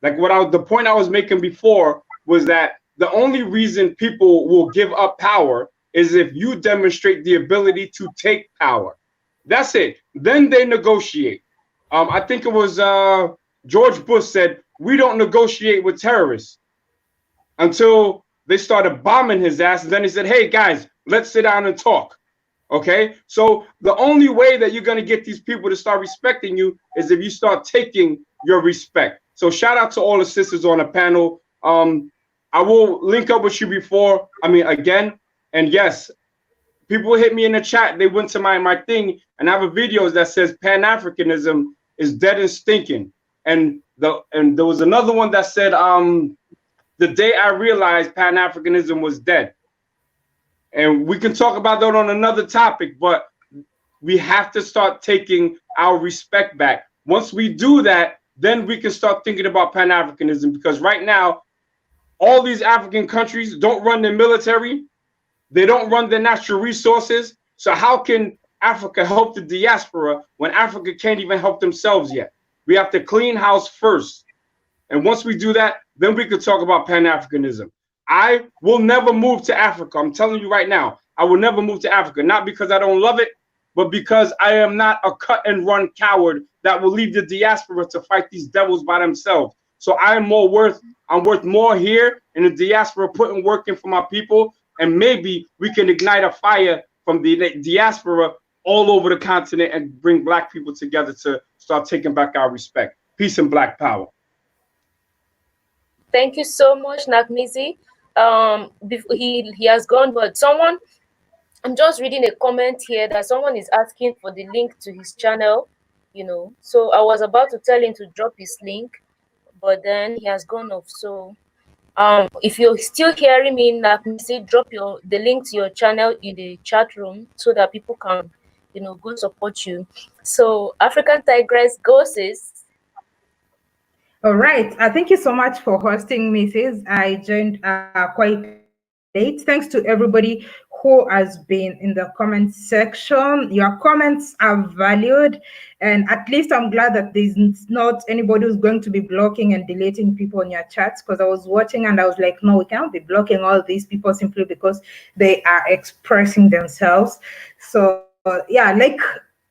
Like the point I was making before was that the only reason people will give up power is if you demonstrate the ability to take power. That's it. Then they negotiate. I think it was George Bush said, we don't negotiate with terrorists, until they started bombing his ass. And then he said, hey guys, let's sit down and talk. Okay, so the only way that you're going to get these people to start respecting you is if you start taking your respect. So shout out to all the sisters on the panel. I will link up with you again. And yes, people hit me in the chat. They went to my thing, and I have a video that says Pan-Africanism is dead and stinking. And there was another one that said, the day I realized Pan-Africanism was dead. And we can talk about that on another topic, but we have to start taking our respect back. Once we do that, then we can start thinking about Pan-Africanism, because right now, all these African countries don't run their military. They don't run their natural resources. So how can Africa help the diaspora when Africa can't even help themselves yet? We have to clean house first. And once we do that, then we could talk about Pan-Africanism. I will never move to Africa. I'm telling you right now, I will never move to Africa, not because I don't love it, but because I am not a cut and run coward that will leave the diaspora to fight these devils by themselves. So I'm worth more here in the diaspora, putting work in for my people, and maybe we can ignite a fire from the diaspora all over the continent and bring Black people together to start taking back our respect. Peace and Black power. Thank you so much, Nakmizi. He has gone, but someone, I'm just reading a comment here that someone is asking for the link to his channel, So I was about to tell him to drop his link, but then he has gone off. So if you're still hearing me, Nakmizi, drop the link to your channel in the chat room so that people can, go support you. So African Tigress, go sis. All right. Thank you so much for hosting me, sis. I joined quite late. Thanks to everybody who has been in the comment section. Your comments are valued. And at least I'm glad that there's not anybody who's going to be blocking and deleting people in your chats, because I was watching and I was like, no, we can't be blocking all these people simply because they are expressing themselves. So yeah, like,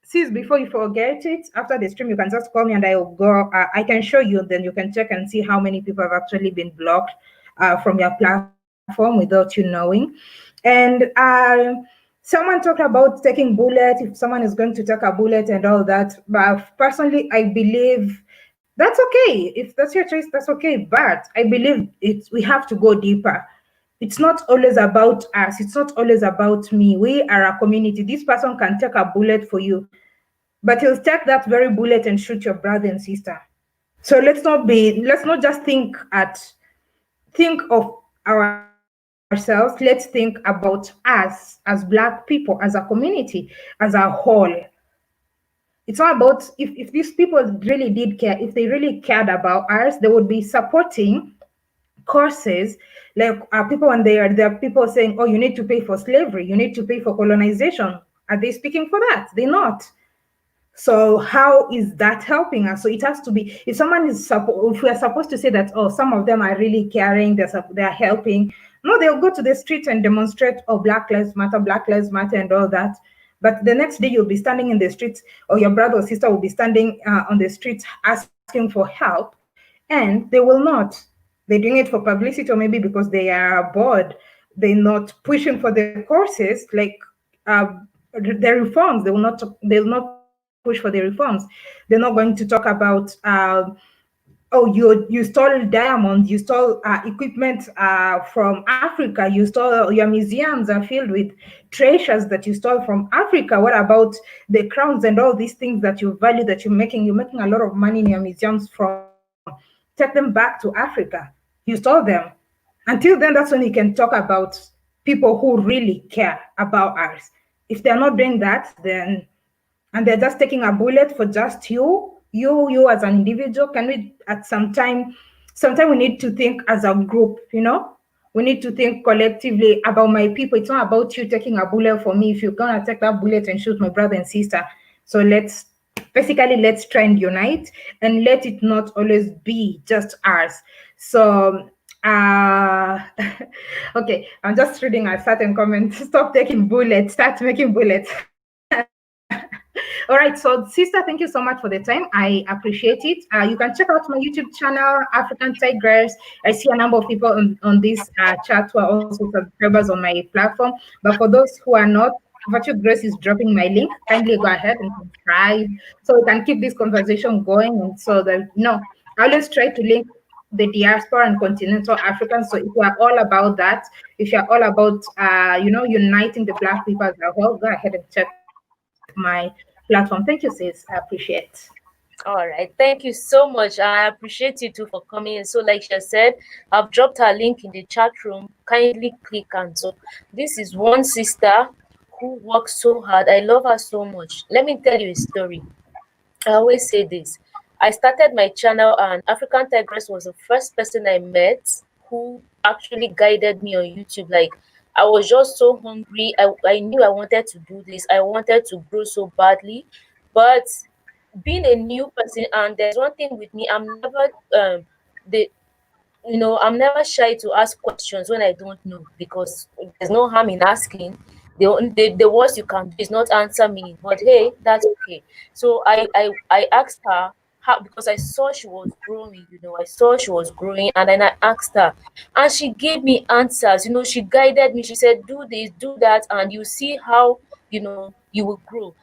sis, before you forget it, after the stream, you can just call me and I will go. I can show you, then you can check and see how many people have actually been blocked from your platform without you knowing. And someone talked about taking bullet, if someone is going to take a bullet and all that. But personally, I believe that's okay. If that's your choice, that's okay. But I believe we have to go deeper. It's not always about us. It's not always about me. We are a community. This person can take a bullet for you, but he'll take that very bullet and shoot your brother and sister. So let's not just think of ourselves. Let's think about us as Black people, as a community, as a whole. It's not about if these people really did care, if they really cared about us, they would be supporting courses like people when there are people saying, oh, you need to pay for slavery, you need to pay for colonization. Are they speaking for that? They're not. So how is that helping us? So it has to be, if someone is if we are supposed to say that, oh, some of them are really caring, they're helping. No, they'll go to the street and demonstrate, oh, Black Lives Matter and all that. But the next day you'll be standing in the streets, or your brother or sister will be standing on the streets asking for help, and they will not. They're doing it for publicity, or maybe because they are bored. They're not pushing for the courses, like the reforms. They will not push for the reforms. They're not going to talk about oh, you stole diamonds, you stole equipment from Africa, you stole, your museums are filled with treasures that you stole from Africa. What about the crowns and all these things that you value, that you're making a lot of money in your museums from? Take them back to Africa. You stole them. Until then, that's when you can talk about people who really care about us. If they're not doing that, then, and they're just taking a bullet for just you as an individual, can we at sometime we need to think as a group, we need to think collectively about my people. It's not about you taking a bullet for me. If you're gonna take that bullet and shoot my brother and sister, so let's try and unite, and let it not always be just ours. So okay, I'm just reading a certain comment. Stop taking bullets, start making bullets. All right, so sister, thank you so much for the time. I appreciate it. You can check out my YouTube channel, African Tigress. I see a number of people on this chat who are also subscribers on my platform. But for those who are not, Virtue Grace is dropping my link. Kindly go ahead and subscribe so we can keep this conversation going. And so that, I always try to link the diaspora and continental Africans. So if you are all about that, if you're all about, uniting the Black people as a whole, go ahead and check my platform. Thank you, sis. I appreciate. All right, thank you so much. I appreciate you too for coming in. So like she said, I've dropped her link in the chat room. Kindly click on. So this is one sister who works so hard. I love her so much. Let me tell you a story. I always say this. I started my channel, and African Tigress was the first person I met who actually guided me on YouTube. Like, I was just so hungry. I knew I wanted to do this. I wanted to grow so badly, but being a new person, and there's one thing with me, I'm never the I'm never shy to ask questions when I don't know, because there's no harm in asking. The worst you can do is not answer me, but hey, that's okay. So I asked her how, because I saw she was growing, I saw she was growing, and then I asked her, and she gave me answers. She guided me. She said, do this, do that, and you see how you will grow.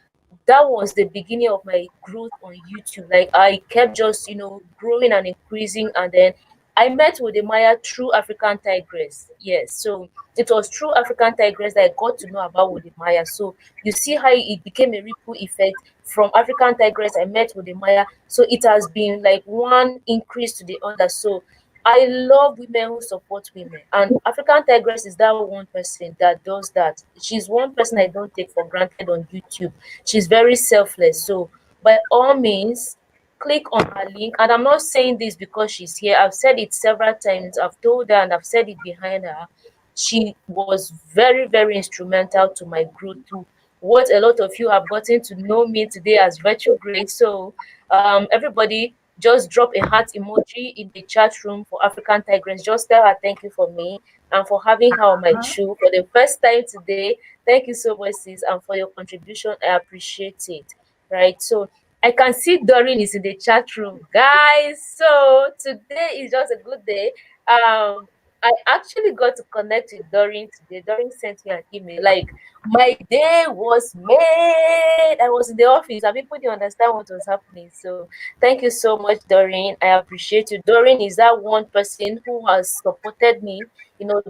That was the beginning of my growth on YouTube. Like, I kept just growing and increasing, and then I met with the Maya through African Tigress. Yes, so it was through African Tigress that I got to know about with the Maya. So you see how it became a ripple effect. From African Tigress, I met with the Maya. So it has been like one increase to the other. So I love women who support women. And African Tigress is that one person that does that. She's one person I don't take for granted on YouTube. She's very selfless. So by all means, click on her link. And I'm not saying this because she's here. I've said it several times. I've told her and I've said it behind her. She was very, very instrumental to my growth, to what a lot of you have gotten to know me today as Virtue Grace. So everybody, just drop a heart emoji in the chat room for African Tigress. Just tell her thank you for me and for having her on my show for the first time today. Thank you so much, sis, and for your contribution. I appreciate it. Right. So I can see Doreen is in the chat room, guys. So today is just a good day. I actually got to connect with Doreen today. Doreen sent me an email. Like, my day was made. I was in the office and people didn't understand what was happening. So thank you so much, Doreen. I appreciate you. Doreen is that one person who has supported me.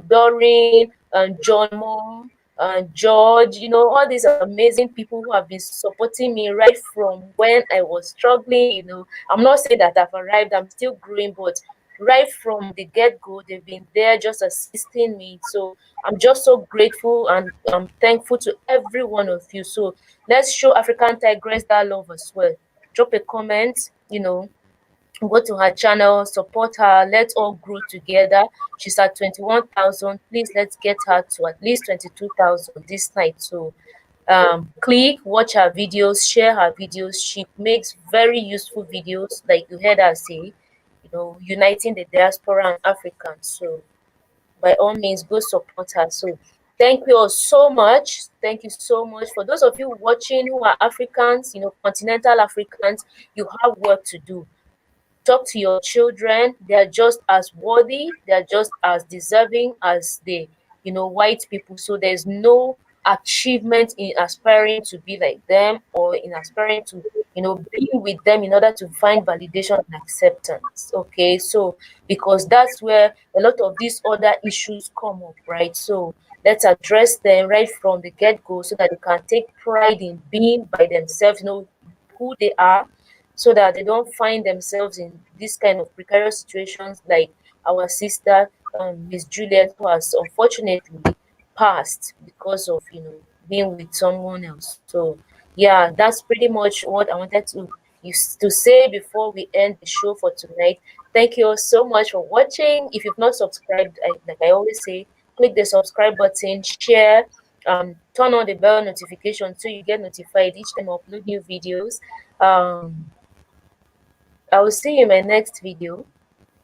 Doreen and John Mom and George, all these amazing people who have been supporting me right from when I was struggling. I'm not saying that I've arrived, I'm still growing, but right from the get-go, they've been there just assisting me. So I'm just so grateful and I'm thankful to every one of you. So let's show African Tigress that love as well. Drop a comment, go to her channel, support her. Let's all grow together. She's at 21,000. Please, let's get her to at least 22,000 this night. So click, watch her videos, share her videos. She makes very useful videos, like you heard her say, uniting the diaspora and Africans. So by all means, go support her. So thank you all so much. Thank you so much. For those of you watching who are Africans, continental Africans, you have work to do. Talk to your children. They are just as worthy, they are just as deserving as the white people. So there's no achievement in aspiring to be like them, or in aspiring to be with them in order to find validation and acceptance. Okay, so because that's where a lot of these other issues come up, right? So let's address them right from the get-go so that they can take pride in being by themselves, who they are, so that they don't find themselves in this kind of precarious situations like our sister, Miss Juliet, who has unfortunately passed because of being with someone else. So yeah, that's pretty much what I wanted to say before we end the show for tonight. Thank you all so much for watching. If you've not subscribed, like I always say, click the subscribe button, share, turn on the bell notification so you get notified each time I upload new videos. I will see you in my next video.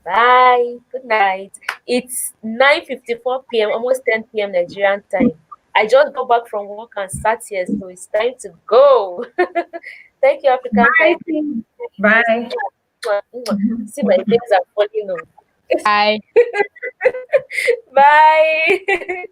Bye. Good night. It's 9:54 p.m., almost 10 p.m. Nigerian time. I just got back from work and sat here, so it's time to go. Thank you, African Bye. time. Bye. See, my things are falling off. Bye. Bye.